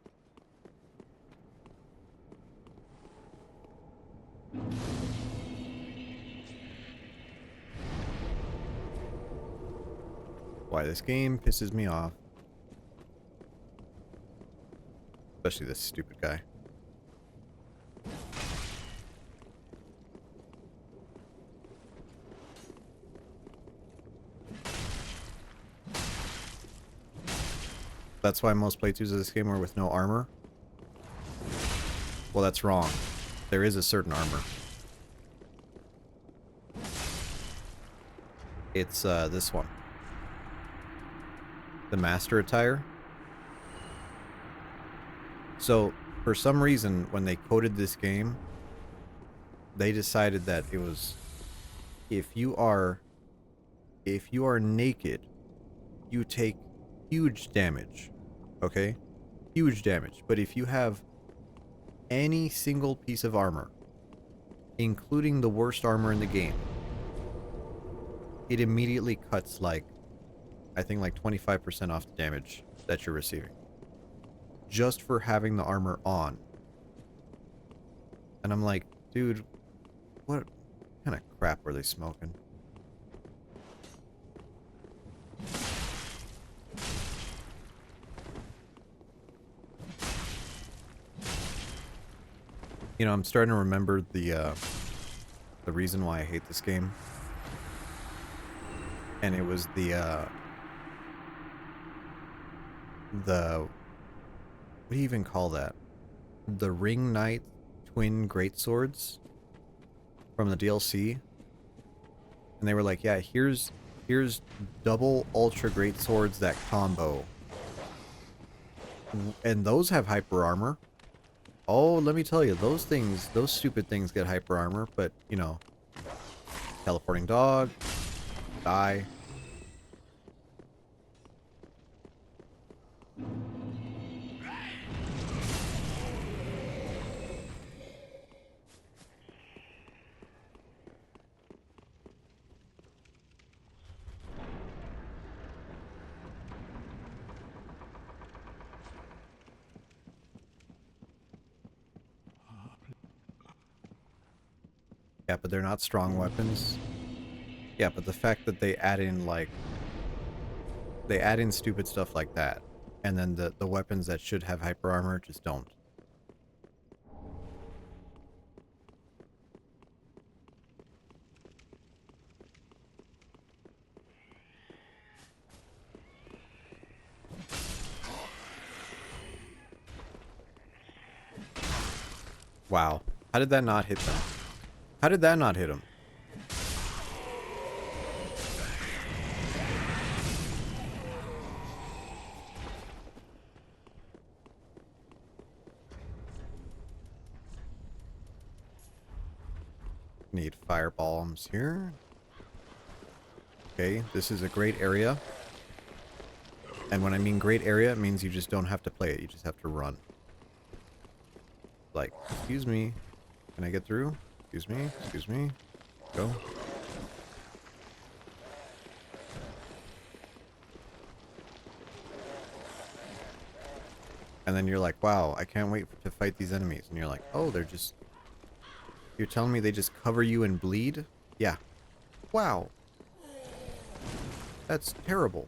Why this game pisses me off. Especially this stupid guy. That's why most playthroughs of this game are with no armor. Well, that's wrong. There is a certain armor. It's this one. The master attire. So, for some reason, when they coded this game, they decided that it was if you are naked, you take huge damage. Okay? Huge damage. But if you have any single piece of armor, including the worst armor in the game, it immediately cuts I think 25% off the damage that you're receiving. Just for having the armor on. And I'm like, dude, what kind of crap were they smoking? You know, I'm starting to remember the reason why I hate this game. And it was the what do you even call that? The Ring Knight twin greatswords from the DLC. And they were like, yeah, here's double ultra greatswords that combo. And those have hyper armor. Oh, let me tell you, those stupid things get hyper armor, but, you know, teleporting dog, Die. Yeah, but they're not strong weapons. Yeah, but the fact that they add in, like, they add in stupid stuff like that, and then the weapons that should have hyper armor just don't. Wow. How did that not hit them? How did that not hit him? Need fire bombs here. Okay, this is a great area. And when I mean great area, it means you just don't have to play it. You just have to run. Like, excuse me. Can I get through? Excuse me. Excuse me. Go. And then you're like, wow, I can't wait to fight these enemies. And you're like, oh, they're just... You're telling me they just cover you and bleed? Yeah. Wow. That's terrible.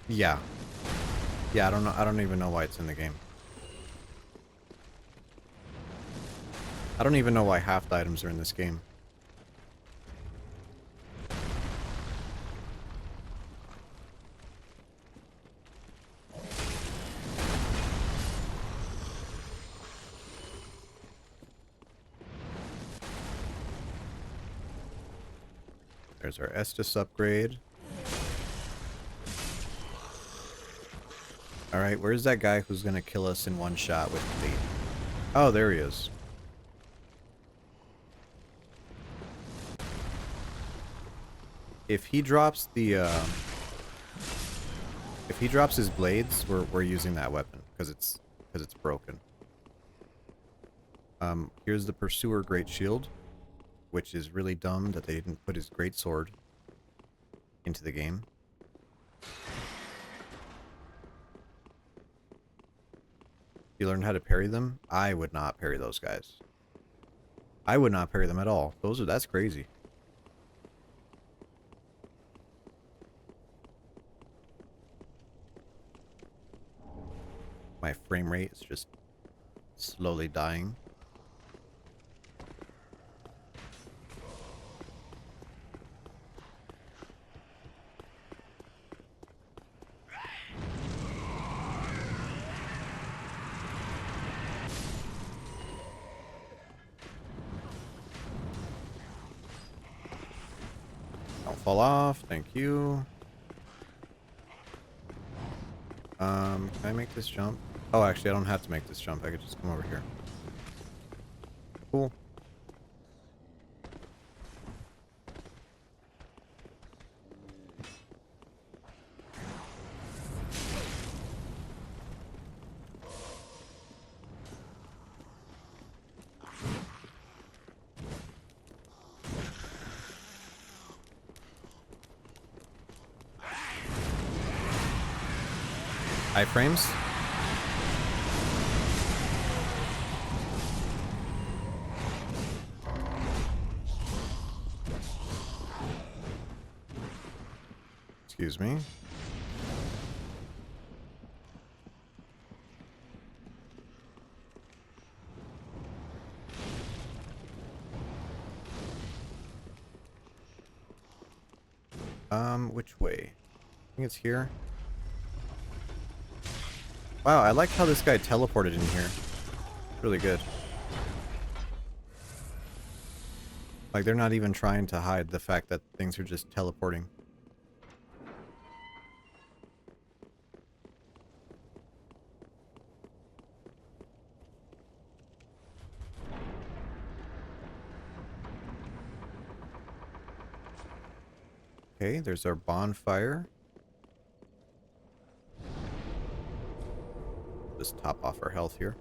Yeah. Yeah, I don't know. I don't even know why it's in the game. I don't even know why half the items are in this game. There's our Estus upgrade. Alright, where's that guy who's gonna kill us in one shot with bleed? Oh, there he is. If he drops the, if he drops his blades, we're using that weapon, because it's broken. Here's the Pursuer Great Shield, which is really dumb that they didn't put his Great Sword into the game. You learn how to parry them? I would not parry those guys. I would not parry them at all. That's crazy. My frame rate is just slowly dying. Don't fall off. Thank you. Can I make this jump? Oh, actually, I don't have to make this jump. I could just come over here. Cool. Iframes? Excuse me. Which way? I think it's here. Wow, I like how this guy teleported in here. Really good. Like, they're not even trying to hide the fact that things are just teleporting. Okay, there's our bonfire. Just top off our health here.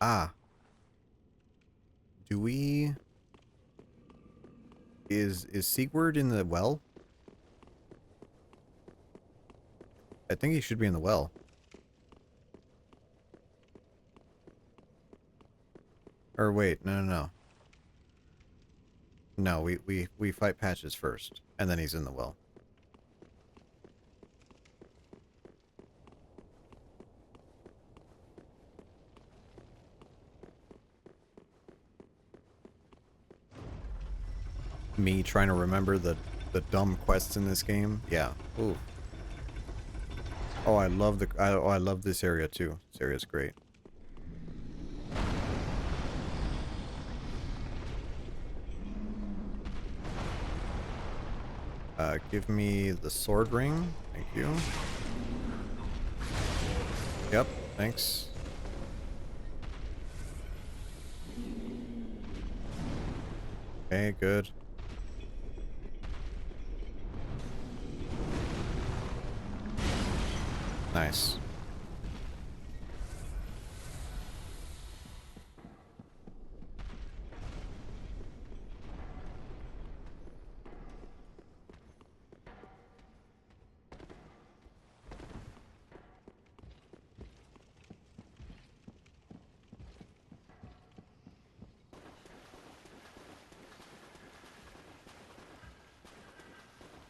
Ah. Do we... Is Sigurd in the well? I think he should be in the well. Or wait, no. No, we fight Patches first, and then he's in the well. Me trying to remember the dumb quests in this game. Yeah. Ooh. Oh, I love the I love this area too. This area's great. Give me the sword ring. Thank you. Yep, thanks. Okay, good. Nice.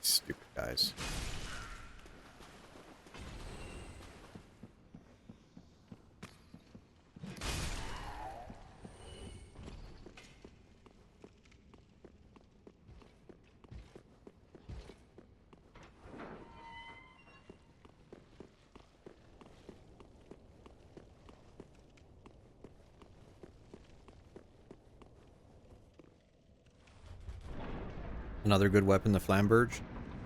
Stupid guys. Another good weapon, the Flamberge.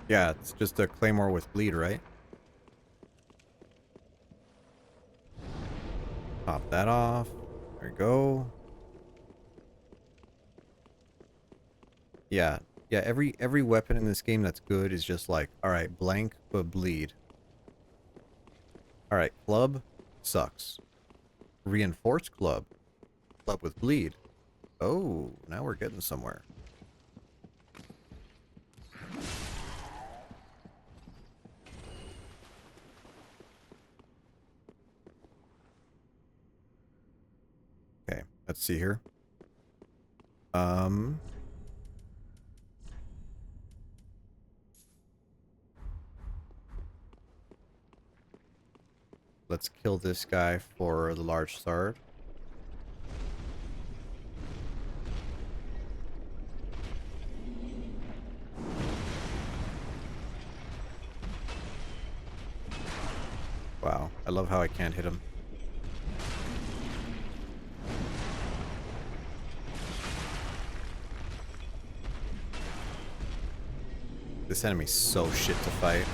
Yeah, it's just a claymore with bleed, right? Pop that off. There we go. Yeah. Yeah, every weapon in this game that's good is just like, alright, blank but bleed. Alright, club sucks. Reinforced club. Club with bleed. Oh, now we're getting somewhere. Okay, let's see here. Let's kill this guy for the large sword. Wow, I love how I can't hit him. This enemy's so shit to fight.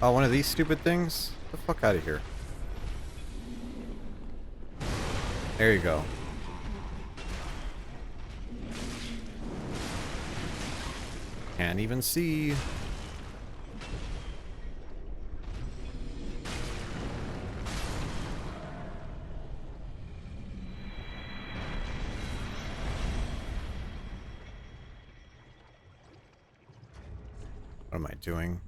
Oh, one of these stupid things? Get the fuck out of here. There you go. Can't even see. What am I doing?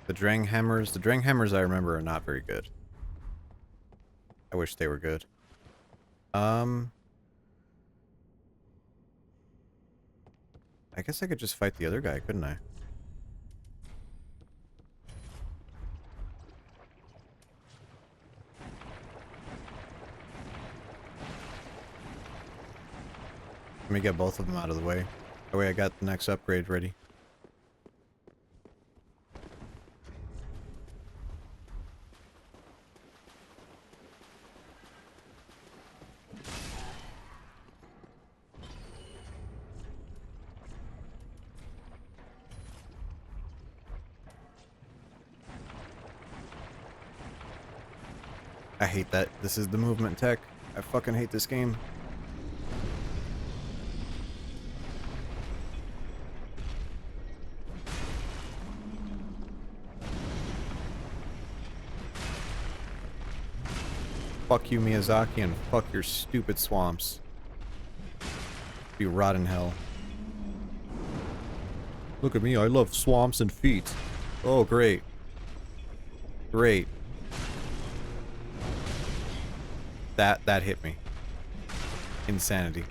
The Drang hammers I remember are not very good. I wish they were good. I guess I could just fight the other guy, couldn't I? Let me get both of them out of the way. That way I got the next upgrade ready. I hate that. This is the movement tech. I fucking hate this game. Fuck you, Miyazaki, and fuck your stupid swamps. You rot in hell. Look at me, I love swamps and feet. Oh, great. Great. That hit me. Insanity.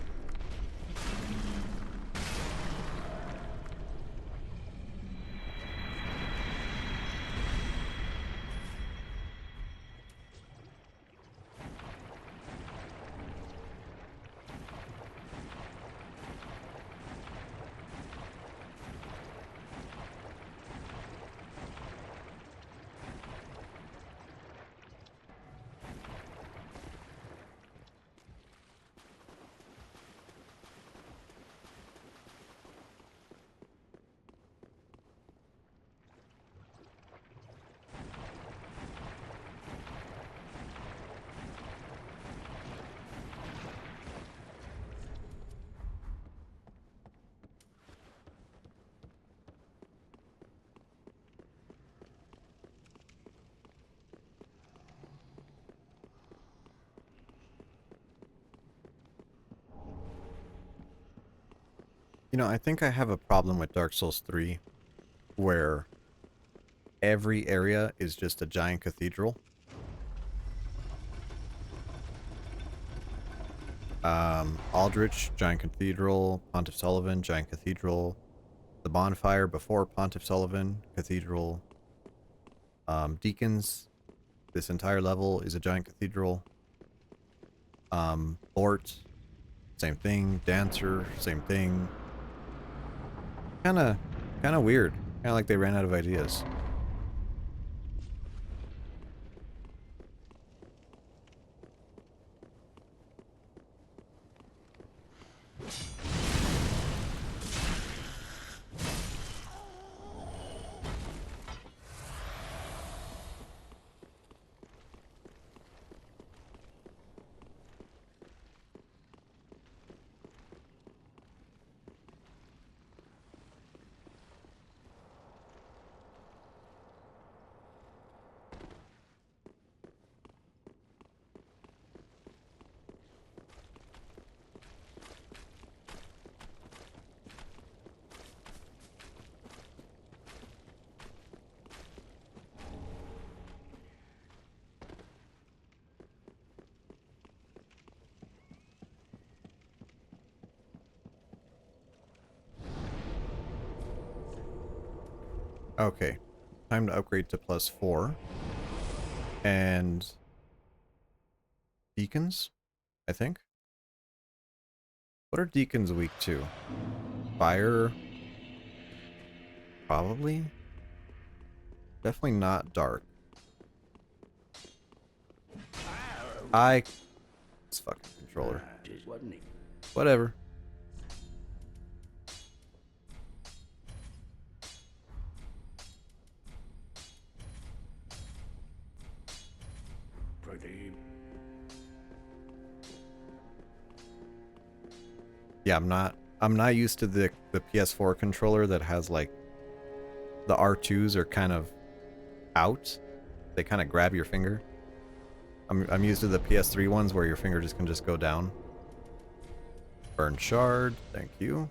You know, I think I have a problem with Dark Souls 3 where every area is just a giant cathedral. Aldrich, giant cathedral. Pontiff Sullivan, giant cathedral. The bonfire before Pontiff Sullivan, cathedral. Deacons, this entire level is a giant cathedral. Fort, same thing. Dancer, same thing. Kinda weird. Kinda like they ran out of ideas. Okay. Time to upgrade to +4. And deacons, I think. What are deacons weak to? Fire? Probably. Definitely not dark. This fucking controller. Whatever. pretty. Yeah, I'm not used to the PS4 controller that has like the R2s are kind of out. They kind of grab your finger. I'm used to the PS3 ones where your finger just can just go down. Burn shard, thank you.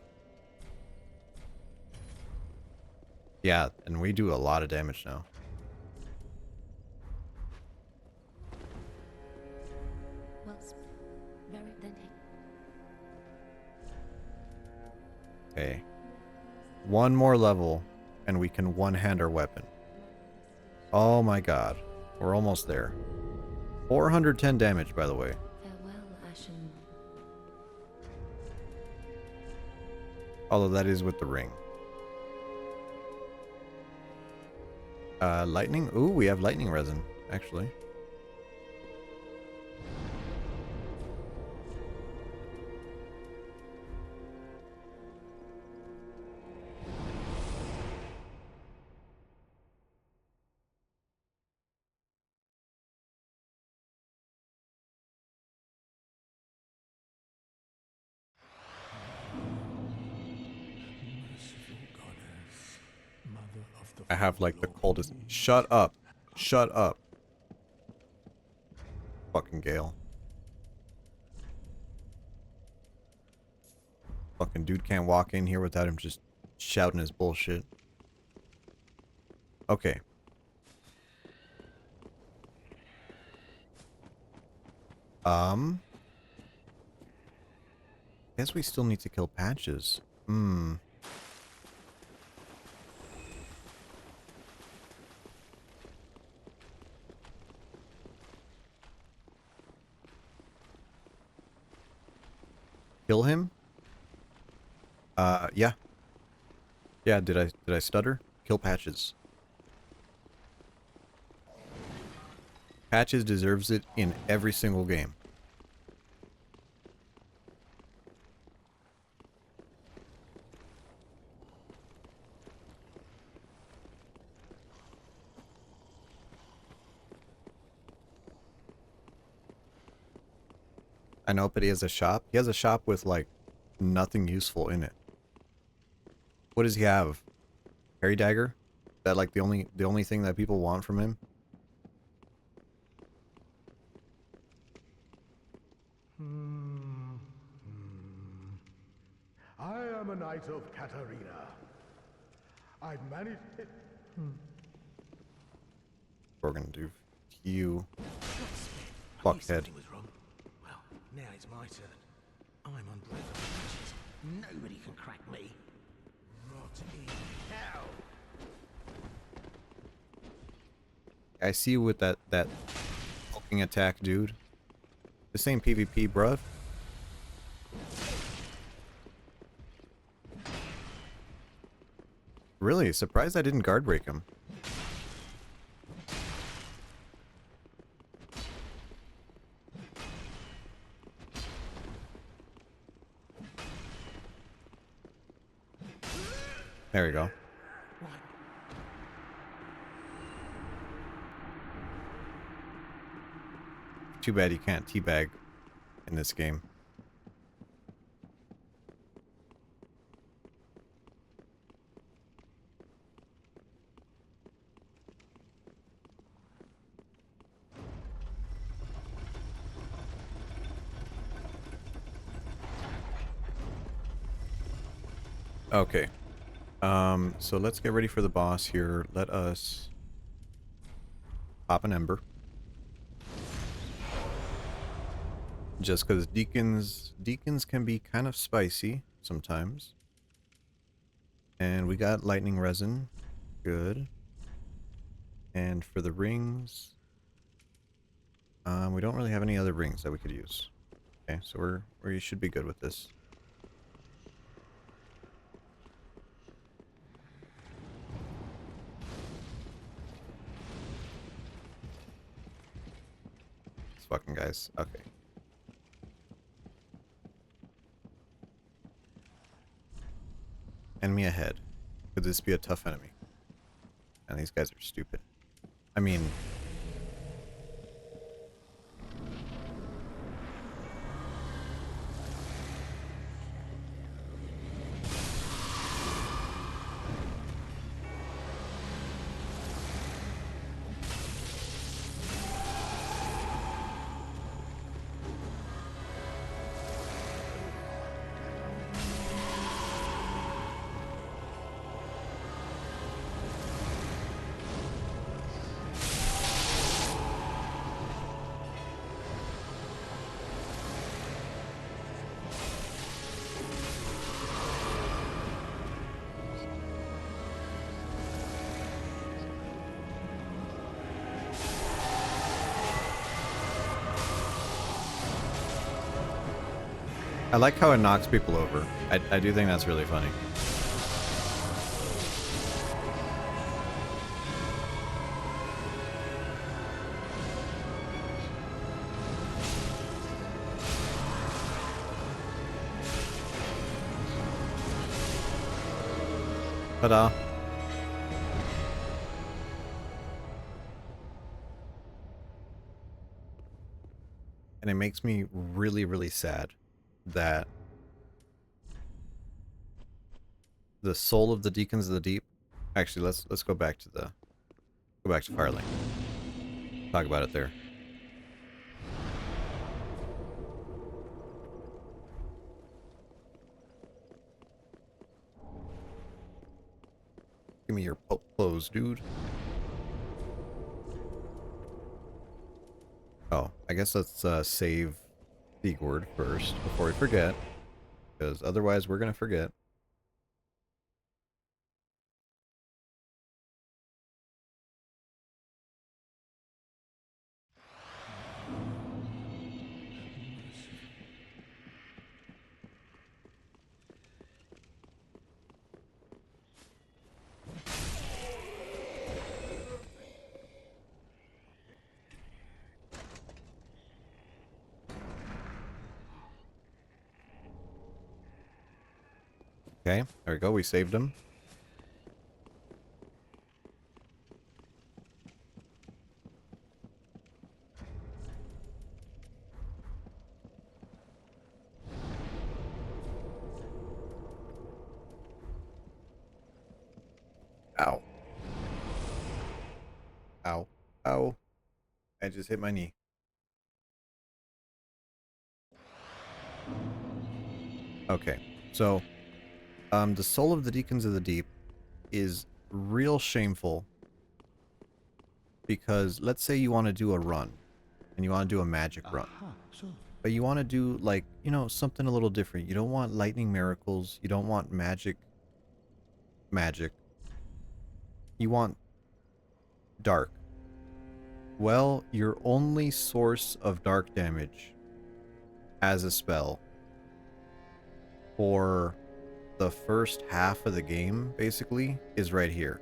Yeah, and we do a lot of damage now. Well, very then. Okay. One more level, and we can one-hand our weapon. Oh my god. We're almost there. 410 damage, by the way. Farewell, Ashen. Although that is with the ring. Lightning? Ooh, we have lightning resin, actually. I have like the coldest. Shut up. Shut up. Fucking Gale. Fucking dude can't walk in here without him just shouting his bullshit. Okay. Guess we still need to kill Patches. Kill him? Yeah. Yeah, did I stutter? Kill Patches. Patches deserves it in every single game. I know, but he has a shop. He has a shop with, like, nothing useful in it. What does he have? Harry Dagger? Is that, like, the only thing that people want from him? I am a knight of Katarina. I've managed it. We're gonna do you. Fuckhead. Fuckhead. Was wrong. Well, now it's my turn. I'm unbreakable patches. Nobody can crack me. Rot in hell. I see you with that poking attack, dude. This ain't PvP, bruv. Really? Surprised I didn't guard break him. There we go. Too bad you can't teabag in this game. Okay. So let's get ready for the boss here. Let us pop an ember. Just because deacons can be kind of spicy sometimes. And we got lightning resin. Good. And for the rings, we don't really have any other rings that we could use. Okay, so we should be good with this. These fucking guys. Okay. Enemy ahead. Could this be a tough enemy? And these guys are stupid. I mean... I like how it knocks people over. I do think that's really funny. Ta-da. And it makes me really, really sad that the soul of the Deacons of the Deep. Actually, let's go back to Firelink. Talk about it there. Give me your clothes, dude. Oh, I guess let's save Sigurd first before we forget, because otherwise we're gonna forget. Okay, there we go. We saved him. Ow. Ow. Ow. I just hit my knee. Okay, so the soul of the Deacons of the Deep is real shameful because let's say you want to do a run and you want to do a magic run, but you want to do like, you know, something a little different. You don't want lightning miracles. You don't want magic. You want dark. Well, your only source of dark damage as a spell for the first half of the game, basically, is right here.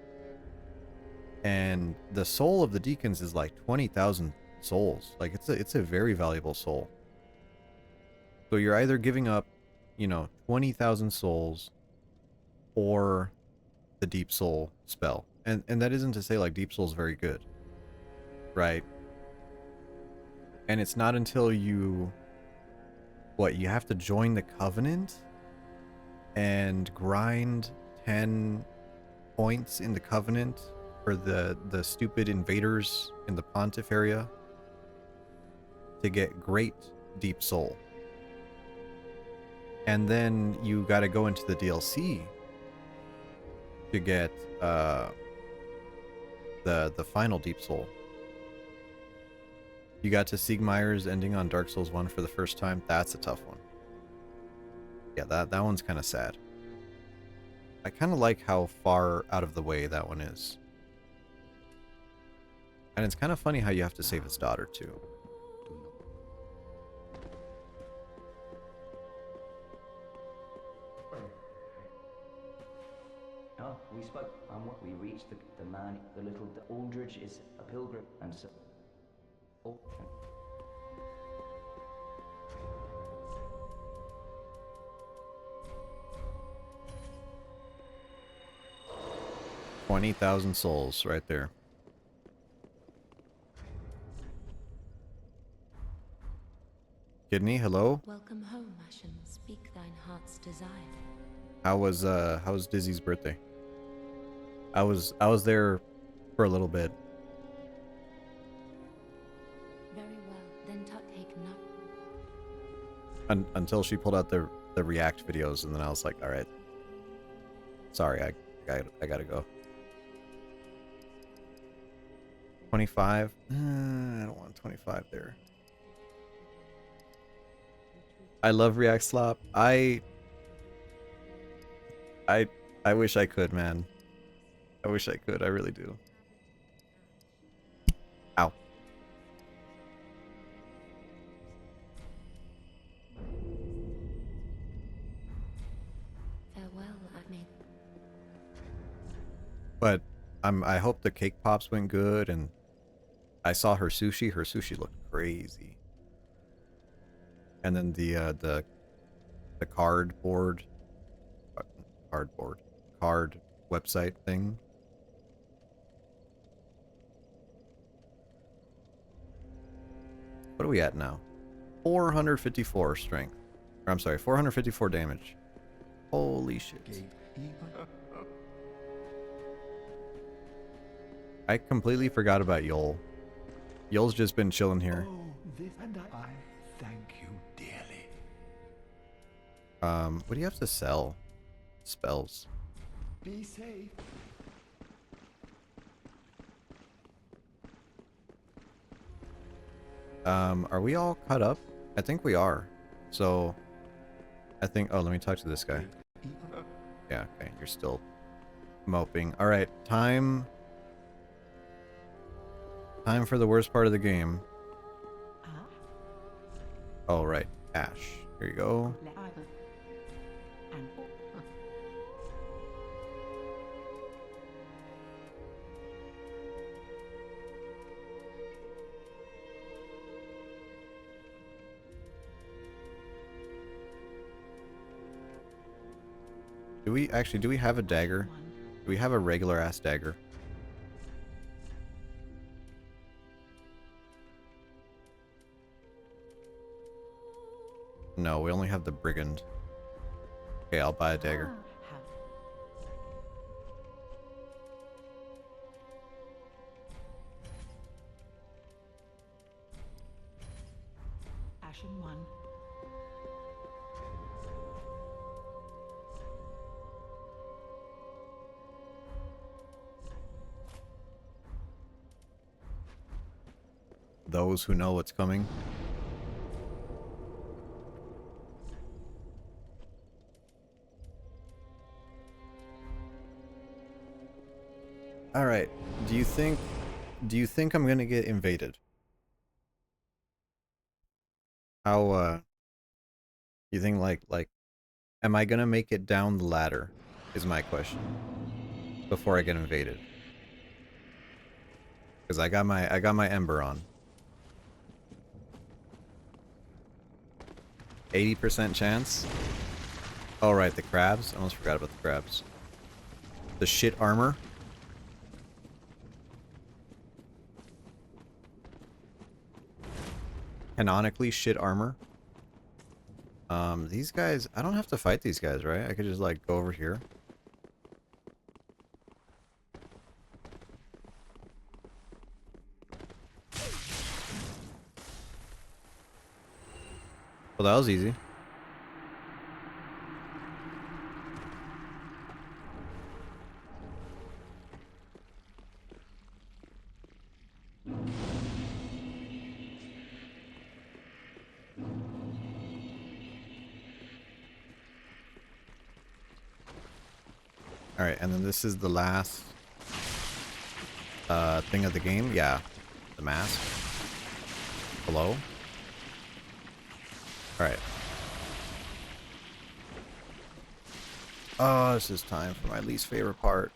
And the soul of the Deacons is like 20,000 souls. Like, it's a very valuable soul. So you're either giving up, you know, 20,000 souls or the Deep Soul spell. And that isn't to say, like, Deep Soul's very good. Right? And it's not until you... What, you have to join the Covenant and grind 10 points in the Covenant for the stupid invaders in the Pontiff area to get Great Deep Soul. And then you gotta go into the DLC to get the final Deep Soul. You got to Siegmeyer's ending on Dark Souls 1 for the first time. That's a tough one. Yeah, that one's kind of sad. I kind of like how far out of the way that one is. And it's kind of funny how you have to save his daughter, too. Oh, we spoke, and what we reached the man, the little Aldridge is a pilgrim, and so... Oh, 20,000 souls right there. Kidney, hello? Welcome home, Ashen. Speak thine heart's desire. How was Dizzy's birthday? I was there for a little bit. Very well, then take no. Until she pulled out the React videos, and then I was like, all right. Sorry, I gotta go. 25? I don't want 25 there. I love React Slop. I wish I could, man. I wish I could. I really do. Ow. But I hope the cake pops went good, and I saw her sushi. Her sushi looked crazy. And then the card website thing. What are we at now? 454 strength. Or, I'm sorry, 454 damage. Holy shit. I completely forgot about Yol. Yol's just been chilling here. Oh, this and I thank you dearly. What do you have to sell? Spells. Be safe. Are we all caught up? I think we are. So, I think... Oh, let me talk to this guy. Yeah, okay. You're still moping. Alright, time... Time for the worst part of the game. Oh, right. Ash. Here you go. Do we have a dagger? Do we have a regular ass dagger? No, we only have the brigand. Okay, I'll buy a dagger. Ashen one. Those who know what's coming. All right. Do you think I'm going to get invaded? How you think like am I going to make it down the ladder is my question before I get invaded? Cuz I got my ember on. 80% chance. Oh right, the crabs. I almost forgot about the crabs. The shit armor. Canonically shit armor. These guys, I don't have to fight these guys, right? I could just like go over here. Well, that was easy. Alright, and then this is the last thing of the game. Yeah, the mask. Hello? Alright. Oh, this is time for my least favorite part.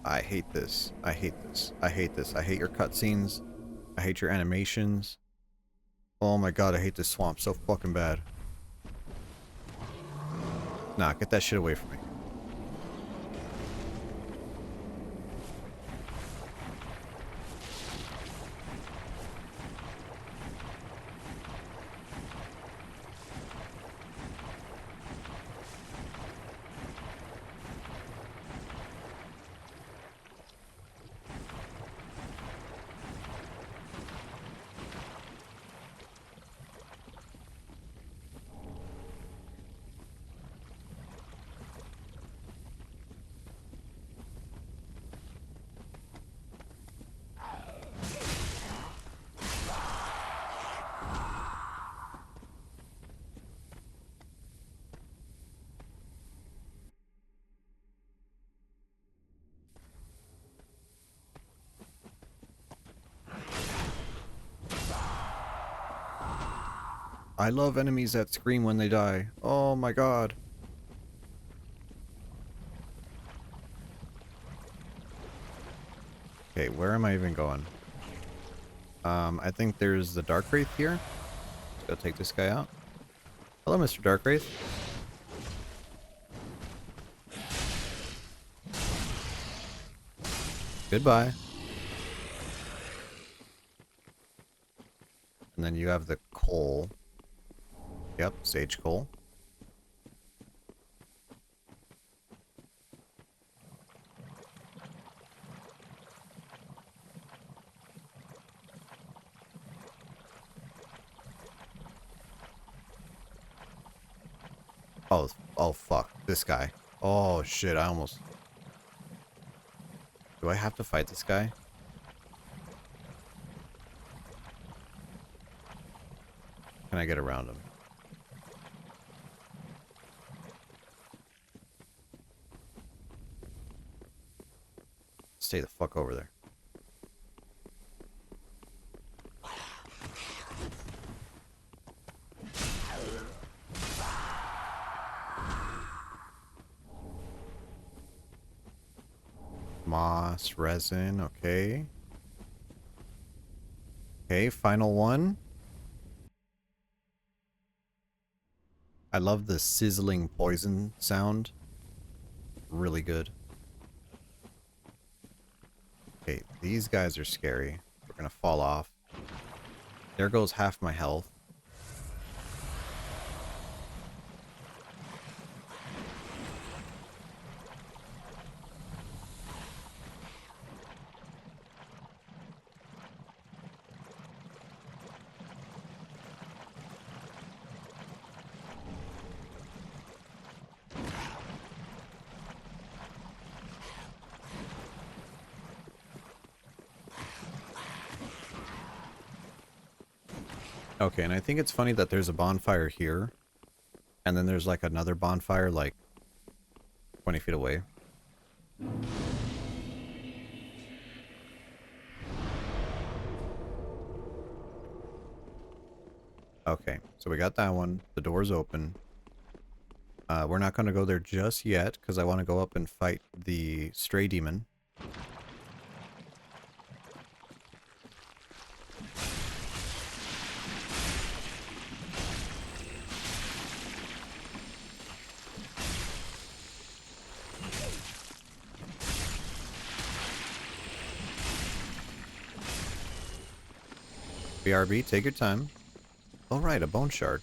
I hate this. I hate this. I hate this. I hate your cutscenes. I hate your animations. Oh my god, I hate this swamp so fucking bad. Nah, get that shit away from me. I love enemies that scream when they die. Oh my god. Okay, where am I even going? I think there's the Dark Wraith here. Let's go take this guy out. Hello, Mr. Dark Wraith. Goodbye. And then you have the coal. Yep, sage coal. Oh, oh fuck. This guy. Oh shit, I almost... Do I have to fight this guy? Can I get around him? Stay the fuck over there. Moss, resin, okay. Okay, final one. I love the sizzling poison sound. Really good. Okay, these guys are scary. We're gonna fall off. There goes half my health. Okay, and I think it's funny that there's a bonfire here. And then there's like another bonfire like 20 feet away. Okay, so we got that one. The door's open. We're not going to go there just yet because I want to go up and fight the stray demon. BRB, take your time. All right, a bone shard.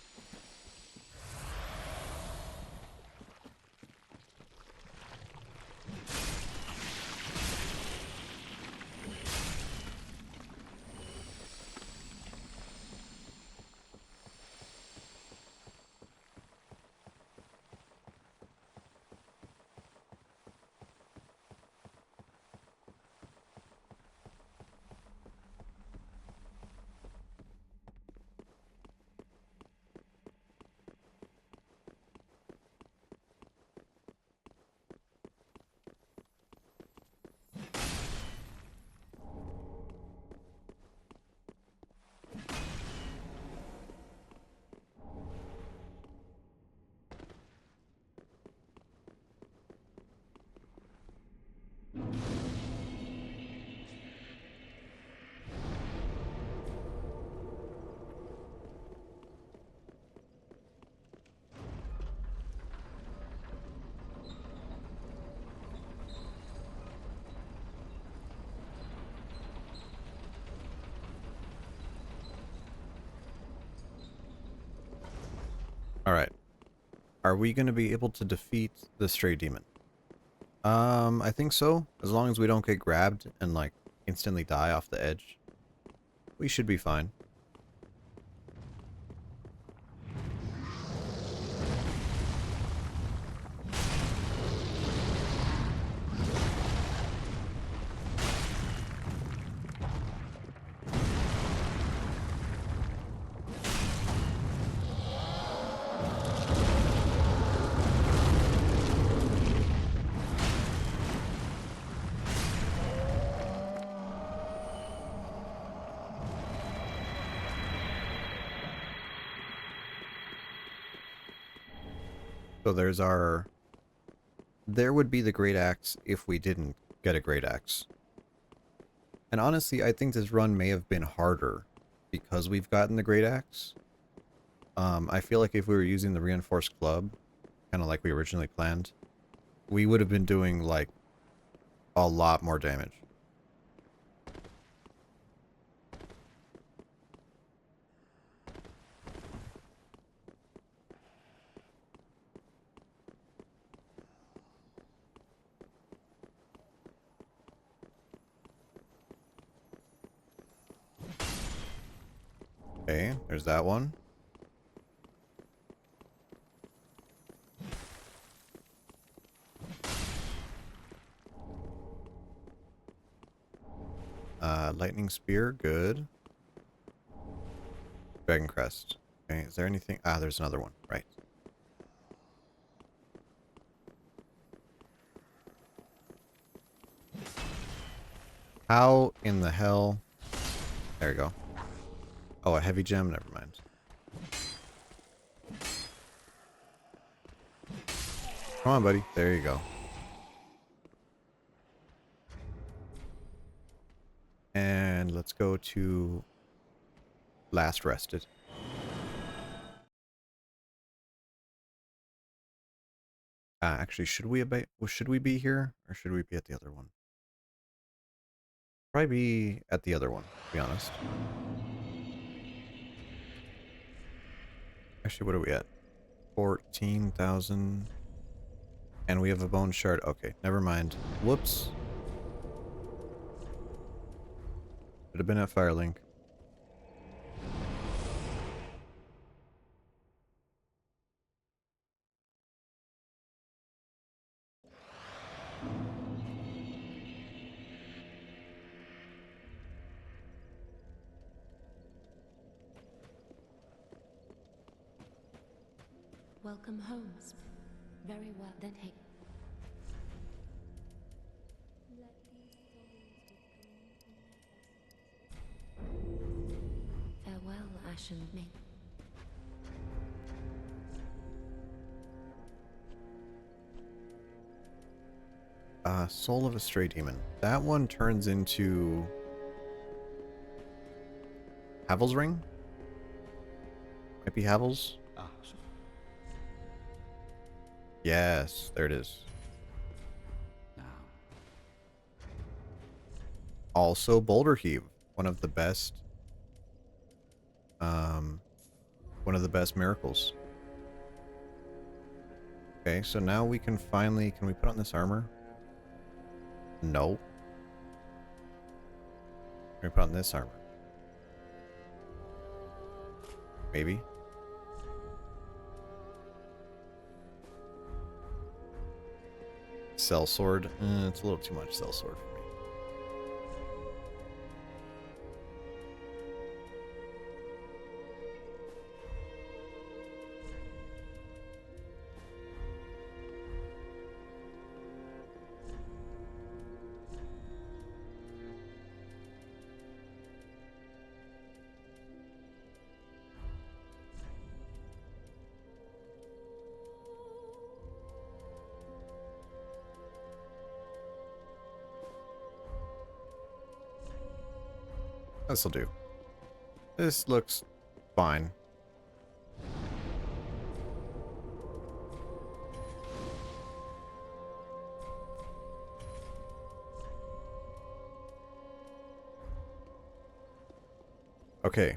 Alright. Are we going to be able to defeat the stray demon? I think so. As long as we don't get grabbed and, like, instantly die off the edge. We should be fine. So there's our... There would be the Great Axe if we didn't get a Great Axe. And honestly, I think this run may have been harder because we've gotten the Great Axe. I feel like if we were using the Reinforced Club, kind of like we originally planned, we would have been doing, like, a lot more damage. Okay, there's that one. Lightning Spear, good. Dragon Crest. Okay, is there anything? Ah, there's another one, right. How in the hell? There you go. Oh, a heavy gem? Never mind. Come on, buddy. There you go. And let's go to Last Rested. Actually, should we be here or should we be at the other one? Probably be at the other one, to be honest. Actually, what are we at? 14,000. And we have a bone shard. Okay, never mind. Whoops. Should have been at Firelink. Welcome home. Very well. Then hey. Farewell, Ashen Maid. Soul of a Stray Demon. That one turns into Havel's Ring? Might be Havel's? Yes, there it is. Also Boulder Heave, one of the best miracles. Okay, so now we can finally, can we put on this armor? No. Can we put on this armor? Maybe. Cell sword. It's a little too much cell sword for me. This'll do. This looks fine. Okay.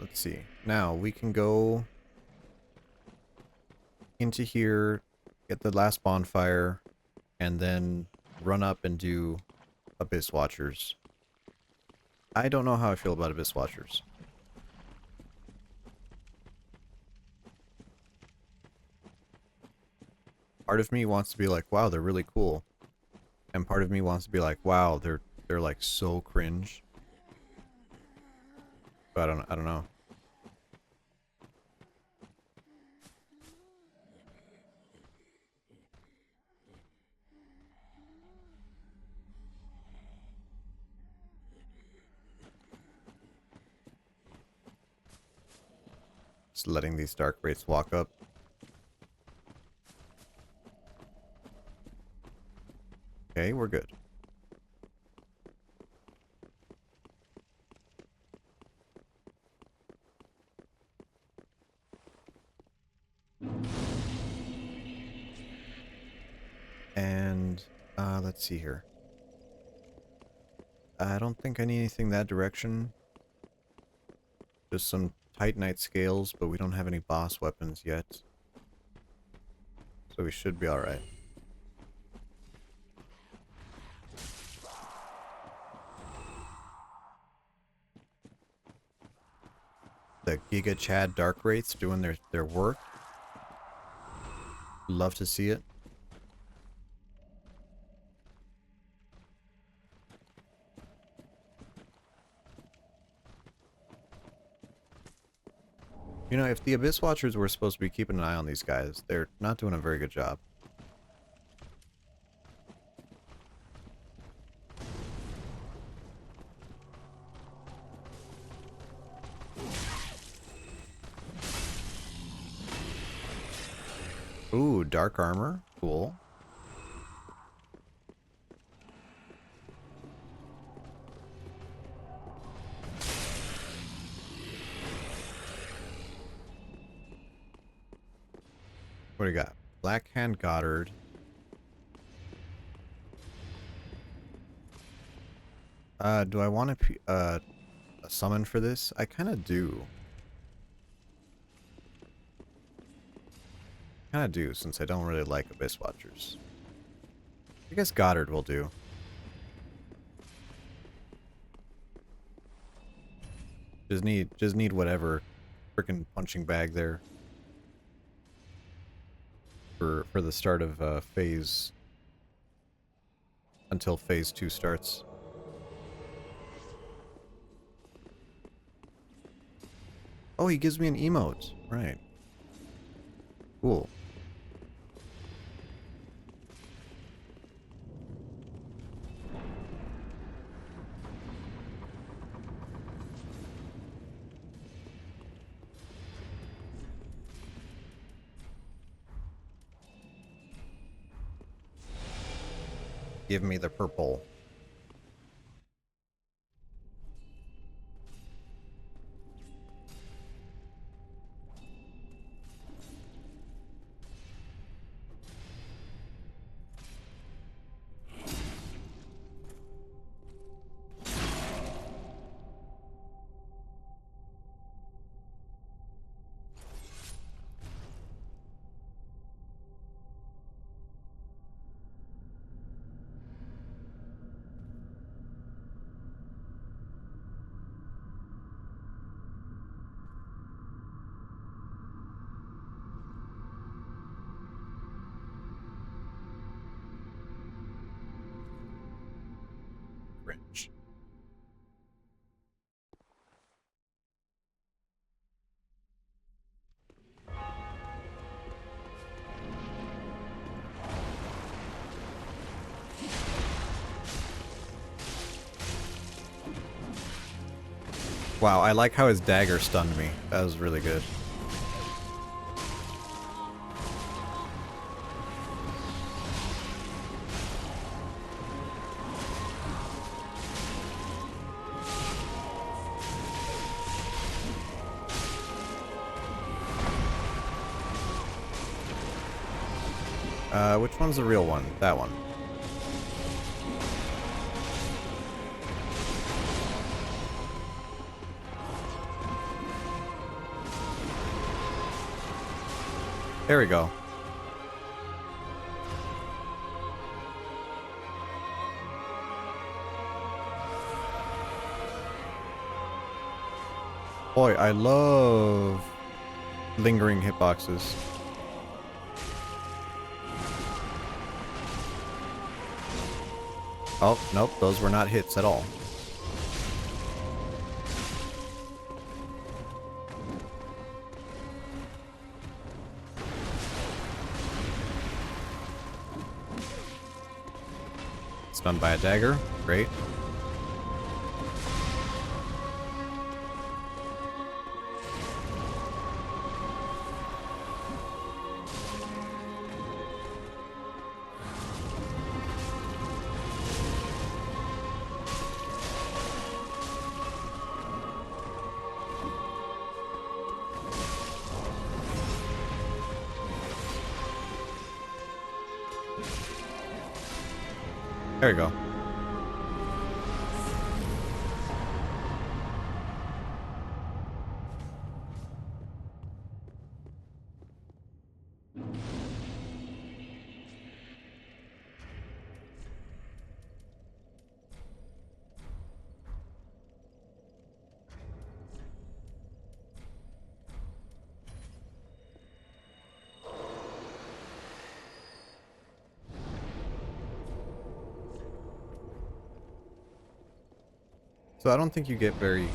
Let's see. Now we can go into here, get the last bonfire, and then run up and do Abyss Watchers. I don't know how I feel about Abyss Watchers. Part of me wants to be like, wow, they're really cool. And part of me wants to be like, wow, they're like so cringe. But I don't know. Just letting these dark wraiths walk up. Okay, we're good. And let's see here. I don't think I need anything that direction. Just some Titanite scales, but we don't have any boss weapons yet. So we should be alright. The Giga Chad Dark Wraiths doing their work. Love to see it. You know, if the Abyss Watchers were supposed to be keeping an eye on these guys, they're not doing a very good job. Ooh, dark armor. Cool. What do you got? Blackhand Goddard. Do I want a summon for this? I kind of do. Kind of do, since I don't really like Abyss Watchers. I guess Goddard will do. Just need whatever freaking punching bag there for the start of phase until phase 2 starts. Oh, he gives me an emote. Right. Cool. Give me the purple. Cringe. Wow, I like how his dagger stunned me. That was really good. Which one's the real one? That one. There we go. Boy, I love lingering hitboxes. Oh, nope, those were not hits at all. Stunned by a dagger. Great. There you go. So I don't think you get very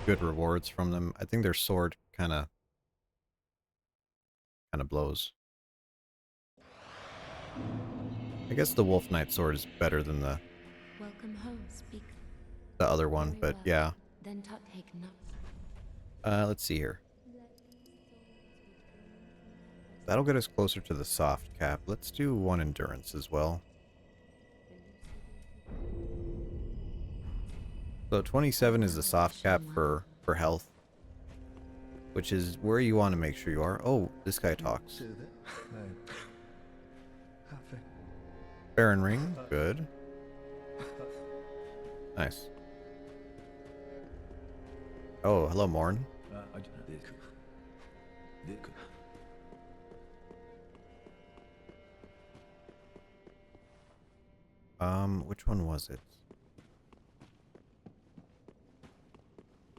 good rewards from them. I think their sword kind of blows. I guess the Wolf Knight sword is better than Welcome home, speak. the other one, Very but well. yeah. Then take note. Let's see here. That'll get us closer to the soft cap. Let's do one endurance as well. So 27 is the soft cap for health, which is where you want to make sure you are. Oh, this guy talks. Baron Ring, good. Nice. Oh, hello, Morn. Which one was it?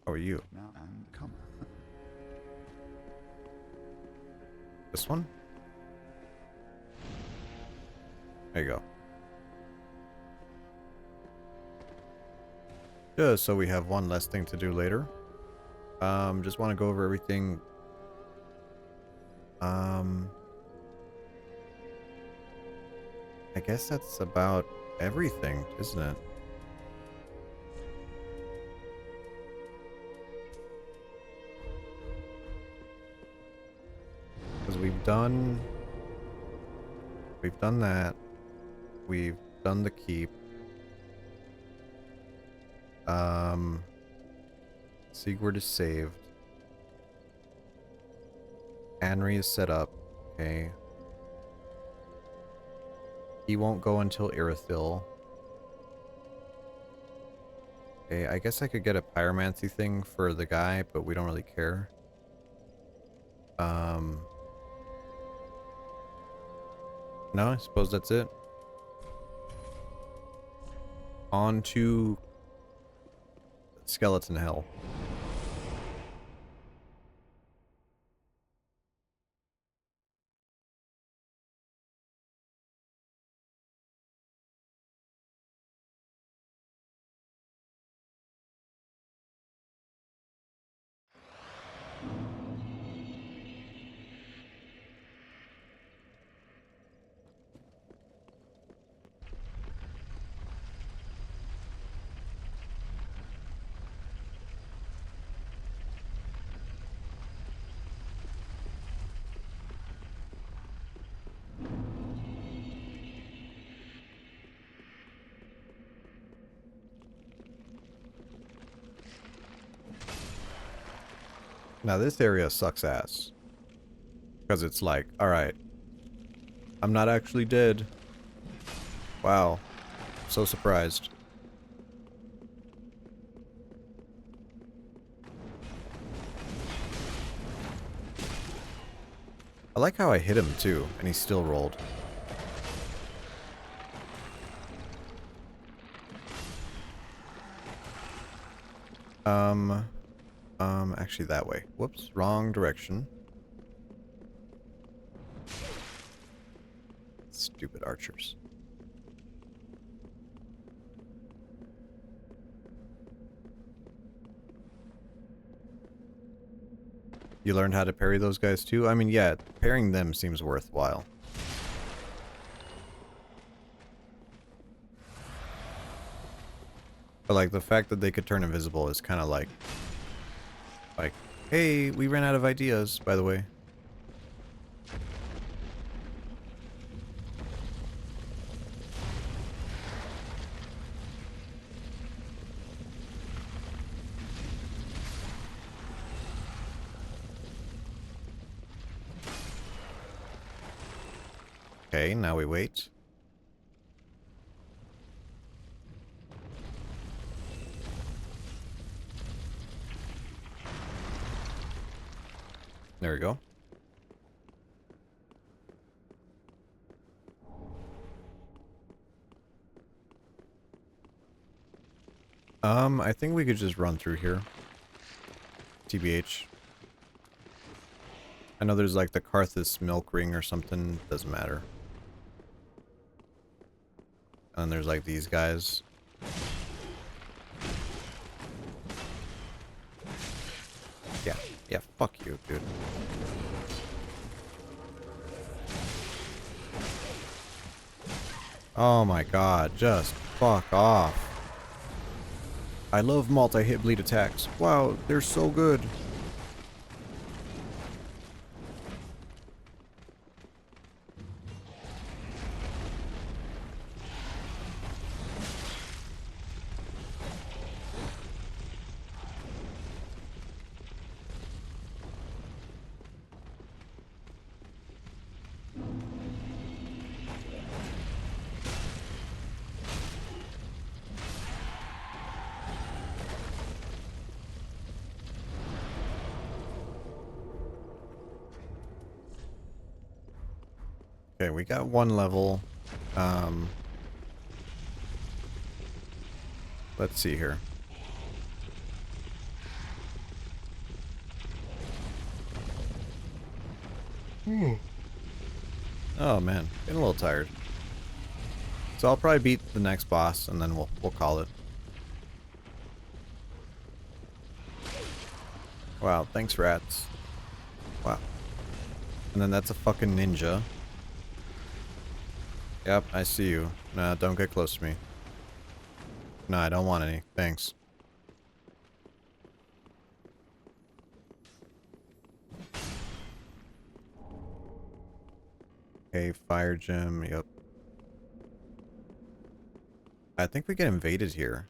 How are you? Now and come. This one? There you go. Just so we have one less thing to do later. Just want to go over everything. I guess that's about everything, isn't it? Because we've done that. We've done the keep. Sigurd is saved. Anri is set up. Okay. He won't go until Irithyll. Okay, I guess I could get a pyromancy thing for the guy, but we don't really care. No, I suppose that's it. On to Skeleton Hell. Now this area sucks ass. Because it's like, alright. I'm not actually dead. Wow. So surprised. I like how I hit him too, and he still rolled. Actually that way. Whoops, wrong direction. Stupid archers. You learned how to parry those guys too? I mean, yeah, parrying them seems worthwhile. But like the fact that they could turn invisible is kind of like, hey, we ran out of ideas, by the way. Okay, now we wait. There we go. I think we could just run through here. TBH. I know there's like the Karthus milk ring or something. Doesn't matter. And there's like these guys. Yeah, fuck you, dude. Oh my god, just fuck off. I love multi-hit bleed attacks. Wow, they're so good. Okay, we got one level. Let's see here. Oh man, getting a little tired. So I'll probably beat the next boss and then we'll call it. Wow, thanks rats. Wow. And then that's a fucking ninja. Yep, I see you. Nah, don't get close to me. Nah, I don't want any. Thanks. Okay, fire gem. Yep. I think we get invaded here.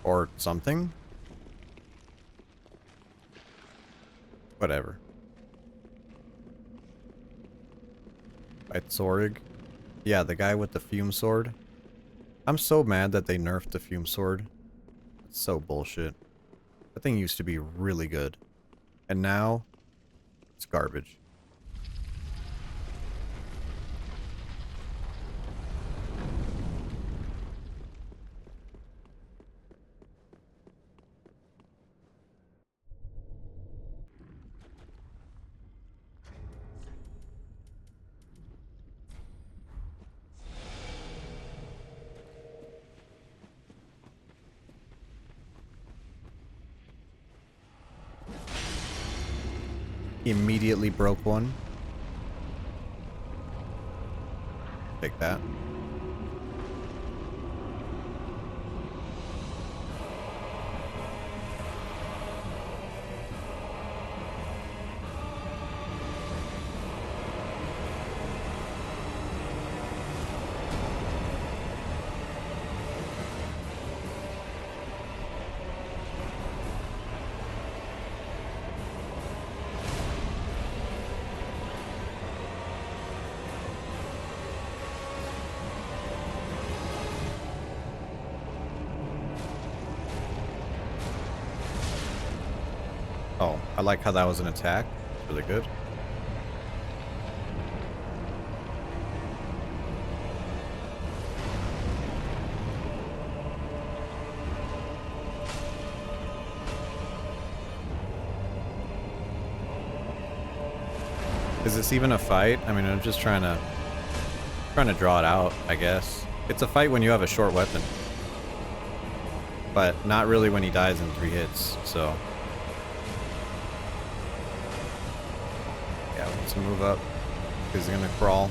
Or something? Whatever. Fight Zorig. Yeah, the guy with the fume sword. I'm so mad that they nerfed the fume sword. It's so bullshit. That thing used to be really good. And now, it's garbage. He immediately broke one. Take that. Oh, I like how that was an attack. Really good. Is this even a fight? I mean, I'm just trying to draw it out, I guess. It's a fight when you have a short weapon. But not really when he dies in 3 hits, so. Yeah, let's move up. He's gonna crawl.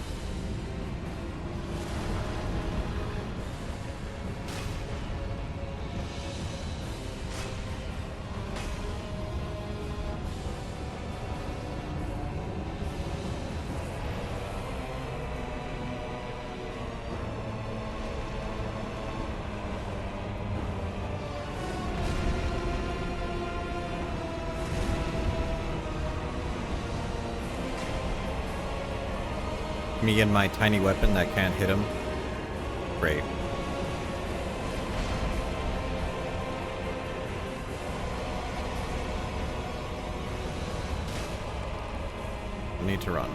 Me and my tiny weapon that can't hit him. Great. Need to run.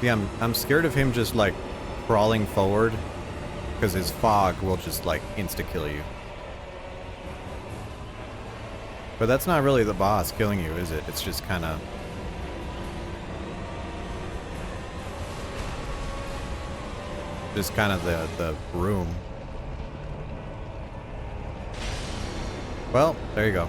Yeah, I'm scared of him just like crawling forward because his fog will just like insta-kill you. But that's not really the boss killing you, is it? It's just kind of... just kind of the room. Well, there you go.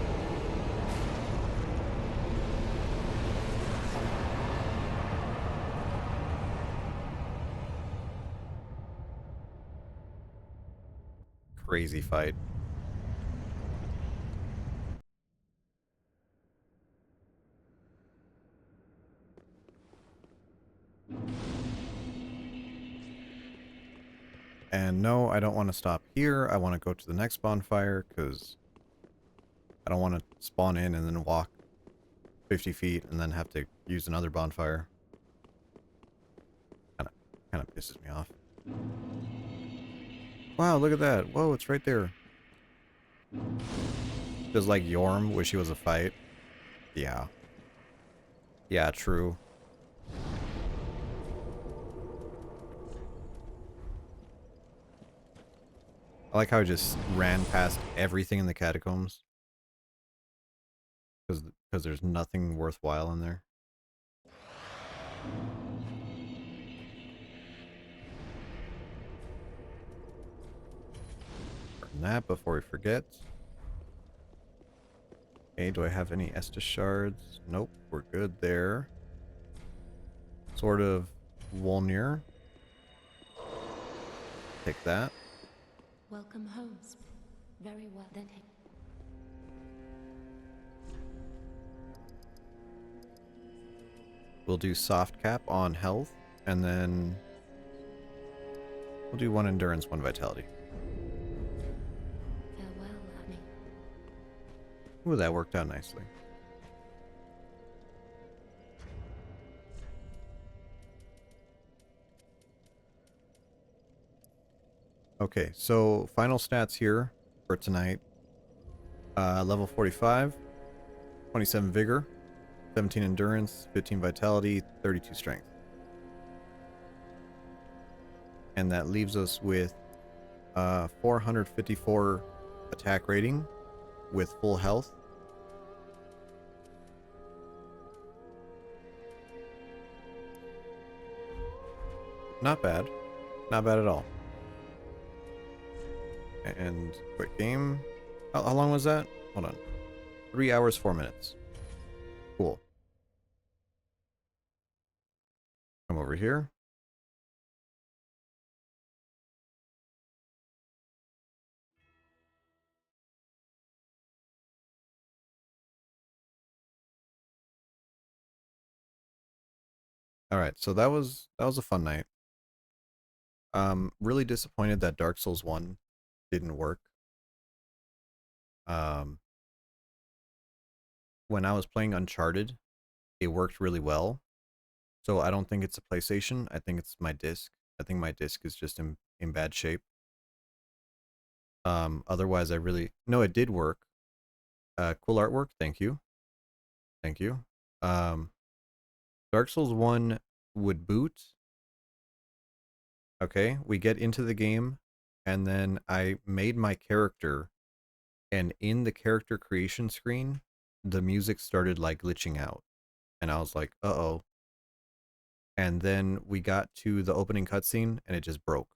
Crazy fight. And no, I don't want to stop here. I want to go to the next bonfire because I don't want to spawn in and then walk 50 feet and then have to use another bonfire. Kind of pisses me off. Wow, look at that. Whoa, it's right there. Does like Yorm wish he was a fight? Yeah. Yeah, true. I like how I just ran past everything in the catacombs. Because there's nothing worthwhile in there. Burn that before we forget. Okay, do I have any Estus shards? Nope, we're good there. Sword of Wolnir. Take that. Welcome home. Very well then. We'll do soft cap on health, and then we'll do 1 endurance, 1 vitality. Farewell, Annie. Ooh, that worked out nicely. Okay, so final stats here for tonight. Level 45, 27 vigor, 17 endurance, 15 vitality, 32 strength. And that leaves us with 454 attack rating with full health. Not bad. Not bad at all. And quick game. How long was that? Hold on. 3 hours, 4 minutes. Cool. Come over here. All right, so that was a fun night. Really disappointed that Dark Souls 1 didn't work. When I was playing Uncharted, it worked really well. So I don't think it's a PlayStation. I think it's my disc. I think my disc is just in bad shape. Otherwise I really... No, it did work. Cool artwork. Thank you. Thank you. Dark Souls 1 would boot. Okay, we get into the game, and then I made my character, and in the character creation screen, the music started like glitching out. And I was like, uh-oh. And then we got to the opening cutscene, and it just broke.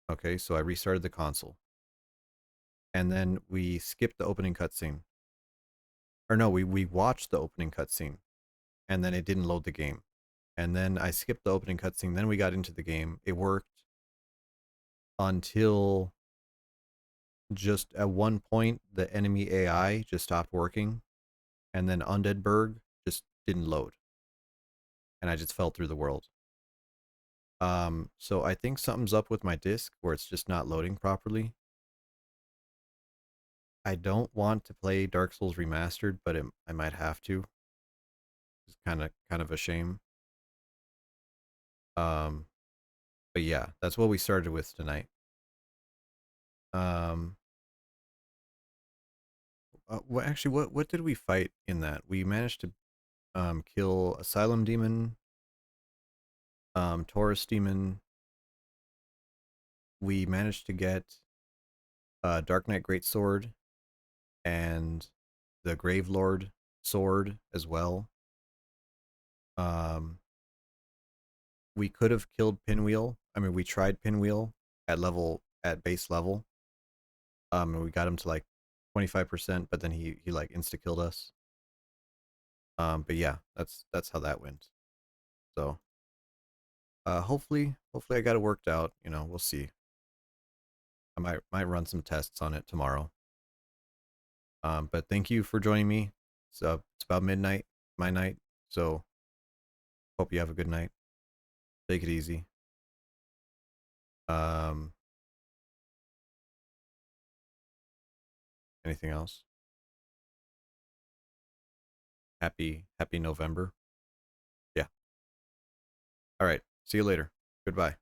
Okay, so I restarted the console. And then we skipped the opening cutscene. Or no, we watched the opening cutscene, and then it didn't load the game. And then I skipped the opening cutscene, then we got into the game. It worked until just at one point, the enemy AI just stopped working, and then Undeadburg just didn't load. And I just fell through the world. So I think something's up with my disc where it's just not loading properly. I don't want to play Dark Souls Remastered, but I might have to. It's kind of a shame. But yeah, that's what we started with tonight. what did we fight in that? We managed to kill Asylum Demon, Taurus Demon. We managed to get Dark Knight Greatsword and the Grave Lord sword as well. Um, we could have killed Pinwheel. I mean, we tried Pinwheel at base level. And we got him to like 25%, but then he like insta killed us. But yeah, that's how that went. So hopefully I got it worked out. You know, we'll see. I might run some tests on it tomorrow. But thank you for joining me. It's about midnight, my night. So hope you have a good night. Take it easy. Um, Anything else? Happy November. Yeah. All right. See you later. Goodbye.